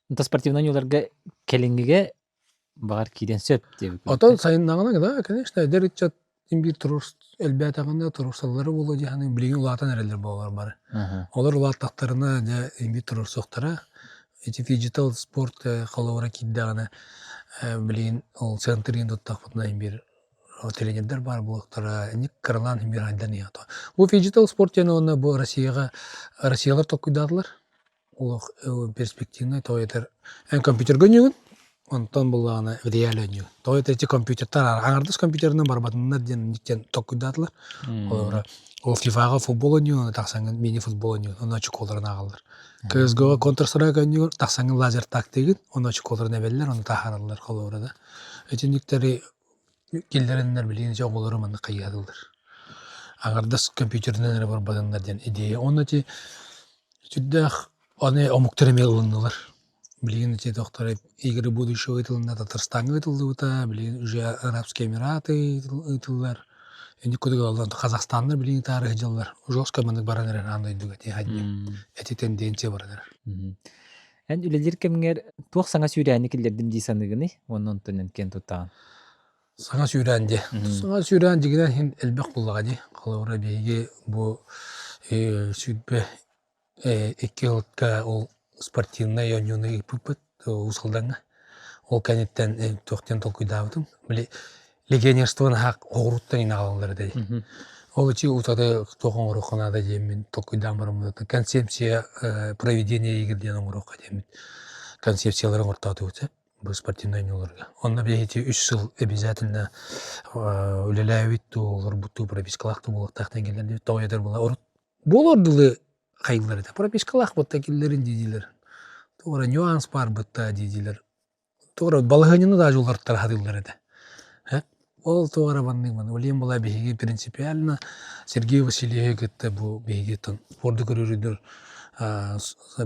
Онта спортивный юларга келингиге бар киден сөп деп. Отон сайыннагына да, конечно, деритчат имбир турус элбетагында турусаллары болу диханы билген улатан эрелер болар бар. Олар улаттактарына да имбир турусоктара эти диджитал спорт халавара киддагына билген ол центрин доттакпытна имбир тренердер бар болуктара ник кырлан имбир айдан ято. Бу диджитал спорт жана оны бу Россиялар токуйдадылар. Ол перспективный тойтер компьютерге нюгүн. Онтон буланы реалөнү. Тойтер эти компьютерлар аңардыс компьютеринен барбатындар ден никтен токуйдадылар. Ол FIFA-га футбол ойнуyor, таксаңын мини футбол ойнуyor, оны очколарын агалар. CS:GO-га Counter-Strike ойнуyor, таксаңын лазер тактигин, оны очколарын эбеллер, оны тахаралар колорда. Этиниктери килдерендер билген жогулары маны кыядылар. Аңардыс компьютеринен барбатындар ден идея. Оны ти сүддах аны омуктөрөмө ылынылар. Билген эти докторы игры будущего ытылында Татарстан ытылды бута, билген уже Арабские Эмираты ытылдар. Эни кудугалдан Казакстанны билген тарыхы жылдар. Жостко мындык бараныр андай дүгөти хадни. Эти тенденция бараныр. Эн үлелер кемгер туак саңа сүйрәни килдердим дисаныгыны, онон төнен кен тутан. Саңа сүйрәнде. Саңа сүйрән дигенен хин элбек буллага ди. Калавра биге бу сүдбе 2 жылга ол спортивный ойнуны ипыпыт усалданга. Ол канеттен тоқтен толкуйдабытым. Биле легионерствон хак огуруттан инагаландар dedi. Ол чи утады тоқон уруханада жемин толкуйдан барымды. Концепция проведения игр ден уруха жемин. Концепцияларын ортады өтсе. Бұл спортивный ойнуларга. Онда бейти 3 жыл обязательно үлеләвит олар буту пропискалақты болық тақтан келдер. Тоғайдар бола. Болордылы кайылар да пропискалак бутта киллерин дидилер. Тора нюанс бар бутта дидилер. Тора балыгынны да жолдартар хадылар да. Ол тора банның мен олем була беги принципиально Сергей Васильев гетте бу бегитон спорт көрүрүдүр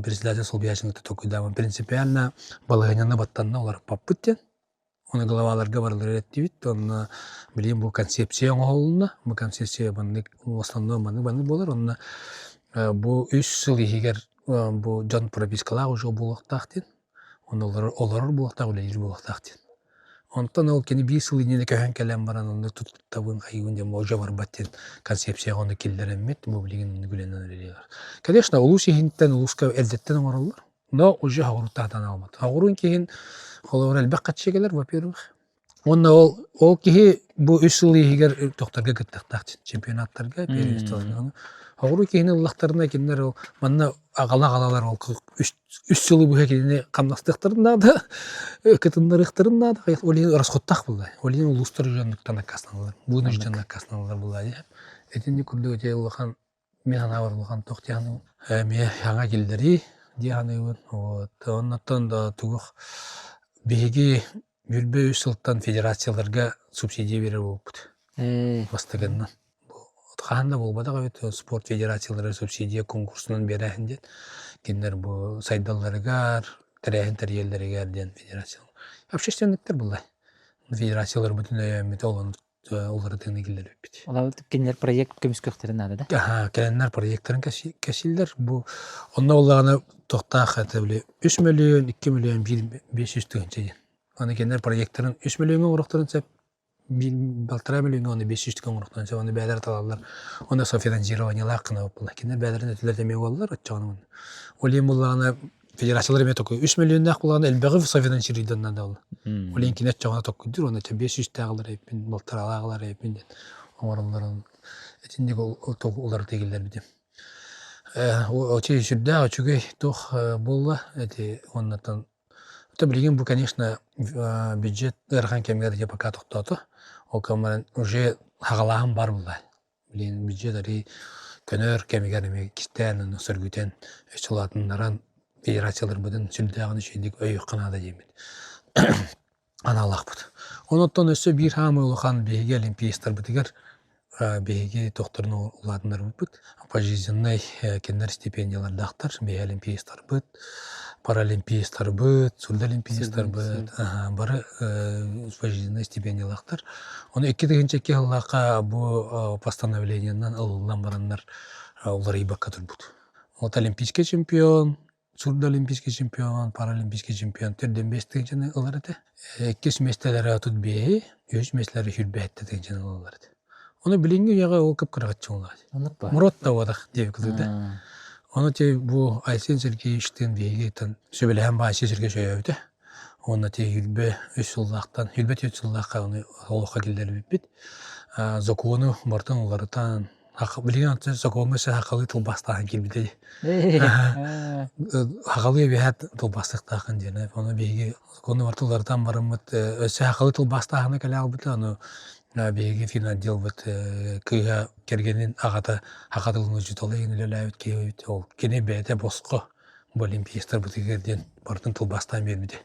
председатель Солбияшин токуйда принципиально балыгынны баттанна олар паппыттен. Оны главаларга барлар эттибит, оны билем бу концепция оңолуна, бу концепция банның в основном банның болар, оны бу 3 жыл егер бу жан пропискалар уже болуктактын. Оны олар болуктак үлелер болуктактын. Онтон ол кени 1 жыл ине көһөн келем баран оны туттабын кайгында можа бар баттен концепция оны килдеремет, бу билген гүленен элелер. Конечно, улуси хинтен улуска элдеттен оңорлар, но уже хагыртадан алмат. Хагырын кийин холор элбек катчегелер, во-первых. Онна ол кихи бу 3 жыл егер токтарга кеттактак чемпионаттарга пересталган. Хагырын кийин Аллахтарына киндер ол манна агалалар ол 3 жыл бу хекине камнастыктарында да кытындарыктарында да олин расходтак булды. Олин улустар жөнүктөн акасналар. Буны жөн акасналар булды. Этинди күндө жайлыган мен ана барлыган токтяны. Мен яңа келдери дияны вот. Оннан да тугук беги Бүлбе үс сылттан федерацияларга субсидия берер болбут. Бастыгыннан. Отқанда болбада қабет спорт федерациялары субсидия конкурсынан берәхін ден. Кендер бұл сайдаларыгар, тәрәхін тәрелерігер ден федерациялар. Общественниктер бұлай. Федерациялар бүтін өйәмет олары тыңны келдер өппет. Ола кеннер проект көміс көқтерін ады да? Кәлінлер проекттарын кәсілдер. Онна олағына тоқтақ әті біле 3 миллион, 2 миллион, 500 түгінші ден. Оны кеннер проекттарын 3 миллионға ұрықтарын сәп 1,5 миллионға оны 500 түгін ұрықтарын сәп оны бәдір талалар. Оны софинансирование қына өпілі. Кеннер бәдірін өтілер демеу олар өтчағаны. Ол ең олағына федерациялар еме тоқы 3 миллиондақ болағына әлбәғі софинансирование да ол. Ол ең кенет жоғана тоқыдыр, оны 500 тағылар еппен, балтар алағылар еппен ден. Оңырыларын әтіндегі олар тегілдер бідем. Очей сүрді очугей тоқ болла, оннатан. Это, блин, бұл, конечно, бюджет әрхан кемгер де пока тоқтаты. Ол камаран уже хағалағын бар бұлай. Блин, бюджет әрі көнөр кемгер еме кистен, сөргітен, өшілатынларан федерациялар бұдың сүрдіғаны шүйіндік өй қынады деймін. Аналақ бұд. Оныттан өсі бір хамы ұлыған бейге олимпиистар бұдығар, бейге тоқтырын ұладынлар бұд. Пожизненный кеннер стипендиялар дақтар, бейге олимпиистар бұд. Паралимпиистар бұд, сүрді олимпиистар бұд. Бары пожизненный стипендиялақтар. Оны 2-2 ғылаққа бұл постановлениянан ұлылан баранлар олар ибаққа тұр бұд. Вот олимпийский чемпион, сүрді олимпийский чемпион, паралимпийский чемпион түрден бестіген жаны олар әді. 2 местелері тұт бейі, 3 местелері хүрбе әттіген жаны олар әді. Оны білінгі яға ол көп қырағатшы олар. Мұрот да одақ деп күлді. Оны те бұл Айсен Сергеевичтен бейгейтін сөбелеген баасы жерге сөйәуді. Оны те үлбе өз сыллақтан, үлбе төт сыллаққа оны олыққа келдері беппет. Зокуыны бартын оларытан, білген атты зокуыны сә хақалы тұлбастағын келбеді. Хақалы бейхәт тұлбастықтағын дені. Оны бейге зокуыны барты оларытан барымыд, өсі хақалы тұлбастағыны кәлі албыды. Оны бейге финадел бұд күйға кергенін ағата хақатылыны жұталы еңілі әуіт кейбет. Ол кене бәйті босқы бұл олимпиистар бұтығерден бартын тұлбастан бермеді.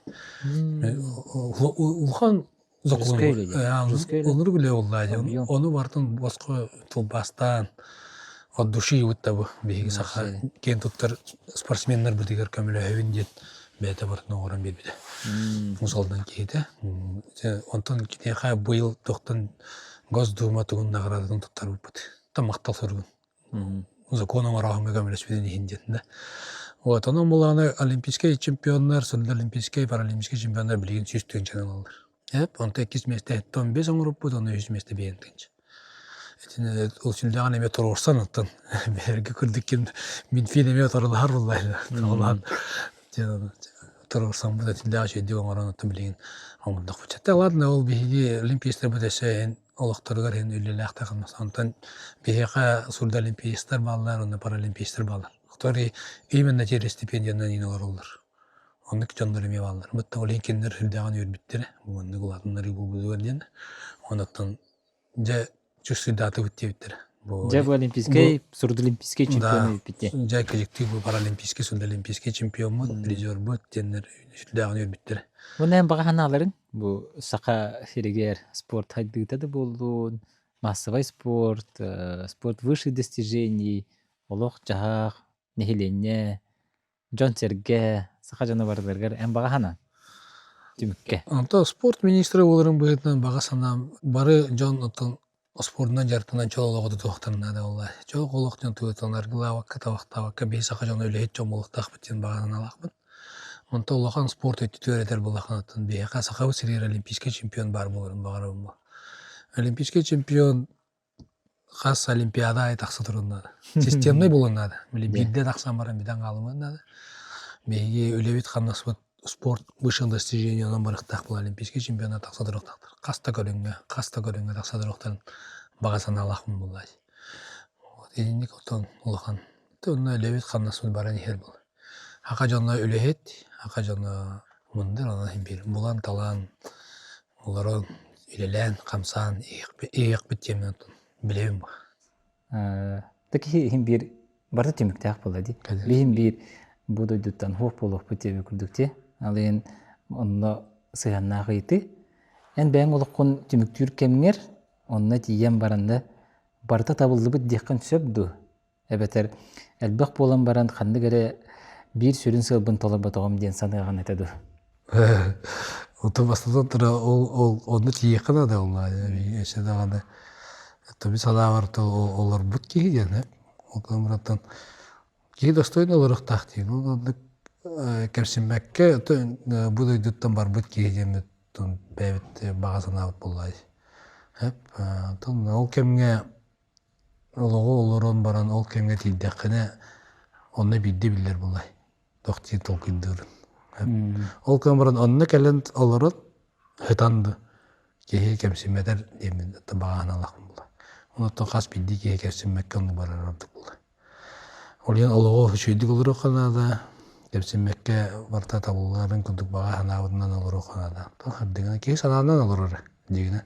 Улхан зоқылын күлі олайды. Оны бартын босқы тұлбастан от души өтті бұл бейге сақа кен тұттар спортсменлер бұтығер көмілі әуінден бәйті бартын оғыран бермеді. Мұсалдан кейді. Онтан кенеға бұйыл тоқтан Госдума тұғын нағырадың тұттар бұпыды. Там мақтал сұрғын. Законың арағымы көмілеспеден ехіндетін. Оның бұлағына олимпийский чемпионлар, сүрді олимпийский, паралимпийский чемпионлар білеген сүйістігін чаналалар. Онта 2 месте 15 оңырып бұд, оны 100 месте бейіндігінші. Ол сүлдіған еме тұрғырсан ұттан. Бергі күрдіккен мен фин еме тұрылар бұлайды. Тұрғырсан бұд, сүлдіға шүйді оңыран ұттан білеген оңырдық бұчатты. Ладно, ол бейге олимпийстар бұд әсен олықтырғар ең үлілі әқті қылмас. Онтан бейге сүрді олимпийстар балылар, оны паралимпийстар балылар. Который именно через стипендияны нинолар олар. Оны күтонлар еме балылар. Бұтта ол енкендер сүлдіған өрбіттері. Оны құлатынлары бұл бұдығырден. Онықтан жа жүксүлдаты бүттебіттері. Жа бұл олимпийский, сүрді олимпийский чемпионы өпітте. Жа көжікті бұл паралимпийский, сүрді олимпийский чемпион бұд, призер бұд, тенлер сүлдіған өрбіттері. Бұны ән баға ханаларын? Бұл сақа ферегер спорт хайдығытады болуын, массовый спорт, спорт высших достижений, олық жағақ, нехеленне, жон серге, сақа жануарларғар ән баға хана? Түмікке. Анта спорт министрі оларын бұғытынан баға санам, бары жон ұттың спортынан жартынан чол олығыды тоқтарына да олай. Чол олықтың тұғытын арғылауаққа, таваққа, бей сақа жон өлі жон олықтақ біттен бағадан алақпын. Онта олақан спорт өтті төретер болақан атын бейқа сақауы сірер олимпийский чемпион бар боларын бағарабын ба. Олимпийский чемпион қас олимпиада айтақсы тұрынады. Системный болынады. Бірде тақсан баран бидан қалымынады. Бейге өлевет қамнас спорт высших достижений онан барықтақ бұл олимпийский чемпионат тақса тұрықтақтыр. Қаста көріңе тақса тұрықтарын бағасан алақын болай. Едіндік отын олақан. Онна өлевет қамнас баран ехер бол. Ақа жонна өлехет, ақа жонна мұндар, онан бір бұлан талан, оларын үлелен, қамсан, иық біттемен отын. Білеуім ба. Таки бір барды түмікті ақ болады. Бейін бір бұдойдыттан хоқ болуқ бітебі күрдікте. Алайын, онна сыганнаах ыйты. Эн бээн олоққун түмүктүүр кемнер, онна тиен баранда барта табылдыбыт диққан сөбду. Эбетер элбэх болан баран ханды гере бир сүрүн сылбын толар батоғам ден саныған этеду. Ото бастан тұра ол оны тиекана да олна. Эше даганы. Таби сада барты олар бут киген. Ол камраттан ки достойн олар тахти. Ну кемсимекке будай дуттан бар бут киген тон бебет багасына боллай. Хеп тон ол кемге олорон баран ол кемге тидекне онны бидди биллер боллай. Тохти толкындыр. Ол камран онны келен олорон хытанды. Кеһе кемсимедер демен табаганалак боллай. Онотон хас бидди кеһе кемсимекке онны барардык боллай. Олен олого хүчүйдүк олору канада кемсимекке барта табылгарын күндүк бага ханабынан олору канада. Тон хаддыгына кеһе санаанан олору дигинен.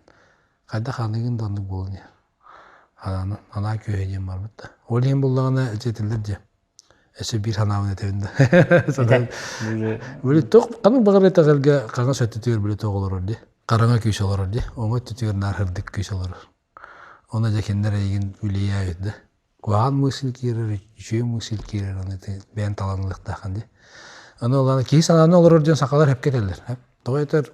Кайда ханыгын дондук болду. Ана көйден бар бит. Олен буллагына жетилдер. Эсе бир ханабын этебинде. Бүле ток каны багырыта галга кага сөтүтөр бүле тоголор ди. Караңа күйш олор ди. Оңо түтүр нархырдык күйш олор. Она жакендер еген үлия өддү. Куан мусил кирер, жүй мусил кирер аны бен таланлыкта ханди. Аны оланы ки сананы олор ден сакалар хеп кетелер. Тойтер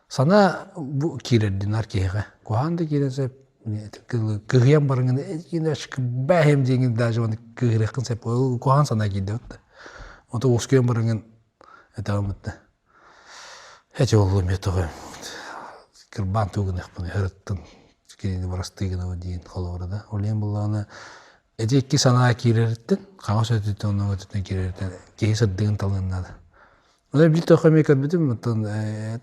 сана бу кирерди нар кега. Куанды киресе кыгыян барыңын эжинашкы бәһем деген даже оны кыгырыкын сеп куан сана киде өттү. Ото оскуян барыңын этамытты. Эч олу метого. Кырбан тугунак буны хырыттын. Кирени барастыгына дейин холорда. Олен буланы эжекки сана кирердин, каңа сөтүтүн онун өтүтүн кирердин. Кейсадыгын талыннады. Ода бил тохамекат битим, мытын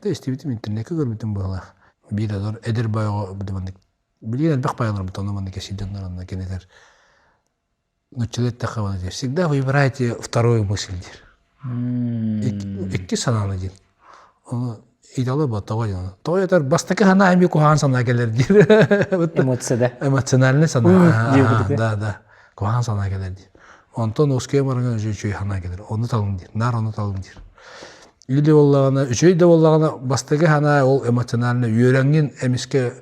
эстибитим интернетке көрбүтүм була. Бир адор эдер байго битим. Билген элбек байлар бутон маны кесиденнер аны кенетер. Но человек такого не всегда выбирайте вторую мысль. Икки сананы дин. Идалы батаган. Тоятар бастака хана эми кухан сана келер дир. Эмоцияда. Эмоциональный сана. Да. Кухан сана келер дир. Онтон оскуя барган жөчөй хана келер. Оны талын дир. Нар оны талын дир. Үйде боллагана, үчөйдө боллагана бастака хана ол эмоциональный үйрөнгөн эмиске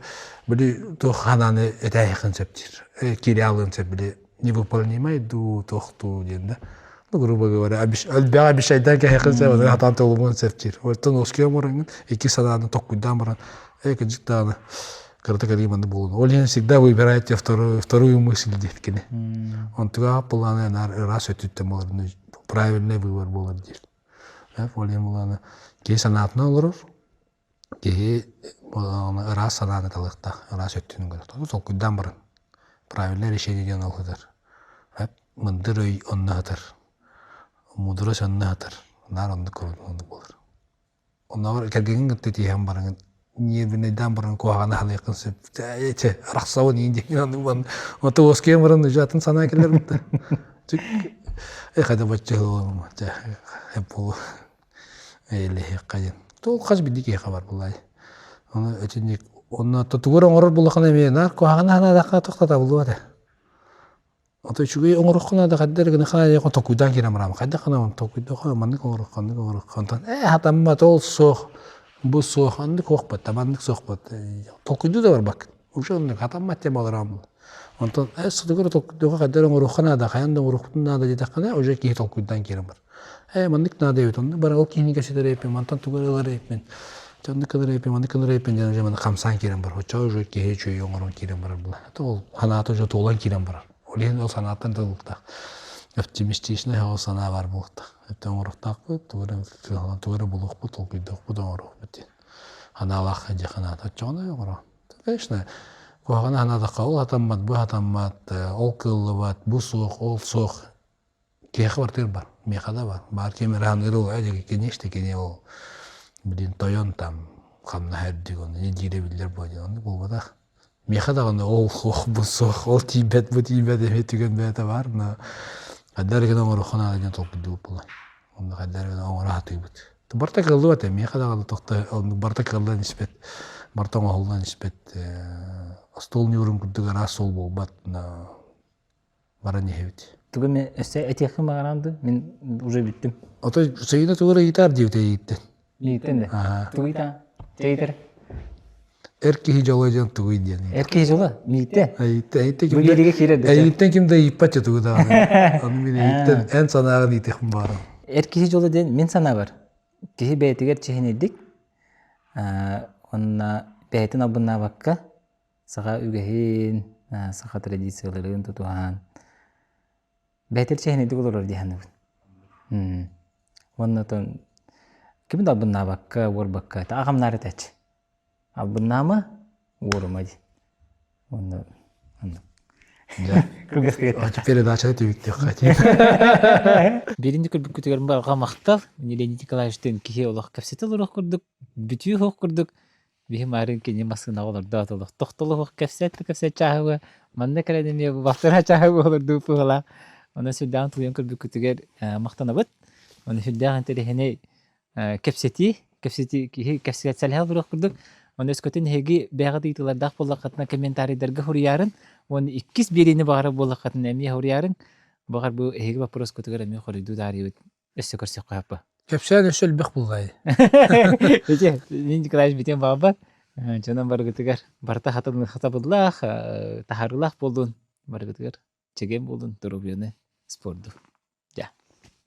били то хананы этайкын септир. Кириалын сеп били не выполнимай ду тохту денде. Ну, грубо говоря, обещайдан кайкын сеп, хатан толумун септир. Оттон оскуя барган эки сананы токуйдан баран экижиктаны кырта калиманды болду. Олен всегда выбирайте вторую мысль деткени. Он туга планы на раз өтүттө болду. Правильный выбор болду дейт. Олен буланы кей санатны олор. Кей раз сананы талыкта, раз өттүнүн көрөт. Сол куйдан баран правильный решениеден алгыдар. Мындыр өй оннатыр. Мудрость оннатыр. Нар онды көрөт болор. Оннар кергенин тетиям баран нервинейдан баран куагана халыкын сеп. Рахсавын индеген аны ото оскем баран жатын сана келер бит. Кайда бачылуу. Хеп болу. Эле кайын. Тол каз бидике хабар булай. Аны өтүнүк онна тотугөр оңорор булакана эме нар куагана ханадакка токтата булду ата. Ото чугуй оңороккона да каддер гына хана яко токуйдан кирем барам. Кайда хана токуйда мандык оңороккон. Хатамма тол сох, бу сох анды кокпат, тамандык сохпат. Токуйду да бар бак. Ушондо хатамма темаларам. Онтон содогор токуйдога каддер оңороккона да каянда оңороктунда да дедакана уже ки токуйдан кирем бар. Мандык нада өтөндө бар ол киниге сидерепен, мантан тугаралар эпмен. Чанды кадыр эпен жана жаман камсан кирем бар. Очо уже ке чөй оңорон кирем бар була. Ол ханаты же толан кирем бар. Олен ол санаттан тылыкта. Оптимистичный хал сана бар булыкта. Эптен оңороктак бу, тугары булук бу, толкуйдук бу оңорок бит. Ханалак же ханаты чоңой оңоро. Конечно, куагана ханадакка ол атаммат, бу атаммат, ол кыллыбат, бу сох, ол сох. Кех квартир бар, мехада бар. Бар кемерхан ырыл ажеге кенеште кене ол. Билин тойон там камна хердик оны не дире билер болды. Оны болбада. Мехада оны ол хох бу сох, ол тибет бу тибет эме түгөн бета бар. Кадар гана оңорохона деген толкуду булай. Оны кадар гана оңора тыйбыт. Барта кылды бата мехада гана токта, оны барта кылдан испет. Барта оңолдан испет. Стол не урум кудуга расол болбат на барани хевит. Туга мен эсте этехим багаранды, мен уже биттим. Ото сейна тугара гитар диюте ийитте. Миттен де. Туйта. Тейдер. Эрки жолой жан тугуй диен. Эрки жола. Митте. Әйтте Бу гелиге кирер. Әйттен кимде иппачы тугуда. Аны мен әйттен эн санагын итем бар. Эрки жола ден мен сана бар. Кихи бәйтигер чехинедик. Онна бәйтин абынна бакка. Саға үгәһин, саға традицияларын тутуан. Бәйтер чехинедик олорор дияны. Онна тон ким да абынна бакка, вор бакка. Та агамнары тач. Абыннама вормади. Онна. Ачы передача түгүттүк кати. Биринди көрбүк күтөгөр бага мактал, Леонид Николаевичтен кихи олох капсетел олох курдук, бүтүү хок курдук. Бихим арын кене масына олорду атылык. Токтолу хок капсет чагы, манна каледеме бактара чагы олорду пугала. Оны сүддан туян көрбүк күтөгөр мактанабыт. Оны сүддан телехене капсети кихи капсет салхал бирок курдук. Оны скотен хеги бага дитилардак боллакатына комментарийдерге хуриярын. Оны иккис берини багара боллакатына эми хуриярын. Багар бу хеги вопрос көтөгөр эми хорыйду дарыбыт. Эссе көрсөк капа. Кепсен өсөл бек буллай. Эже, мен Николаевич битен баба. Жонан бар көтөгөр. Барта хатын хатабыллах, тахарылах болдун. Бар көтөгөр. Чеген болдун, турубьёны спорду.